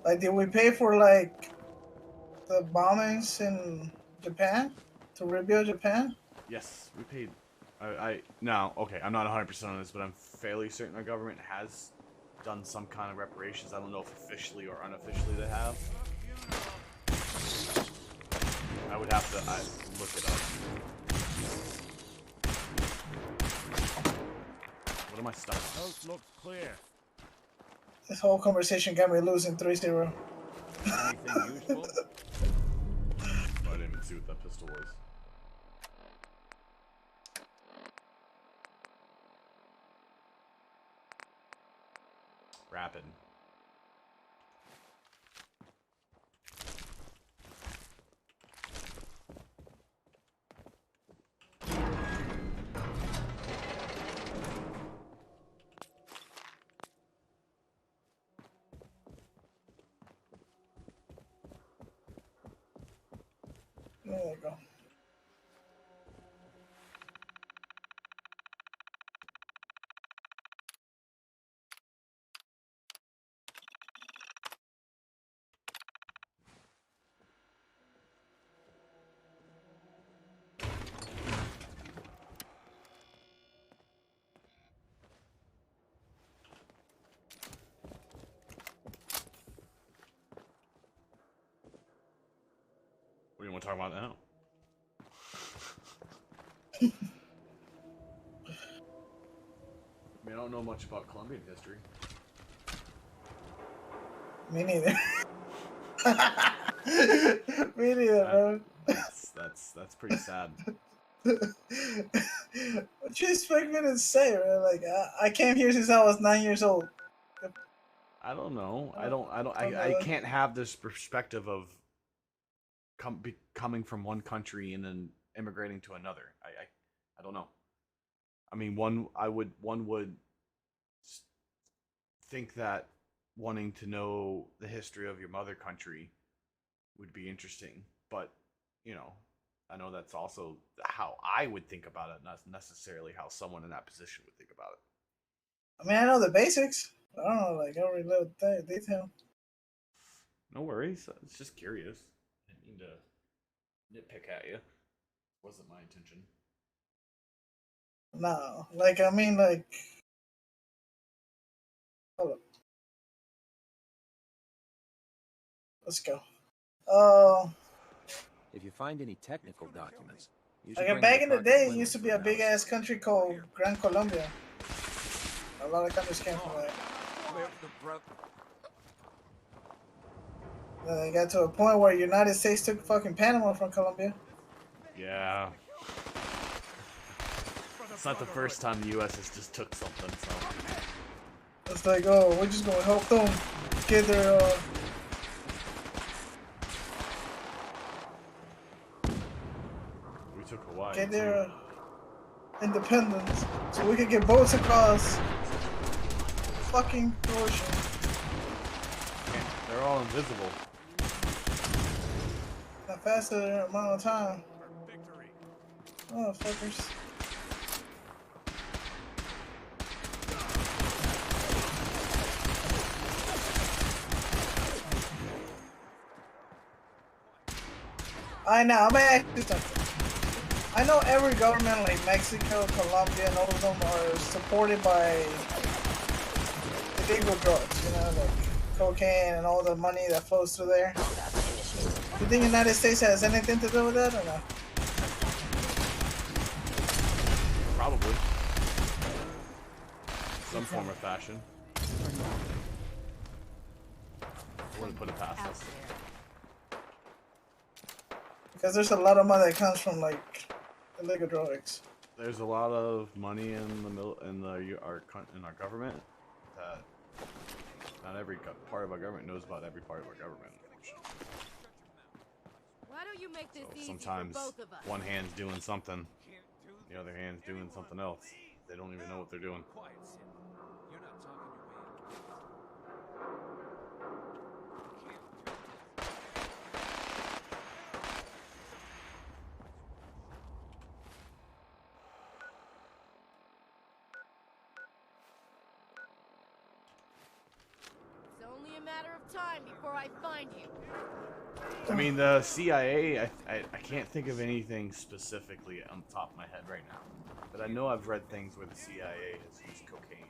Like, did we pay for, like, the bombings in Japan? To rebuild Japan? Yes, we paid. Now, okay, I'm not 100% on this, but I'm fairly certain our government has done some kind of reparations. I don't know if officially or unofficially they have. I would have to look it up. What am I stuck on? Coast looks clear. This whole conversation got me losing 3-0. Anything useful? I didn't even see what that pistol was. Rapid. There you go. What do you want to talk about now? I mean, I don't know much about Colombian history. Me neither. Me neither, bro. That's pretty sad. What you expect me to say, bro? Like, I came here since I was 9 years old. I don't know. I can't have this perspective of coming from one country and then immigrating to another. I don't know. I mean, one would think that wanting to know the history of your mother country would be interesting, but you know, I know that's also how I would think about it, not necessarily how someone in that position would think about it. I mean, I know the basics. I don't know, like, every little detail. No worries. I was just curious. I didn't mean to nitpick at you. Wasn't my intention. No, like, I mean, like, hold up. Let's go. If you find any technical documents, you Like, should bring back them in to the Parker day, it Plymouth used to for be a big analysis. ass country called Gran Colombia. A lot of countries came from that. It got to a point where United States took fucking Panama from Colombia. Yeah. It's not the first time the U.S. has just took something, so. It's like, oh, we're just gonna help them get their, We took Hawaii, get too. their independence, so we could get boats across fucking ocean. Man, they're all invisible. Not faster amount of time. Oh, fuckers. I know, I'm gonna ask you something. I know every government, like Mexico, Colombia, and all of them are supported by illegal drugs, you know, like cocaine and all the money that flows through there. Do you think the United States has anything to do with that or no? Probably. Some form of fashion. I wouldn't put it past us. Because there's a lot of money that comes from, like, illegal drugs. There's a lot of money in our government that not every part of our government knows about every part of our government. Why don't you make this easy Sometimes for both of us? one hand's doing something, the other hand's doing something else. They don't even know what they're doing. It's only a matter of time before I find you. I mean, the CIA, I can't think of anything specifically on the top of my head right now. But I know I've read things where the CIA has used cocaine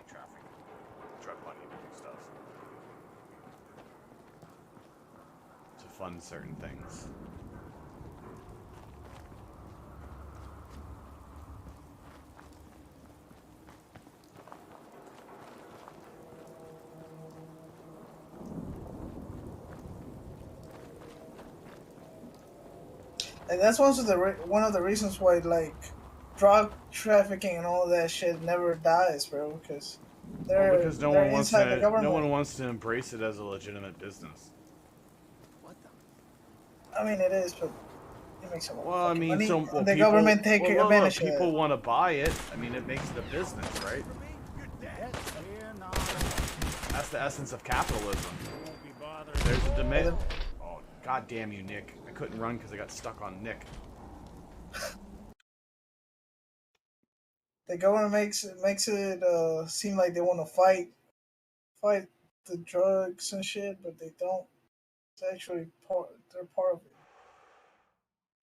trafficking, drug money to do stuff. To fund certain things. And that's one of the reasons why like drug trafficking and all that shit never dies, bro. Because Well, because they're inside the government. no one wants to embrace it as a legitimate business. I mean, it is, but it makes a lot Well, I of mean, money. so And the government take advantage of people it. want to buy it. I mean, it makes it a business, right? That's the essence of capitalism. There's a demand. Oh, god damn you, Nick! I couldn't run because I got stuck on Nick. The government makes it seem like they want to fight the drugs and shit, but they don't. It's actually they're part of it.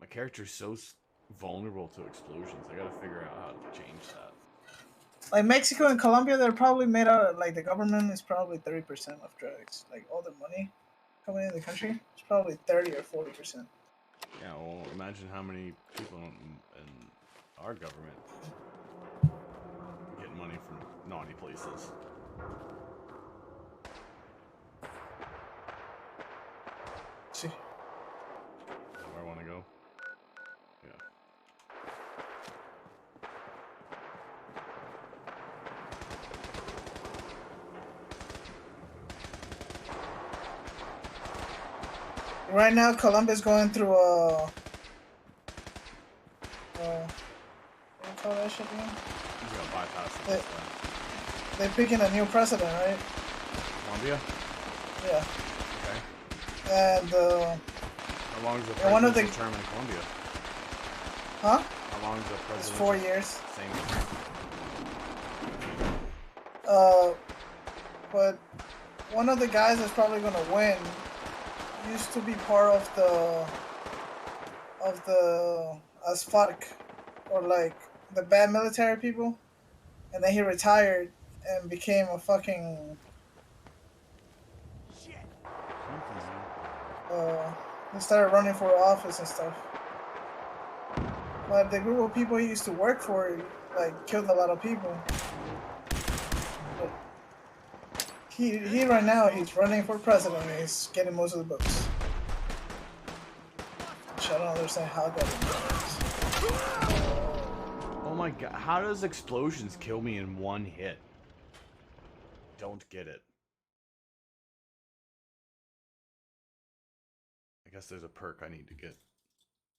My character's so vulnerable to explosions. I gotta figure out how to change that. Like Mexico and Colombia, they're probably made out of, like the government is probably 30% of drugs. Like all the money coming in the country, it's probably 30 or 40%. Yeah, well, imagine how many people in our government get money from naughty places. See. Where I want to go? Yeah. Right now, Colombia's going through what do you call that shit again? He's gonna bypass it. They're picking a new president, right? Colombia? Yeah. Okay. And how long is the one of presidential term in Colombia? Huh? How long is the presidential? It's 4 years. Same. But one of the guys that's probably gonna win used to be part of the as FARC, or like the bad military people, and then he retired and became a fucking he started running for office and stuff. But the group of people he used to work for, like, killed a lot of people. But he right now, he's running for president and he's getting most of the votes. Which I don't understand how that works. Oh my god, how does explosions kill me in one hit? Don't get it. I guess there's a perk I need to get.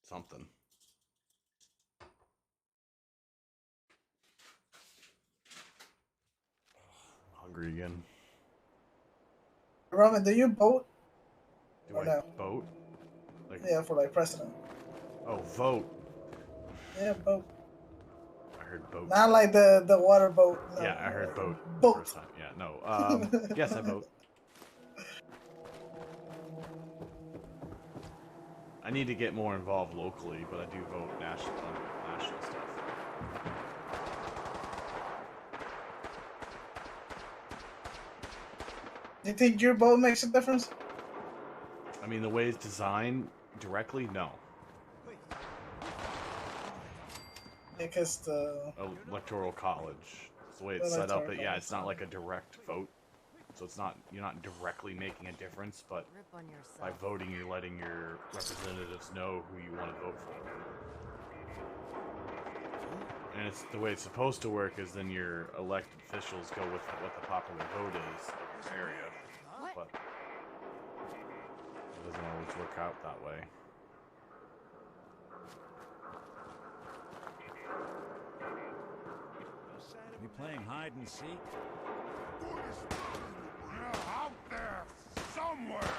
Something. I'm hungry again. Robin, do you vote? Do I vote? Like, yeah, for like president. Oh, vote. Yeah, vote. I heard boat. Not like the water boat. No. Yeah, I heard boat. Boat. First time. Yeah, no. Yes, I vote. I need to get more involved locally, but I do vote national stuff. Do you think your boat makes a difference? I mean, the way it's designed directly, no. Because the electoral college, it's the way it's set up. But yeah, it's not like a direct vote, so it's not, you're not directly making a difference. But by voting, you're letting your representatives know who you want to vote for. And it's the way it's supposed to work is then your elected officials go with what the popular vote is of your area, but it doesn't always work out that way. You playing hide and seek? Out there somewhere.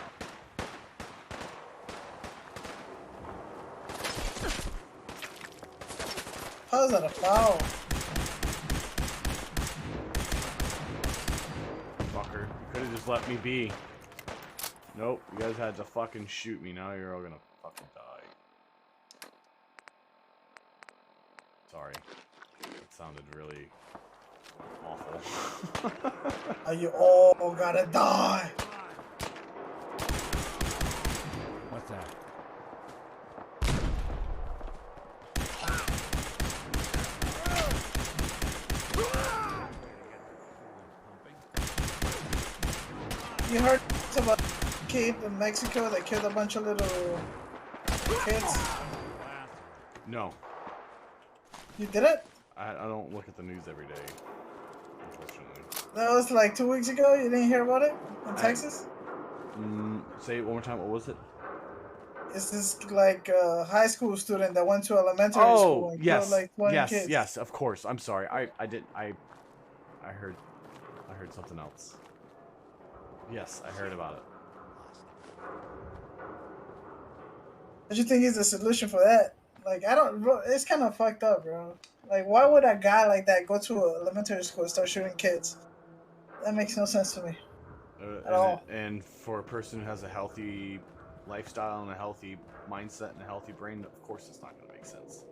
How is that a foul? Fucker, you could have just let me be. Nope, you guys had to fucking shoot me. Now you're all gonna fucking die. Sorry. That sounded really awful. Are you all gonna die? What's that? You heard about a kid in Mexico that killed a bunch of little kids? No. You did it? I don't look at the news every day, unfortunately. That was like 2 weeks ago. You didn't hear about it in Texas? Say it one more time. What was it? It's this like high school student that went to elementary school Oh, and killed yes. like 20 Yes, kids. yes, of course. I'm sorry. I heard something else. Yes, I heard about it. What do you think is the solution for that? Like, I don't. Bro, it's kind of fucked up, bro. Like, why would a guy like that go to an elementary school and start shooting kids? That makes no sense to me at all. And for a person who has a healthy lifestyle and a healthy mindset and a healthy brain, of course it's not going to make sense.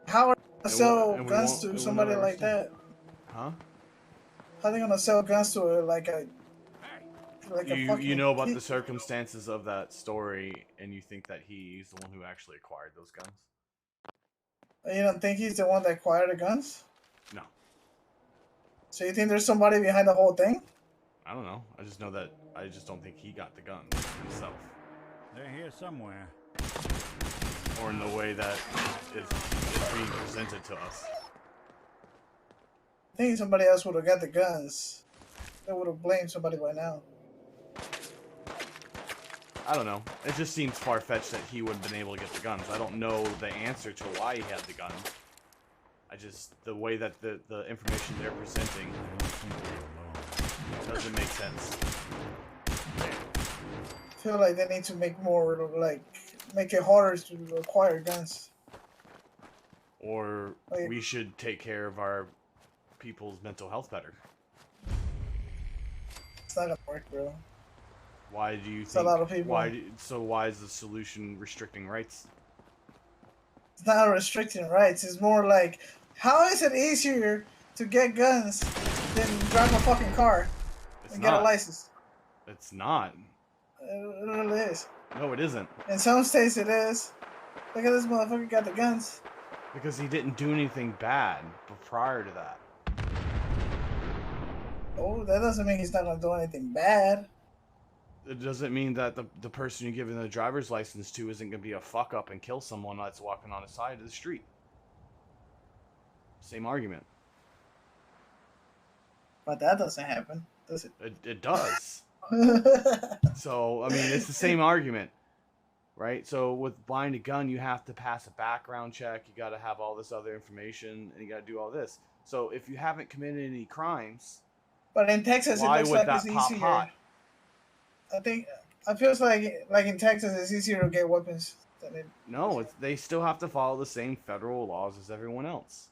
How are they gonna sell and we guns won't- to and we'll somebody never like that? understand. Huh? How are they gonna sell guns to a, like a You know about the circumstances of that story, and you think that he's the one who actually acquired those guns? You don't think he's the one that acquired the guns? No. So you think there's somebody behind the whole thing? I don't know. I just know that I just don't think he got the guns himself. They're here somewhere. Or in the way that is being presented to us. I think somebody else would have got the guns. They would have blamed somebody by now. I don't know. It just seems far-fetched that he would have been able to get the guns. I don't know the answer to why he had the guns. I just, the way that the information they're presenting doesn't make sense. I feel like they need to make more, like, make it harder to acquire guns. Or Like, we should take care of our people's mental health better. it's not gonna work, bro. Why do you It's think? a lot of people. Why is the solution restricting rights? It's not restricting rights. It's more like, how is it easier to get guns than drive a fucking car and get a license? It's not. It really is. No, it isn't. In some states it is. Look at this motherfucker got the guns. Because he didn't do anything bad prior to that. Oh, that doesn't mean he's not gonna do anything bad. It doesn't mean that the person you're giving the driver's license to isn't going to be a fuck up and kill someone that's walking on the side of the street. Same argument. But that doesn't happen, does it? It does. So, I mean, it's the same argument, right? So, with buying a gun, you have to pass a background check. You got to have all this other information, and you got to do all this. So, if you haven't committed any crimes, But in Texas, why it looks would like that it's pop easier. hot? I feels like in Texas, it's easier to get weapons than it. No, they still have to follow the same federal laws as everyone else.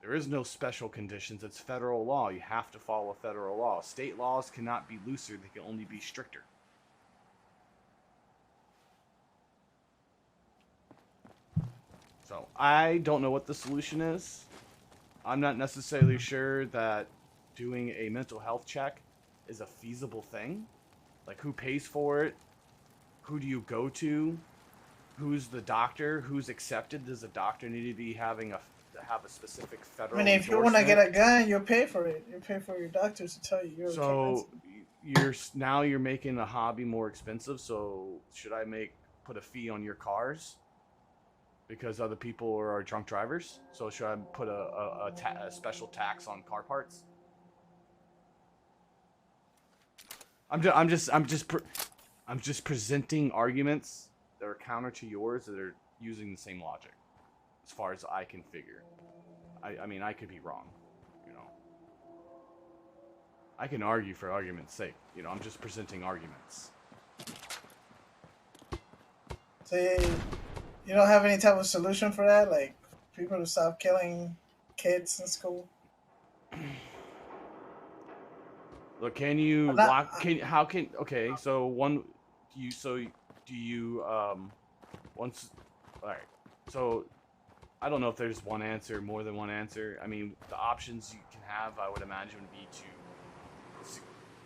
There is no special conditions. It's federal law. You have to follow federal law. State laws cannot be looser. They can only be stricter. So, I don't know what the solution is. I'm not necessarily sure that doing a mental health check is a feasible thing. Like, who pays for it? Who do you go to? Who's the doctor? Who's accepted? Does a doctor need to be have a specific federal I mean, if you want to get a gun, you pay for it. You pay for your doctors to tell you you're okay. So you're making a hobby more expensive. So should I put a fee on your cars because other people are drunk drivers? So should I put a special tax on car parts? I'm just presenting arguments that are counter to yours that are using the same logic, as far as I can figure. I mean, I could be wrong, you know. I can argue for argument's sake, you know. I'm just presenting arguments. So you don't have any type of solution for that, like people to stop killing kids in school. Look, can you I'm not- lock? Okay, so do you once? All right, so I don't know if there's one answer, more than one answer. I mean, the options you can have, I would imagine, would be to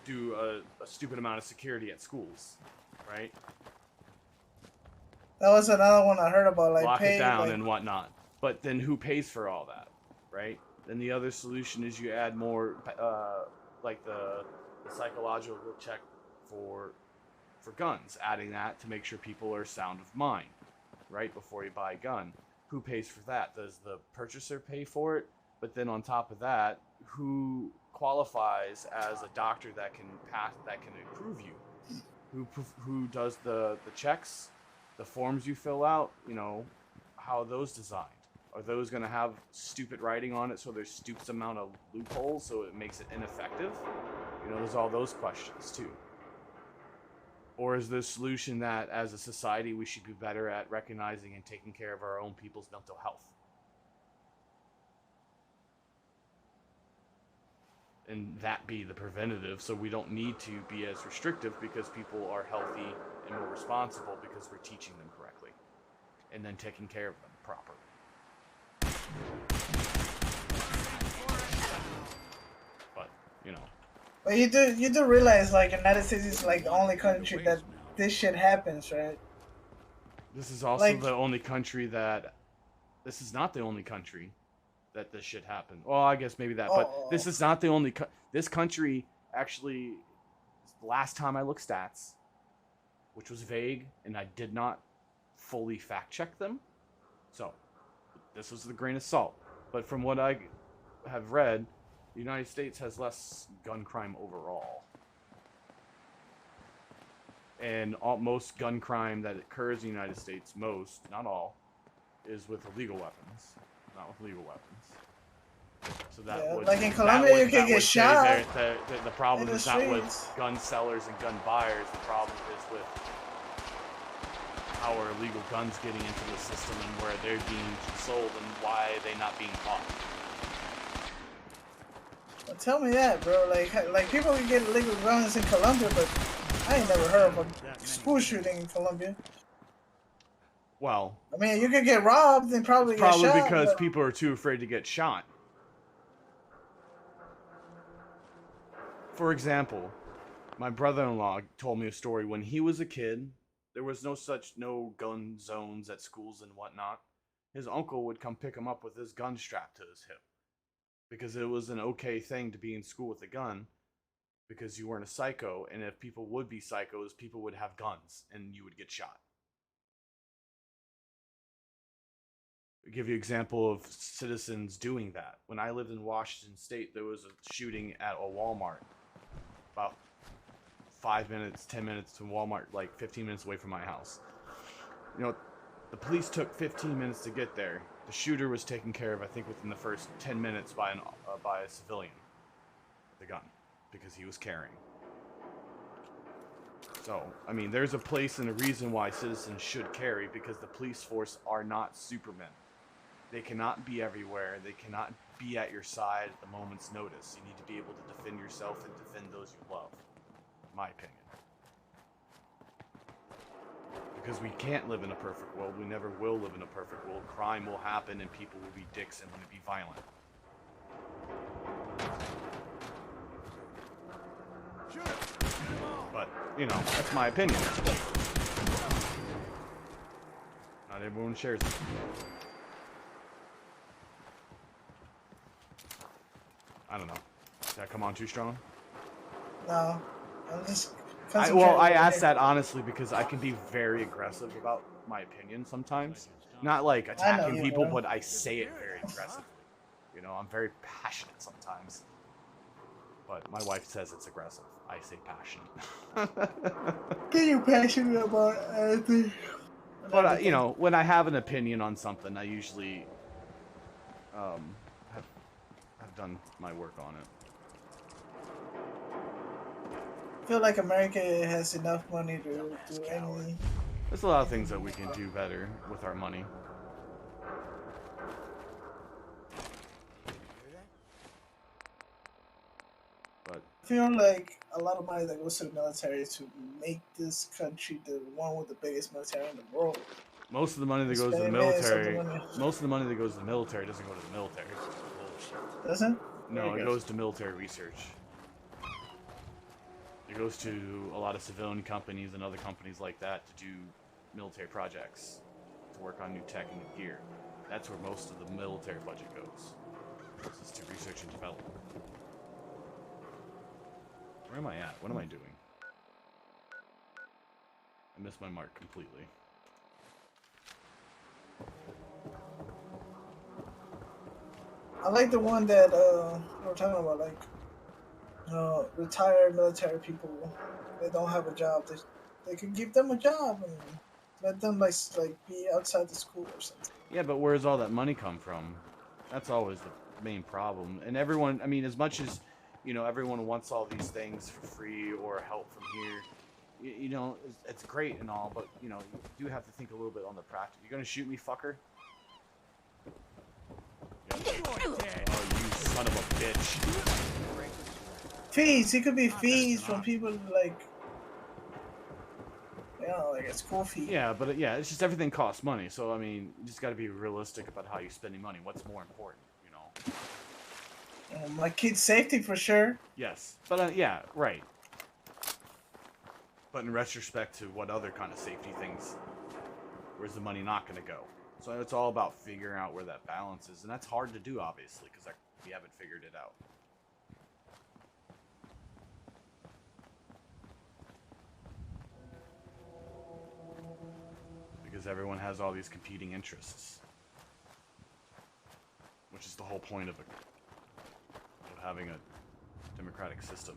do a stupid amount of security at schools, right? That was another one I heard about, like Lock pay, it down like, and whatnot. But then who pays for all that, right? Then the other solution is you add more, like the psychological check for for guns, adding that to make sure people are sound of mind, right, before you buy a gun. Who pays for that? Does the purchaser pay for it? But then on top of that, who qualifies as a doctor that can approve you? Who does the checks, the forms you fill out? You know, how are those designed? Are those going to have stupid writing on it so there's stupid amount of loopholes so it makes it ineffective? You know, there's all those questions too. Or is the solution that as a society we should be better at recognizing and taking care of our own people's mental health? And that be the preventative, so we don't need to be as restrictive because people are healthy and more responsible because we're teaching them correctly and then taking care of them properly. But, you know. But you do realize, like, United States is like the only country that this shit happens, right? This is also Like, the only country that... This is not the only country that this shit happened. Well, I guess maybe that, but this is not the only... This country, actually, last time I looked stats, which was vague, and I did not fully fact-check them. So, this was the grain of salt. But from what I have read, the United States has less gun crime overall. And most gun crime that occurs in the United States, most, not all, is with illegal weapons, not with legal weapons. So that yeah, would, like in Colombia, you can get shot. The problem in is the not with streets. gun sellers and gun buyers. The problem is with how are illegal guns getting into the system and where they're being sold and why are they not being caught. Well, tell me that, bro. Like people can get illegal guns in Colombia, but I ain't never heard of a school shooting in Colombia. Well, I mean, you could get robbed and probably get shot. Because but... people are too afraid to get shot. For example, my brother-in-law told me a story. When he was a kid, there was no gun zones at schools and whatnot. His uncle would come pick him up with his gun strapped to his hip. Because it was an okay thing to be in school with a gun. Because you weren't a psycho. And if people would be psychos, people would have guns. And you would get shot. I'll give you an example of citizens doing that. When I lived in Washington State, there was a shooting at a Walmart. About 5 minutes, 10 minutes from Walmart, like 15 minutes away from my house. You know, the police took 15 minutes to get there. The shooter was taken care of, I think, within the first 10 minutes by a civilian with a gun, because he was carrying. So, I mean, there's a place and a reason why citizens should carry, because the police force are not supermen. They cannot be everywhere. They cannot be at your side at the moment's notice. You need to be able to defend yourself and defend those you love. In my opinion. Because we can't live in a perfect world. We never will live in a perfect world. Crime will happen and people will be dicks and want to be violent. But, you know, that's my opinion. Not everyone shares it. I don't know. Did I come on too strong? No. I'm just... I asked that honestly because I can be very aggressive about my opinion sometimes. Not like attacking people, but I say it very aggressively. You know, I'm very passionate sometimes. But my wife says it's aggressive. I say passionate. Get you passionate about anything. But, you know, when I have an opinion on something, I usually have done my work on it. I feel like America has enough money to do any... There's a lot of things that we can do better with our money. But I feel like a lot of money that goes to the military to make this country the one with the biggest military in the world. Most of the money that goes to the military, doesn't go to the military. Doesn't? No, it goes to military research. It goes to a lot of civilian companies and other companies like that to do military projects, to work on new tech and new gear. That's where most of the military budget goes. This is to research and development. Where am I at? What am I doing? I missed my mark completely. I like the one that we're talking about, like retired military people. They don't have a job. They could give them a job and let them like be outside the school or something. Yeah, but where's all that money come from? That's always the main problem. And everyone, I mean, as much as, you know, everyone wants all these things for free or help from here, you know, it's great and all, but, you know, you do have to think a little bit on the practice. You gonna shoot me, fucker? Oh, you son of a bitch. Fees. It could be fees from people like, you know, like a school fee. Yeah, but yeah, it's just everything costs money. So, I mean, you just got to be realistic about how you're spending money. What's more important, you know? My kid's safety for sure. Yes, but yeah, right. But in retrospect to what other kind of safety things, where's the money not going to go? So it's all about figuring out where that balance is, and that's hard to do, obviously, because we haven't figured it out. Because everyone has all these competing interests, which is the whole point of having a democratic system.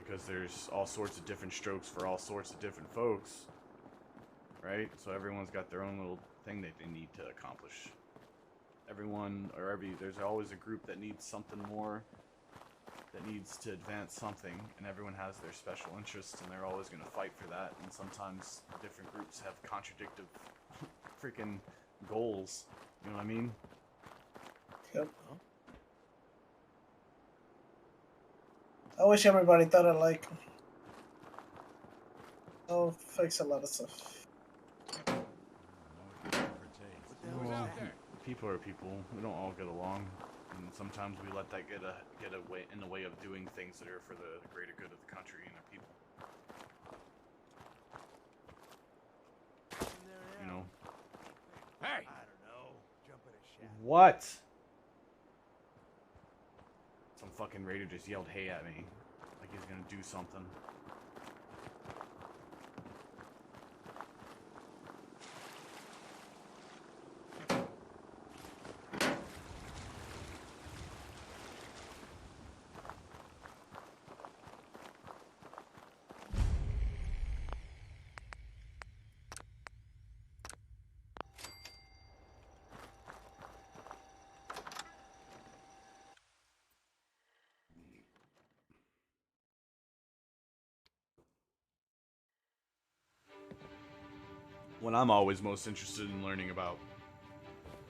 Because there's all sorts of different strokes for all sorts of different folks, right? So everyone's got their own little thing that they need to accomplish. There's always a group that needs something more, that needs to advance something, and everyone has their special interests, and they're always going to fight for that. And sometimes different groups have contradictive freaking goals. You know what I mean? Yep. I wish everybody thought alike. I'll fix a lot of stuff. Well, people are people. We don't all get along, and sometimes we let that get in the way of doing things that are for the greater good of the country and the people. You know. Hey! I don't know. Jump in a shaft. What? Some fucking raider just yelled "hey" at me, like he's gonna do something. What I'm always most interested in learning about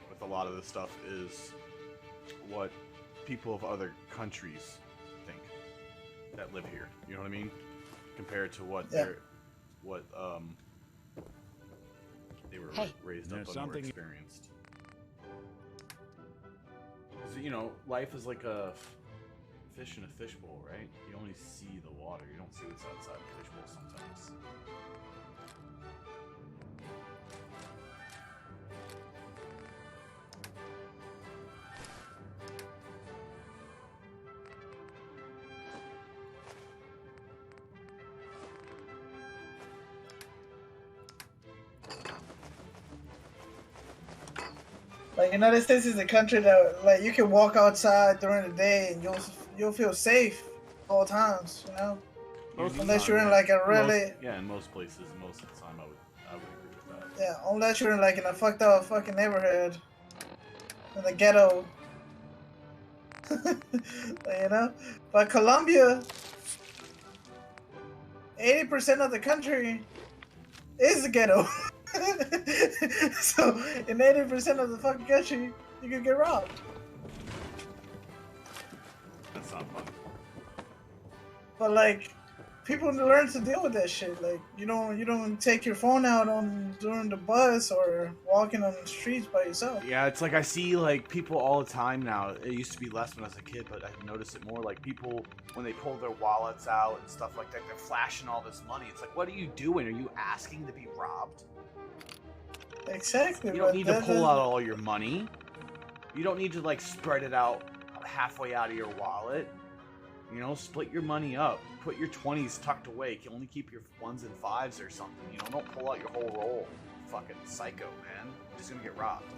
with a lot of this stuff is what people of other countries think that live here. You know what I mean? Compared to what they were raised up on or experienced. 'Cause, you know, life is like a fish in a fishbowl, right? You only see the water. You don't see what's outside the fishbowl sometimes. Like United States is a country that like you can walk outside during the day and you'll feel safe all times, you know. Unless you're in like a really in most places, most of the time, I would agree with that. yeah, unless you're in like in a fucked up fucking neighborhood in the ghetto, you know. But Colombia, 80% of the country is the ghetto. So in 80% of the fucking country, you could get robbed. That's not fun. But like, people learn to deal with that shit. Like, you don't take your phone out during the bus or walking on the streets by yourself. Yeah, it's like I see like people all the time now. It used to be less when I was a kid, but I notice it more. Like people when they pull their wallets out and stuff like that, they're flashing all this money. It's like, what are you doing? Are you asking to be robbed? Exactly. You don't need to pull out all your money. You don't need to like spread it out halfway out of your wallet. You know, split your money up. Put your 20s tucked away. You can only keep your 1s and 5s or something. You know, don't pull out your whole roll. Fucking psycho, man. You're just gonna get robbed.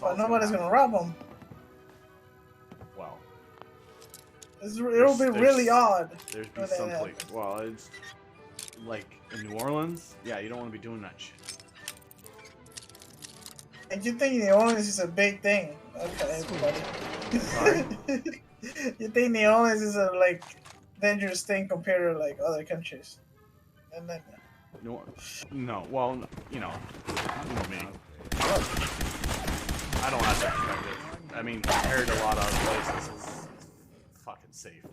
But nobody's gonna rob them. Well, it'll be really odd. There's be some place. Well, it's like in New Orleans. Yeah, you don't want to be doing that shit. And you think New Orleans is a big thing? Okay, everybody. Sorry? You think New Orleans is a like dangerous thing compared to like other countries? And then no. Well, you know me. I don't have that perspective. I mean, compared to a lot of other places, it's fucking safe.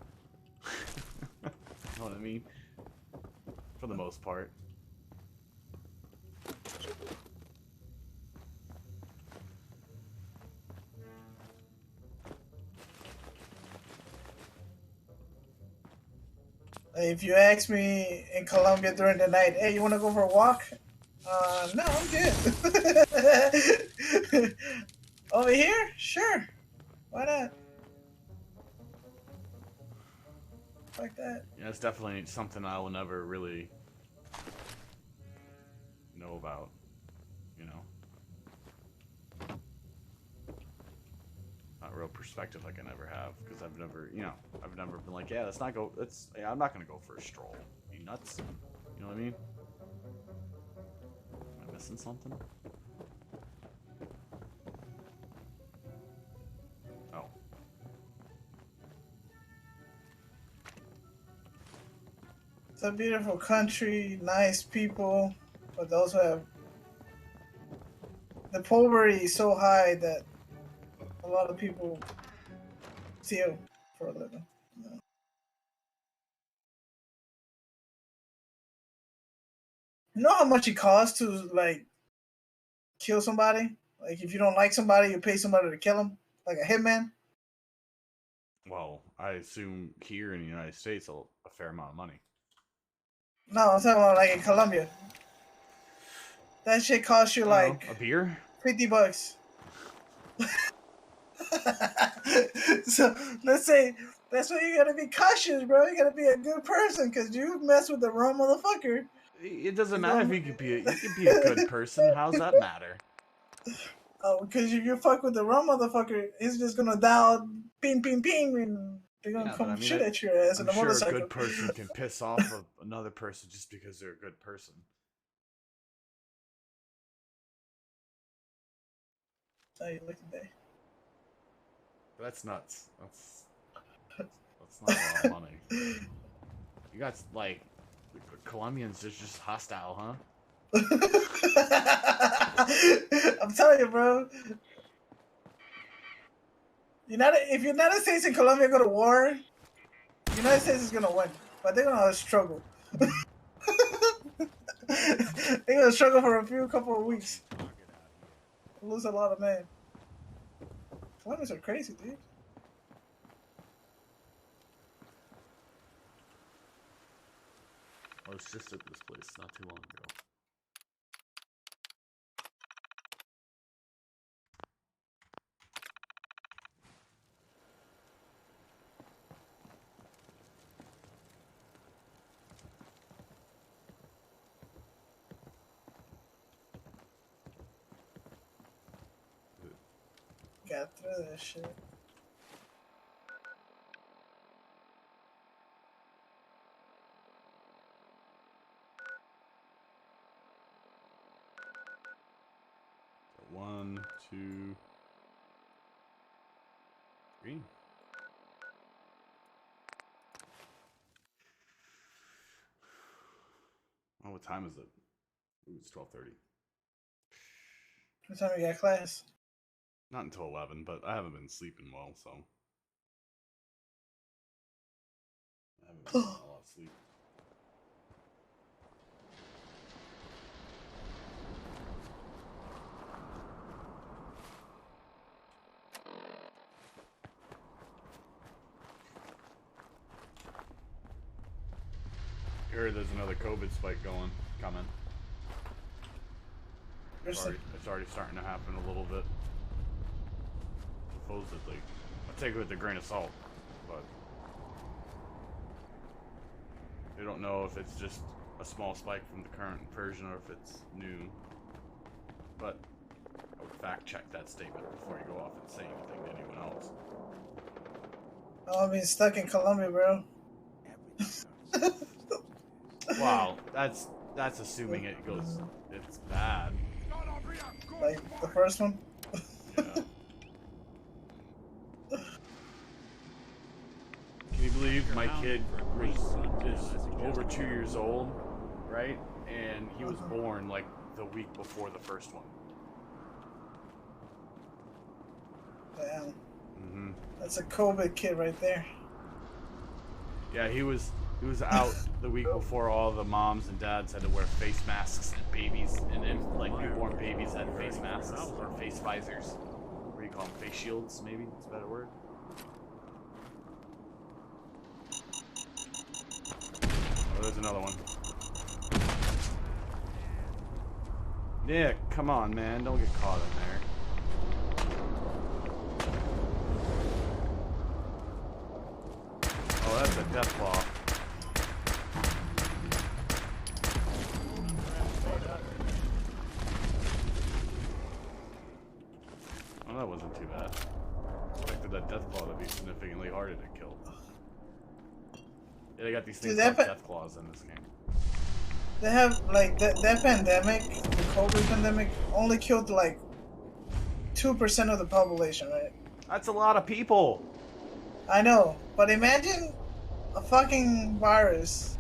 You know what I mean? For the most part. If you ask me in Colombia during the night, hey, you want to go for a walk? No, I'm good. Over here? Sure. Why not? Like that. Yeah, it's definitely something I will never really know about, you know. Not real perspective like I never have, because I've never, you know, I've never been like, yeah, let's not go, yeah, I'm not gonna go for a stroll. Are you nuts? You know what I mean? Am I missing something? Oh. It's a beautiful country, nice people, but those who have the poverty is so high that a lot of people steal for a living. You know how much it costs to like kill somebody? Like if you don't like somebody, you pay somebody to kill them, like a hitman. Well, I assume here in the United States a fair amount of money. No, I'm talking about like in Colombia. That shit costs you like a beer? $50. So let's say that's why you gotta be cautious, bro. You gotta be a good person, cause you mess with the wrong motherfucker. It doesn't matter if you could be a good person. How's that matter? Oh, because if you fuck with the wrong motherfucker, he's just gonna dial ping, ping, ping, and they're gonna come shoot at your ass in a motorcycle. A good person can piss off another person just because they're a good person. How you look today? That's nuts. That's not a lot of money. You got like Colombians are just hostile, huh? I'm telling you, bro. If United States and Colombia go to war, United States is gonna win, but they're gonna struggle. They're gonna struggle for a couple of weeks. Lose a lot of men. Colombians are crazy, dude. I was just at this place not too long ago. Got through that shit. One, two, three. Oh, what time is it? Ooh, it's 12:30. What time you got class? Not until 11, but I haven't been sleeping well, so I haven't been getting a lot of sleep. Heard there's another COVID spike coming. It's already starting to happen a little bit. Supposedly, take it with a grain of salt, but they don't know if it's just a small spike from the current version or if it's new. But I would fact check that statement before you go off and say anything to anyone else. Oh, I'm being stuck in Colombia, bro. Wow, that's assuming it's bad. Like the first one. Yeah. Can you believe my kid is over 2 years old, right? And he was born like the week before the first one. Damn. Mm-hmm. That's a COVID kid right there. Yeah, he was out the week before all the moms and dads had to wear face masks and babies, and then like newborn babies had face masks or face visors. What do you call them? Face shields, maybe? That's a better word. Oh, there's another one. Nick, come on, man. Don't get caught in there. Oh, that's a death claw. Oh, that wasn't too bad. I expected that death claw to be significantly harder to kill. Yeah, they got these things called death claws in this game. They have like that pandemic, the COVID pandemic, only killed like 2% of the population, right? That's a lot of people. I know, but imagine a fucking virus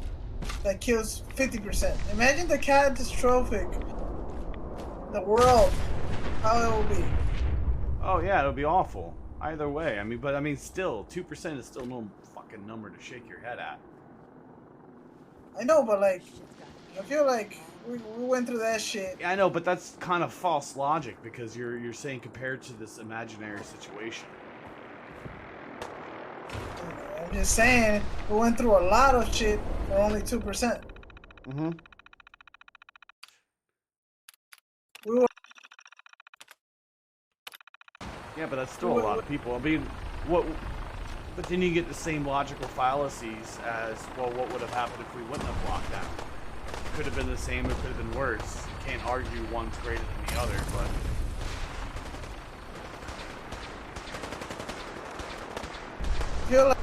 that kills 50%. Imagine the catastrophic, the world, how it will be. Oh yeah, it'll be awful. Either way, I mean, still, 2% is still no fucking number to shake your head at. I know, but like, I feel like we went through that shit. Yeah, I know, but that's kind of false logic because you're saying compared to this imaginary situation. I'm just saying, we went through a lot of shit for only 2%. Mm-hmm. We were. Yeah, but that's still a lot of people. I mean, what? But then you get the same logical fallacies as, well, what would have happened if we wouldn't have locked down? It could have been the same, it could have been worse. You can't argue one's greater than the other, but... I feel like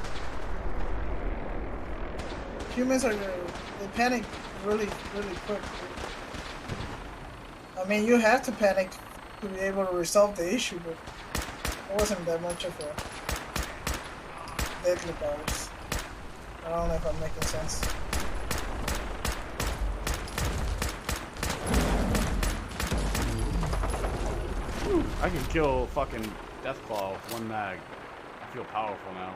humans they panic really quick. I mean, you have to panic to be able to resolve the issue, but it wasn't that much of a deadly virus. I don't know if I'm making sense. I can kill fucking Deathclaw with one mag. I feel powerful now.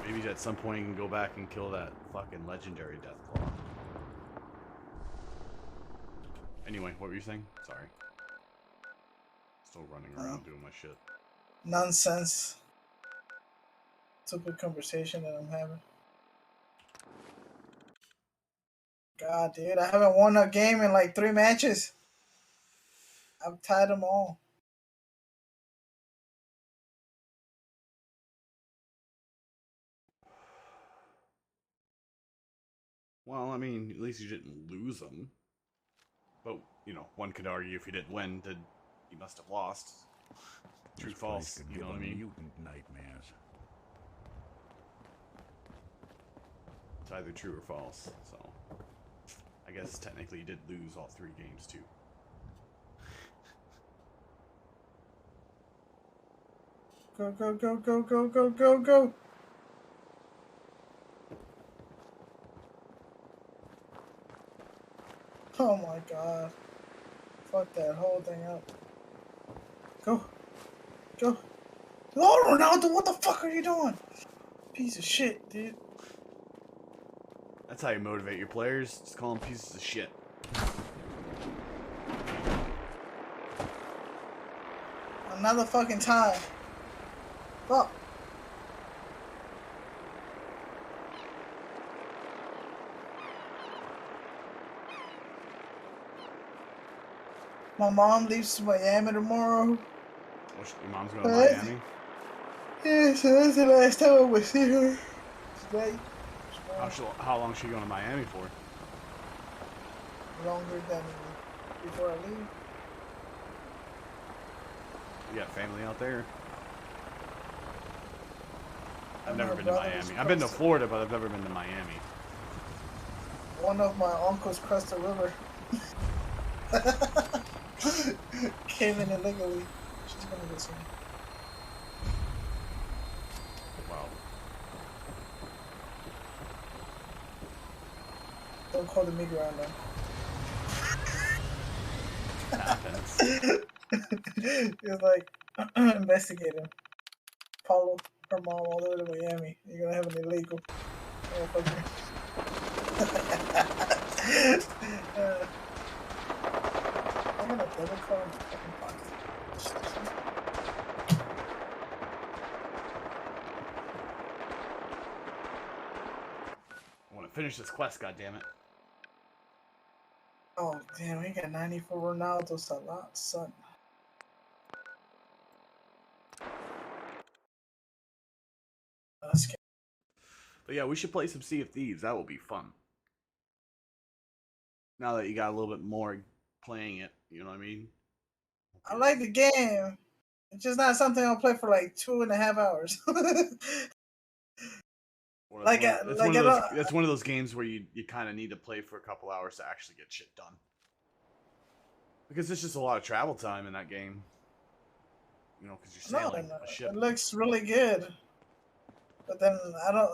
Maybe at some point you can go back and kill that fucking legendary Deathclaw. Anyway, what were you saying? Sorry. Still running around doing my shit. Nonsense. Stupid conversation that I'm having. God, dude, I haven't won a game in like 3 matches. I've tied them all. Well, I mean, at least you didn't lose them. But, you know, one could argue if you didn't win, then you must have lost. True, false, you know what I mean? Mutant nightmares. It's either true or false, so... I guess technically you did lose all 3 games, too. Go, go, go, go, go, go, go, go! Oh my god. Fuck that whole thing up. Go. Go. Oh, Ronaldo, what the fuck are you doing? Piece of shit, dude. That's how you motivate your players. Just call them pieces of shit. Another fucking time. Fuck. My mom leaves to Miami tomorrow. Your mom's going to Miami? Yeah, so that's the last time I will see her. Tonight. How long is she going to Miami for? Longer than before I leave. You got family out there? I've And never my been to brother Miami. was I've been to crossed- Florida, but I've never been to Miami. One of my uncles crossed the river. Came in illegally. She's gonna go see me. Wow. Don't call the media around them. Happens. He's like, investigate him. Follow her mom all the way to Miami. You're gonna have an illegal. Motherfucker. I'm gonna double call him fucking pocket. I want to finish this quest, goddammit. Oh damn, we got 94 Ronaldo's a lot, son. But yeah, we should play some Sea of Thieves. That will be fun. Now that you got a little bit more playing it, you know what I mean? I like the game. It's just not something I'll play for like 2.5 hours. That's one of those games where you kind of need to play for a couple hours to actually get shit done. Because it's just a lot of travel time in that game. You know, because you're sailing a ship. It looks really good. But then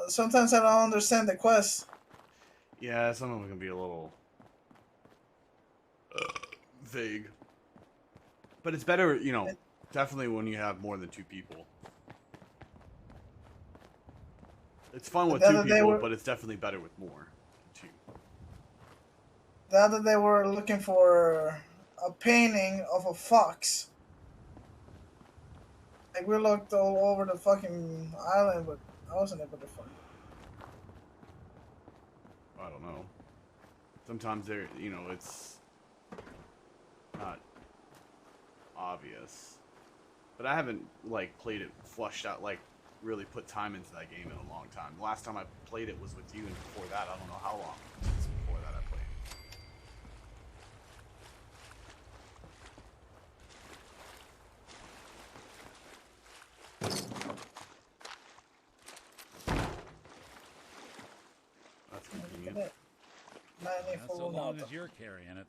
sometimes I don't understand the quest. Yeah, some of them can be a little vague. But it's better, you know, definitely when you have more than 2 people. It's fun with 2 people, but it's definitely better with more than 2. The other day we were looking for a painting of a fox. Like we looked all over the fucking island, but I wasn't able to find it. I don't know. Sometimes it's not obvious. But I haven't like played it flushed out, like really put time into that game in a long time. The last time I played it was with you, and before that, I don't know how long since before that I played. That's convenient. Not so long as you're carrying it.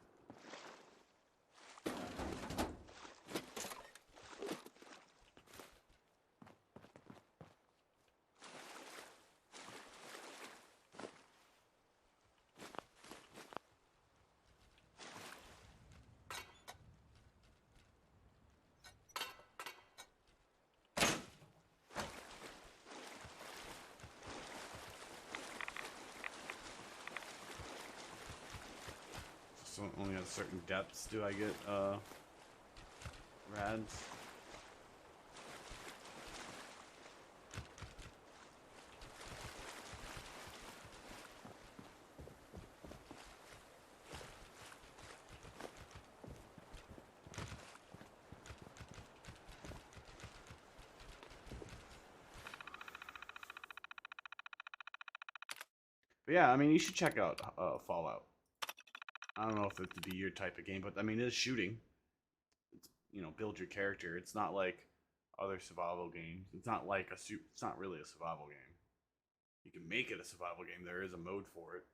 So only at certain depths do I get rads. But yeah, I mean, you should check out Fallout. I don't know if it would be your type of game, but I mean, it's shooting. It's, you know, build your character. It's not like other survival games. It's not like it's not really a survival game. You can make it a survival game. There is a mode for it,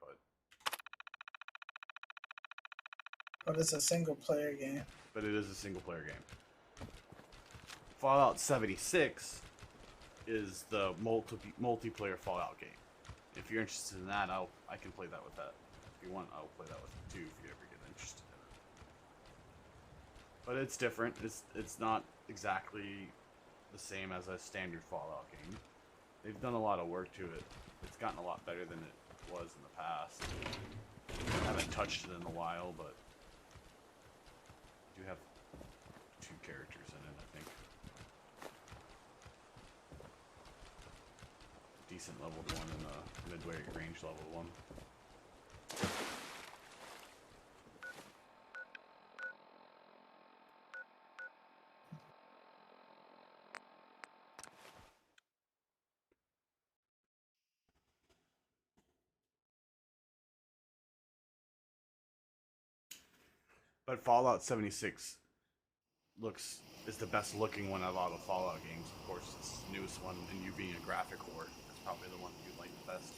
But it's a single player game. But it is a single player game. Fallout 76 is the multiplayer Fallout game. If you're interested in that, I can play that with that. If you want, I'll play that with you too if you ever get interested in it. But it's different. It's not exactly the same as a standard Fallout game. They've done a lot of work to it. It's gotten a lot better than it was in the past. I haven't touched it in a while, but I do have 2 characters in it, I think. Decent leveled one and a midway range level one. But Fallout 76 is the best looking one of all the Fallout games. Of course, it's the newest one, and you being a graphic whore, that's probably the one that you like the best.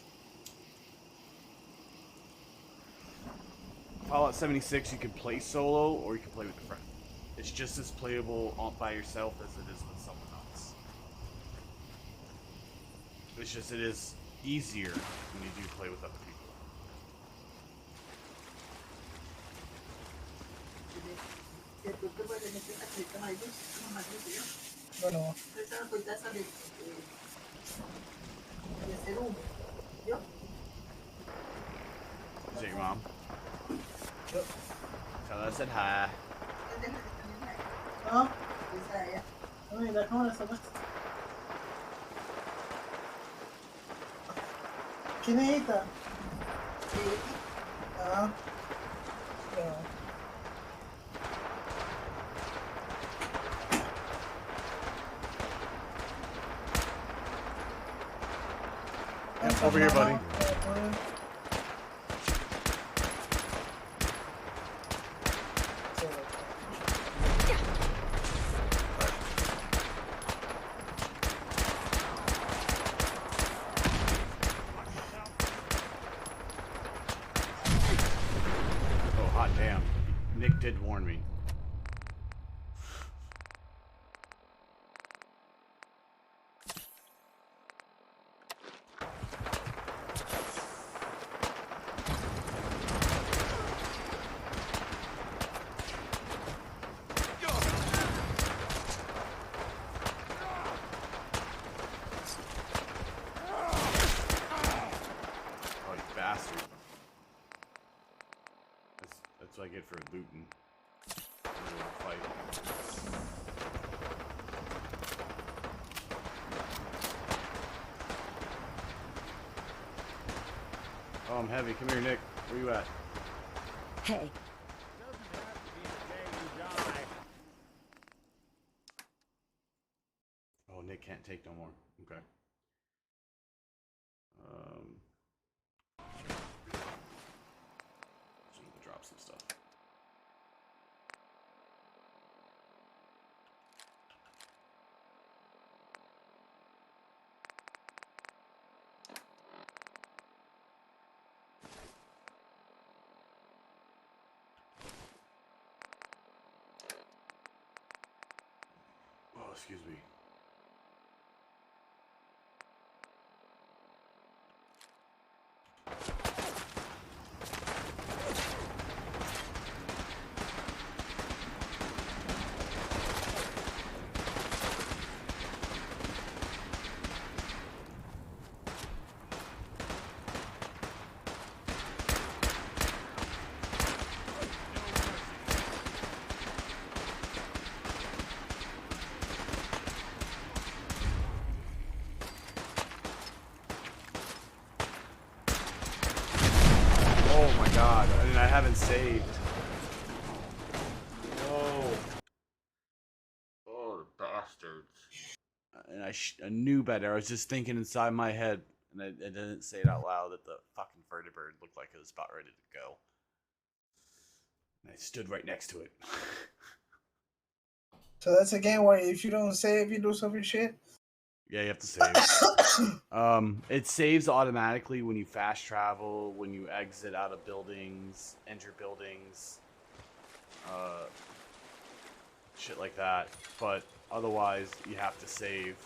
Fallout 76, you can play solo or you can play with a friend. It's just as playable by yourself as it is with someone else. It's just it is easier when you do play with other people. Bueno. Is it your mom? Tell her I said hi. Oh, mira cómo la sopa. ¿Quién es esta? Ah, no. Over here, buddy. Oh, hot damn. Nick did warn me. That's what I get for looting. Fight. Oh, I'm heavy. Come here, Nick. Where you at? Hey. Oh, Nick can't take no more. Okay. Just need to drop some stuff. Oh, excuse me. Oh my god, and I haven't saved. Oh. Oh, the bastards. And I knew better. I was just thinking inside my head, and I didn't say it out loud, that the fucking vertibird looked like it was about ready to go. And I stood right next to it. So that's a game where if you don't save, you do some shit? Yeah, you have to save. It saves automatically when you fast travel, when you exit out of buildings, enter buildings, shit like that. But otherwise, you have to save.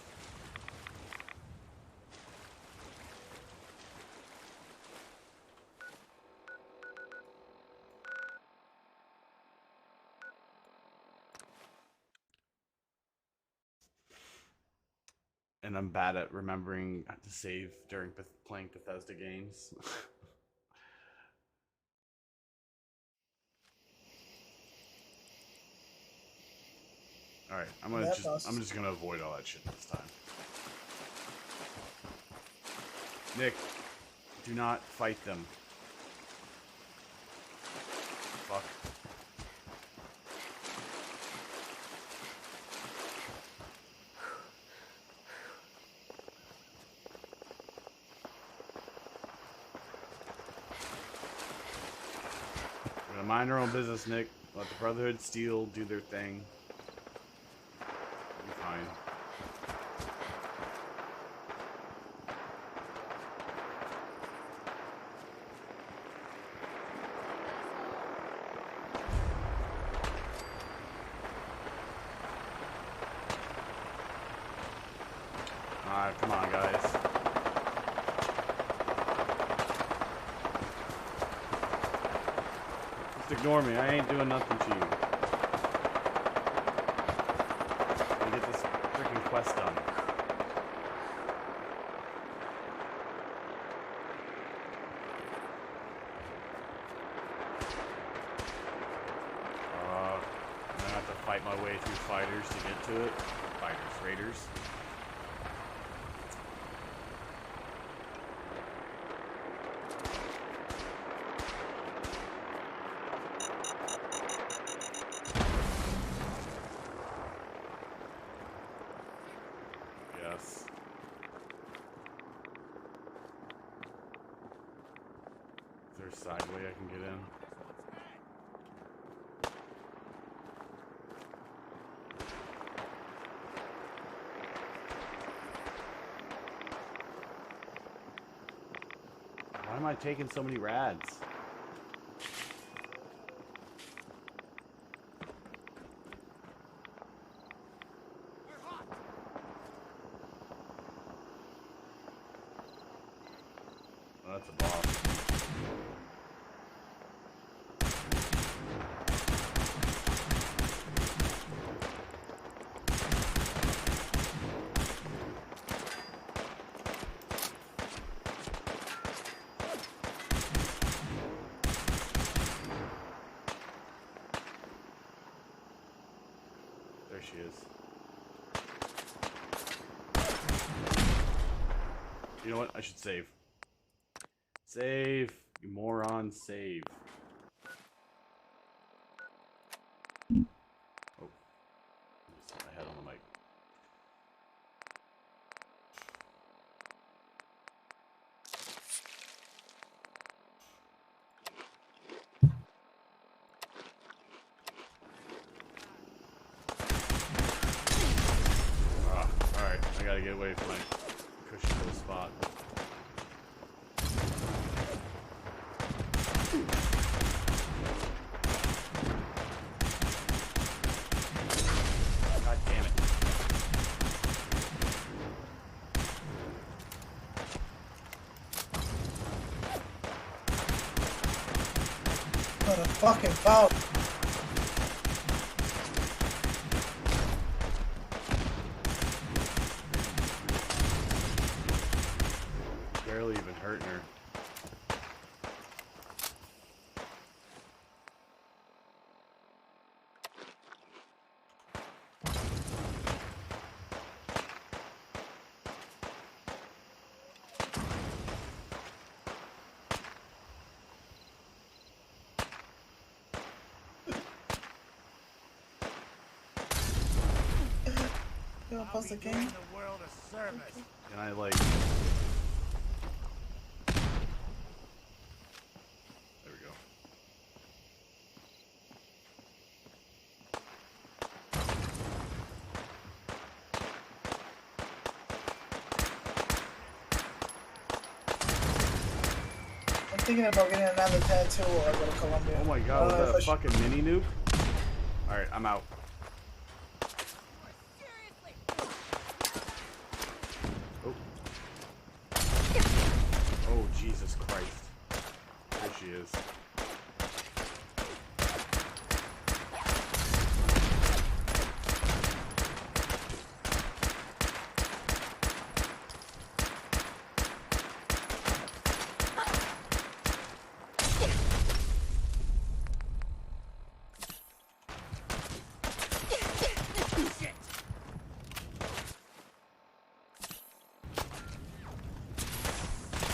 And I'm bad at remembering to save during playing Bethesda games. All right, I'm just gonna avoid all that shit this time. Nick, do not fight them. Fuck. We're gonna mind our own business, Nick. Let the Brotherhood steal, do their thing. We'll be fine. Alright, come on, guys. Just ignore me. I ain't doing nothing to you. Let me get this freaking quest done. I'm gonna have to fight my way through fighters to get to it. Fighters, raiders. Yes. Is there a side way I can get in? Why am I taking so many rads? Oh, that's a boss. There she is. You know what? I should save. Save, you moron, save. Oh. Just hit my head on the mic. Ah, alright, I gotta get away from my cushy little spot. God damn it. What a fucking foul. Barely even hurting her. You wanna pause the game? The world a service. Can I, like... There we go. I'm thinking about getting another tattoo or I go to Colombia. Oh my god, was that a fucking mini nuke? Alright, I'm out. Oh. Oh, Jesus Christ. There she is.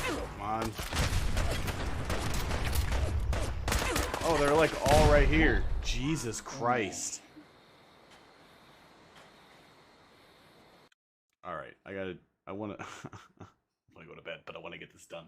Come on. Oh, they're like all right here. Jesus Christ. Alright, I wanna go to bed, but I wanna get this done.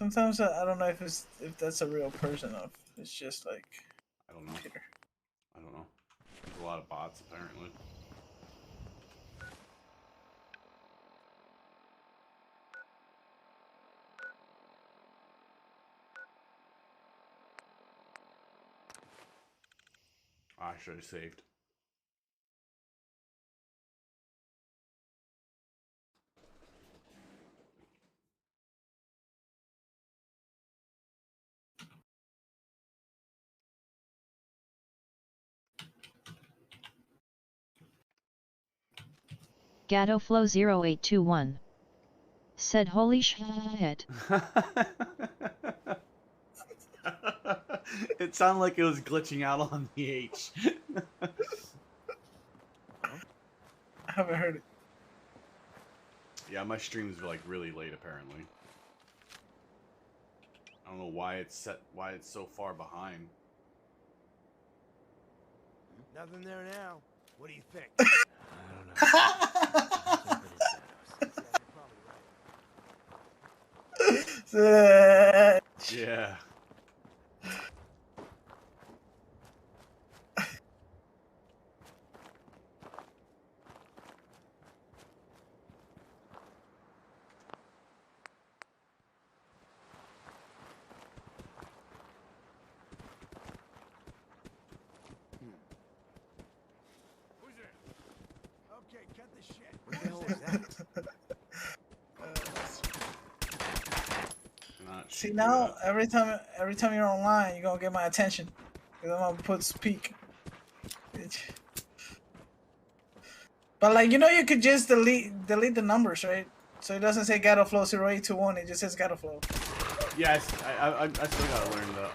Sometimes I don't know if that's a real person or if it's just like I don't know. computer. I don't know. There's a lot of bots apparently. I should have saved. GattoFlow0821 said holy shit. It sounded like it was glitching out on the H. I haven't heard it. Yeah, my stream is like really late apparently. I don't know why it's so far behind. Nothing there now. What do you think? Yeah. Who's there? Okay, cut the shit. What the hell is that? See now, every time you're online, you're gonna get my attention. Cause I'm gonna put speak. Bitch. But like you could just delete the numbers, right? So it doesn't say GattoFlow 0821, it just says GattoFlow. Yes, I still gotta learn the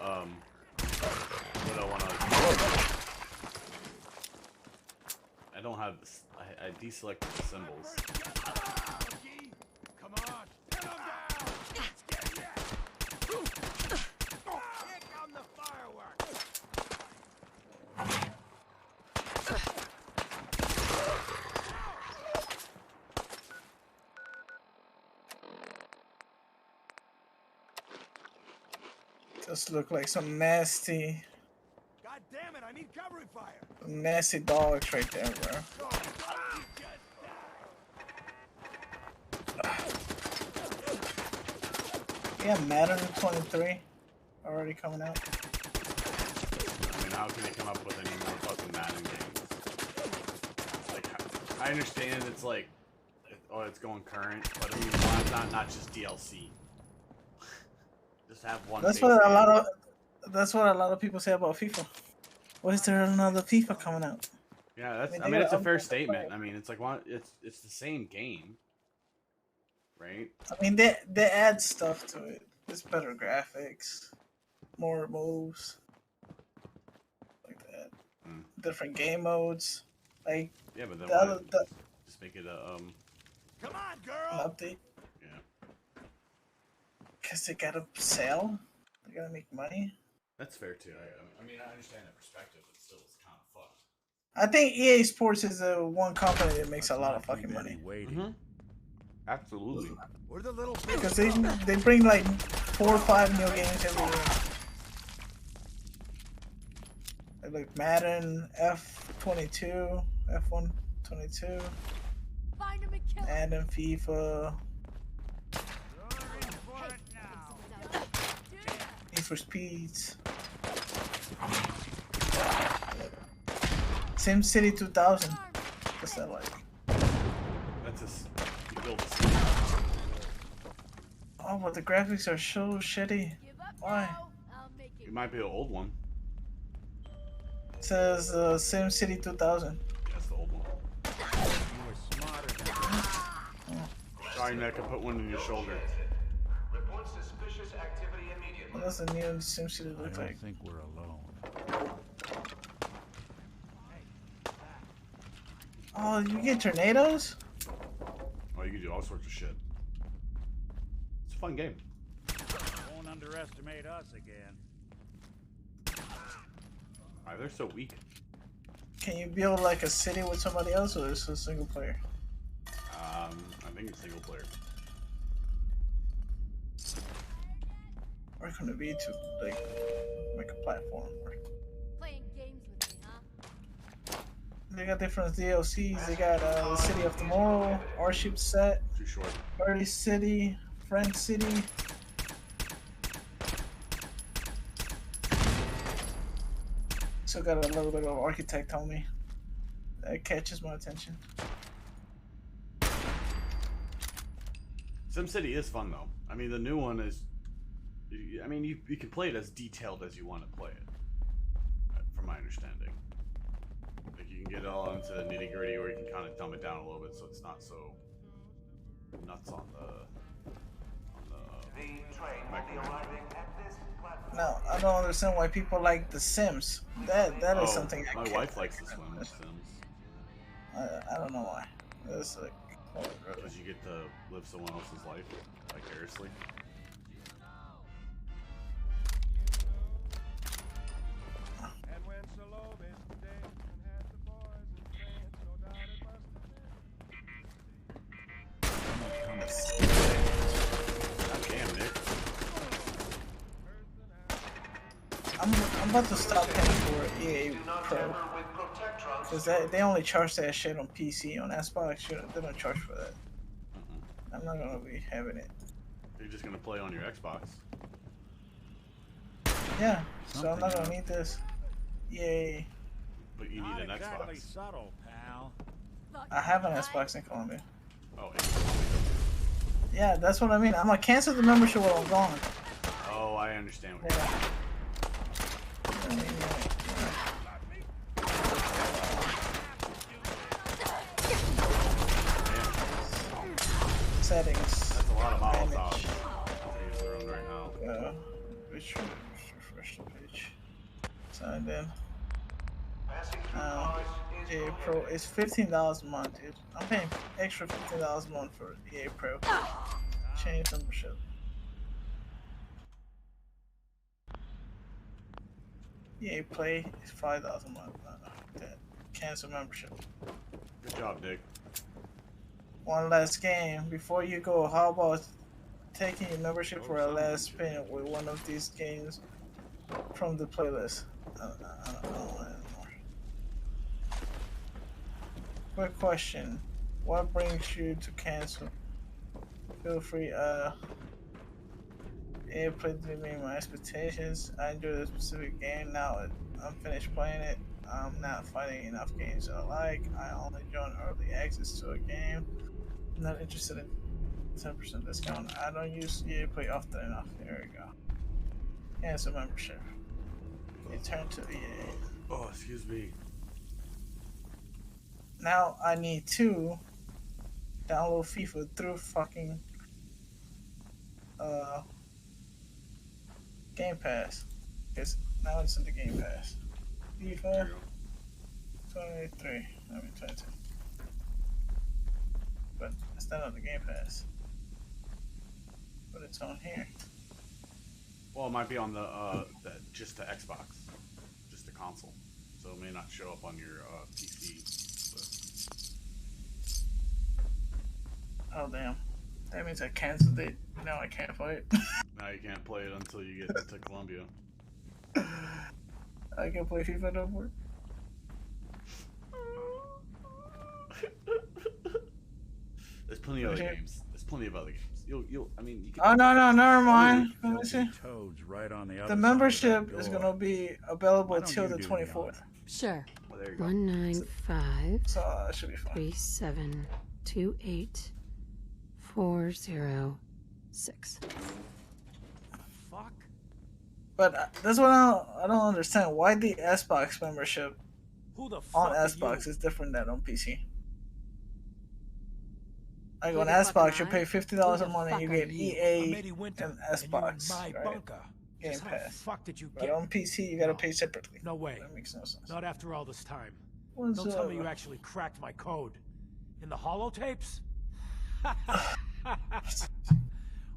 what I wanna. I don't have this. I deselected the symbols. Come on, pin him down. Let's get ya. Here come the fireworks. Just look like some nasty, God damn it! I need covering fire. nasty dogs right there, bro. Yeah, Madden 23 already coming out. I mean, how can they come up with any more fucking Madden games? Like, I understand it's like, it's going current, but I mean, why not just DLC? Just have one. That's base what game. That's what a lot of people say about FIFA. Why is there another FIFA coming out? Yeah, that's. I they mean, it's a gotta fair update the statement. play. I mean, it's like it's the same game, right? I mean, they add stuff to it. There's better graphics, more moves, like that. Different game modes, like Yeah, but then the why other just make it a Come on, an girl. update. Yeah. Cause they gotta sell. They gotta make money. That's fair too. I mean, I understand that perspective, but still, it's kind of fucked. I think EA Sports is the one company that makes a lot of fucking money. Absolutely. We're the little Because they bring like 4 or 5 new games every year. Like Madden, F22, F122, Find him and kill him. Madden, FIFA, Need for Speeds, SimCity 2000. What's that like? That's just you build a Oh, but the graphics are so shitty. Why? It might be an old one. It says SimCity 2000. That's the old one. Sorry, Nick. I put one in your shoulder. Report suspicious activity immediately. What does the new SimCity look like? I think we're alone. Oh, you get tornadoes? Oh, you can do all sorts of shit. It's a fun game. Won't underestimate us again. Alright, they're so weak. Can you build like a city with somebody else, or is it a single player? I think it's single player. Where can it be to like make a platform? Playing games with me, huh? They got different DLCs. They got the City of Tomorrow, Warship Set, Too short. Early City, Friend City. Still got a little bit of Architect on me. That catches my attention. SimCity is fun though. I mean, the new one is. I mean, you can play it as detailed as you want to play it, from my understanding. Like you can get all into the nitty gritty, or you can kind of dumb it down a little bit so it's not so nuts on the. No, I don't understand why people like The Sims. That is something I my can't. wife likes this one, Sims. I don't know why. It's like because you get to live someone else's life vicariously. I'm about to stop paying for EA Pro because they only charge that shit on PC. On Xbox, they don't charge for that. I'm not gonna be having it. You're just gonna play on your Xbox. Yeah, so I'm not gonna need this. Yay. But you need an Xbox. Subtle, pal. I have an Xbox in Colombia. Oh, yeah, that's what I mean. I'm gonna cancel the membership while I'm gone. Oh, I understand what you're saying. Settings. That's a lot of miles off. Right now. Refresh the page. Sign in. EA Pro is $15 a month, dude. I'm paying extra $15 a month for EA Pro. Change membership. EA Play is $5 a month. Cancel membership. Good job, Dick. One last game before you go. How about taking your membership for a last spin with one of these games from the playlist? I don't want it anymore. Quick question: what brings you to cancel? Feel free. It played to meet my expectations. I enjoyed the specific game. Now I'm finished playing it. I'm not finding enough games that I like. I only joined early access to a game. I'm not interested in 10% discount. I don't use EA Play often enough. There we go. Cancel membership. Return to EA. Oh, excuse me. Now I need to download FIFA through fucking Game Pass. Because now it's in the Game Pass. FIFA 23. I mean 22. But it's not on the Game Pass. But it's on here. Well, it might be on just the Xbox, just the console, so it may not show up on your PC. But... Oh damn! That means I canceled it. Now I can't play it. Now you can't play it until you get into Colombia. I can't play FIFA no more. There's plenty of other games. There's plenty of other games. I mean, you can... Oh no, never mind. Let me see. Toads right on the other The membership is gonna be available till the 24th. Sure. Well, there you go. 195 So that should be fine. 3728 406. Fuck. But that's what I don't understand. Why the Xbox membership Who the on fuck are Xbox you? is different than on PC? Like Who on the fuck Xbox, am you I? pay $50 Who a the month and you fuck get are you? EA and Xbox, my right? bunker. Game Just how Pass. the fuck did you But get? on PC, you gotta pay separately. No way. That makes no sense. Not after all this time. What's Don't tell up? me you actually cracked my code. In the holotapes?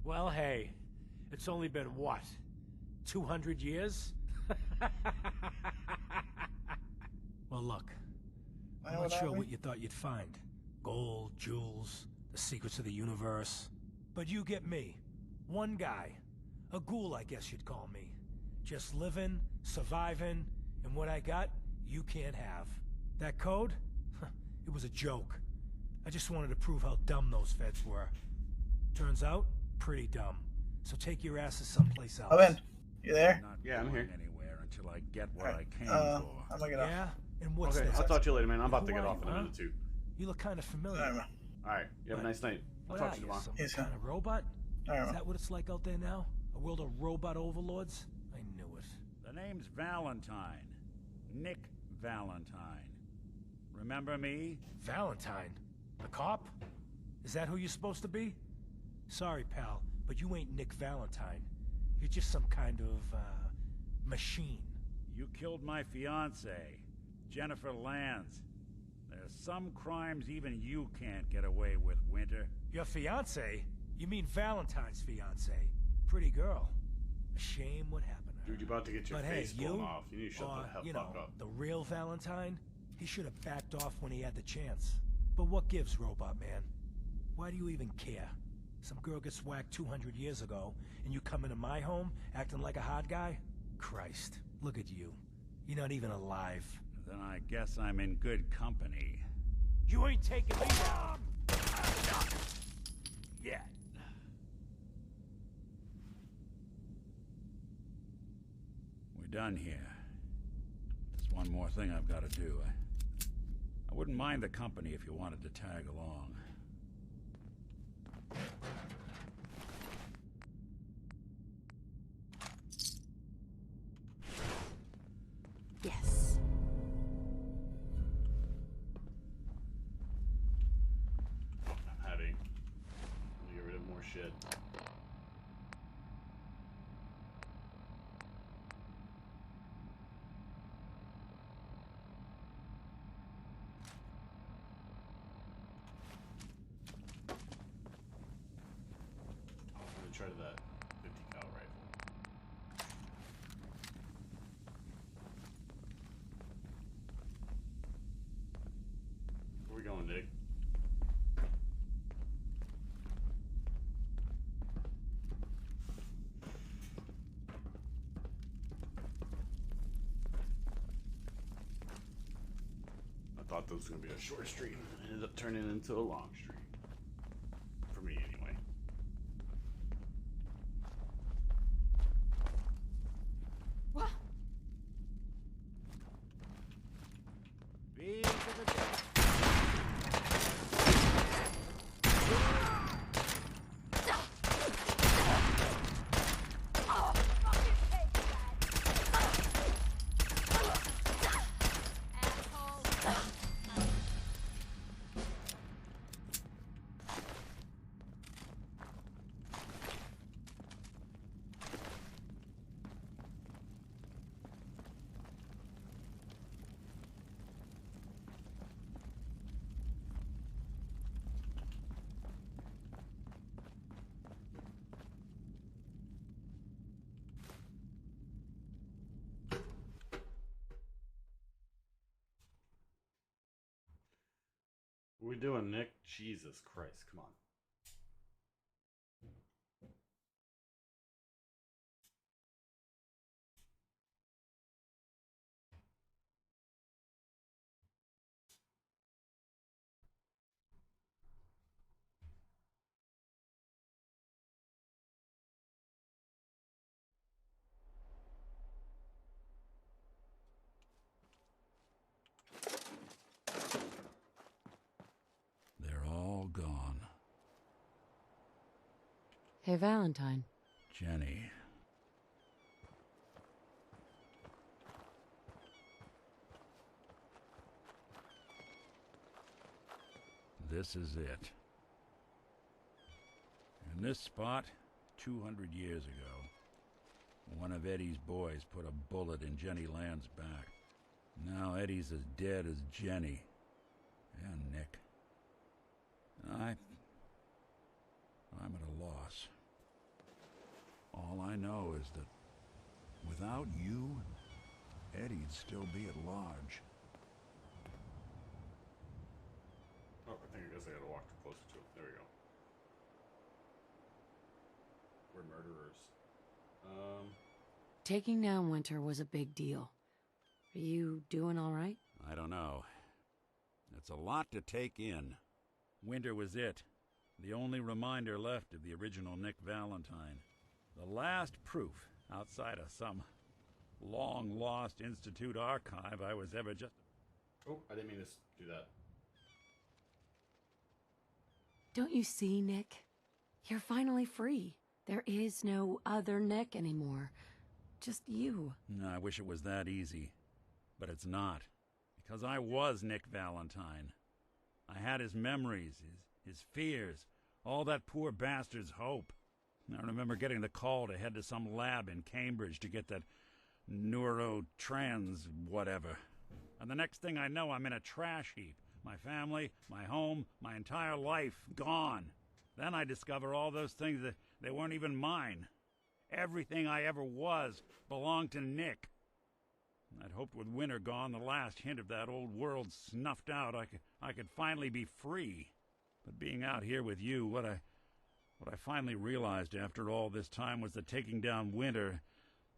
Well, hey. It's only been, what, 200 years? Well, look. I'm not sure what you thought you'd find. Gold, jewels, the secrets of the universe. But you get me. One guy. A ghoul, I guess you'd call me. Just living, surviving, and what I got, you can't have. That code? It was a joke. I just wanted to prove how dumb those feds were. Turns out, pretty dumb. So take your asses someplace else. Owen, you there? Yeah, I'm here. Anywhere until I get what Alright, I came I'm for. gonna get off. Yeah? And what's Okay, this? I'll talk to you later, man. I'm about to Who get are off in you, a huh? minute, too. You look kind of familiar. Alright, man. Alright, you have a nice night. I'll What talk are to you you, tomorrow. some Yes, kind sir. of robot? Alright, Is man. that what it's like out there now? A world of robot overlords? I knew it. The name's Valentine. Nick Valentine. Remember me? Valentine? The cop? Is that who you're supposed to be? Sorry, pal, but you ain't Nick Valentine. You're just some kind of, machine. You killed my fiancée, Jennifer Lands. There's some crimes even you can't get away with, Winter. Your fiancée? You mean Valentine's fiancée? Pretty girl. A shame what happened to her. Dude, you're about to get your But face hey, blown you, off. You need to shut the hell you fuck know, up. the real Valentine, he should have backed off when he had the chance. But what gives, Robot Man? Why do you even care? Some girl gets whacked 200 years ago, and you come into my home acting like a hot guy? Christ, look at you. You're not even alive. Then I guess I'm in good company. You ain't taking me down! Yet. We're done here. There's one more thing I've got to do. I wouldn't mind the company if you wanted to tag along. Yes. I'm heavy. Let me get rid of more shit. I'm gonna try that 50 cal rifle. Where we going, Nick? I thought this was gonna be a short street. It ended up turning into a long street. For me, anyway. What? Be to the death. What we doing, Nick? Jesus Christ, come on. They're all gone. Hey, Valentine. Jenny. This is it. In this spot, 200 years ago, one of Eddie's boys put a bullet in Jenny Land's back. Now Eddie's as dead as Jenny. And Nick. I'm at a loss. All I know is that without you, Eddie'd still be at large. Oh, I guess I gotta walk closer to it. There we go. We're murderers. Taking down Winter was a big deal. Are you doing all right? I don't know. It's a lot to take in. Winter was it. The only reminder left of the original Nick Valentine. The last proof, outside of some long-lost Institute archive, I was ever just... Oh, I didn't mean to do that. Don't you see, Nick? You're finally free. There is no other Nick anymore. Just you. I wish it was that easy. But it's not. Because I was Nick Valentine. I had his memories, his fears, all that poor bastard's hope. I remember getting the call to head to some lab in Cambridge to get that neurotrans whatever. And the next thing I know, I'm in a trash heap. My family, my home, my entire life gone. Then I discover all those things that they weren't even mine. Everything I ever was belonged to Nick. I'd hoped with Winter gone, the last hint of that old world snuffed out, I could finally be free. But being out here with you, what I finally realized after all this time was that taking down Winter,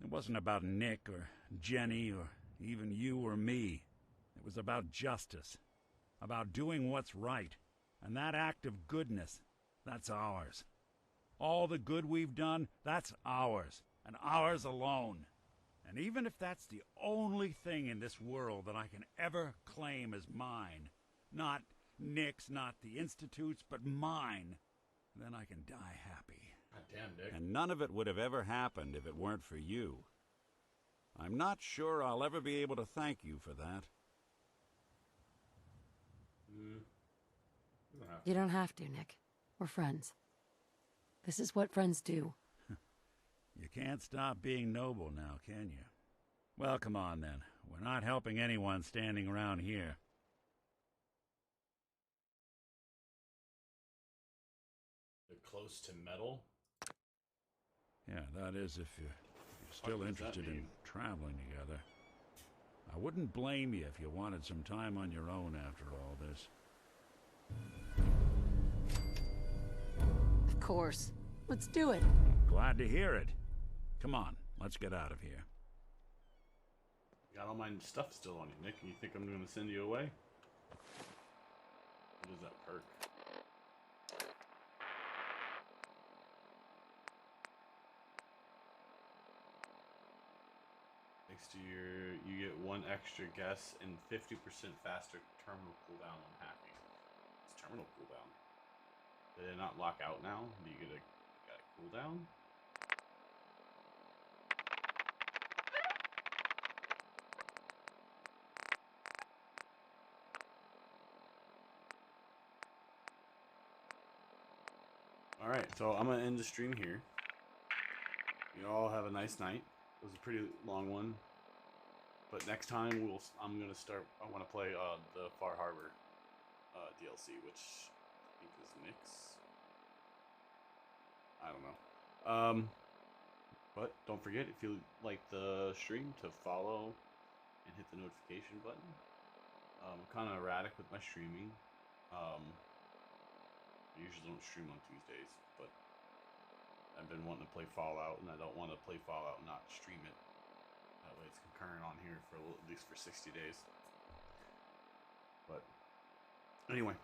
it wasn't about Nick or Jenny or even you or me. It was about justice, about doing what's right. And that act of goodness, that's ours. All the good we've done, that's ours, and ours alone. And even if that's the only thing in this world that I can ever claim as mine, not Nick's, not the Institute's, but mine, then I can die happy. God damn, Dick. And none of it would have ever happened if it weren't for you. I'm not sure I'll ever be able to thank you for that. You don't have to, Nick. We're friends. This is what friends do. You can't stop being noble now, can you? Well, come on then. We're not helping anyone standing around here. They're close to metal? Yeah, that is if you're still interested in traveling together. I wouldn't blame you if you wanted some time on your own after all this. Of course. Let's do it. Glad to hear it. Come on, let's get out of here. Got all my stuff still on you, Nick. You think I'm going to send you away? What is that perk? Next to you get 1 extra guess and 50% faster terminal cooldown on hacking. It's terminal cooldown. Did it not lock out now? Do you get a cooldown? Alright, so I'm gonna end the stream here. You all have a nice night. It was a pretty long one. But next time I'm gonna start. I want to play the Far Harbor DLC, which I think is Nick's. I don't know. But don't forget, if you like the stream, to follow and hit the notification button. I'm kind of erratic with my streaming. I usually don't stream on Tuesdays, but I've been wanting to play Fallout, and I don't want to play Fallout and not stream it. That way it's concurrent on here for at least for 60 days. But anyway,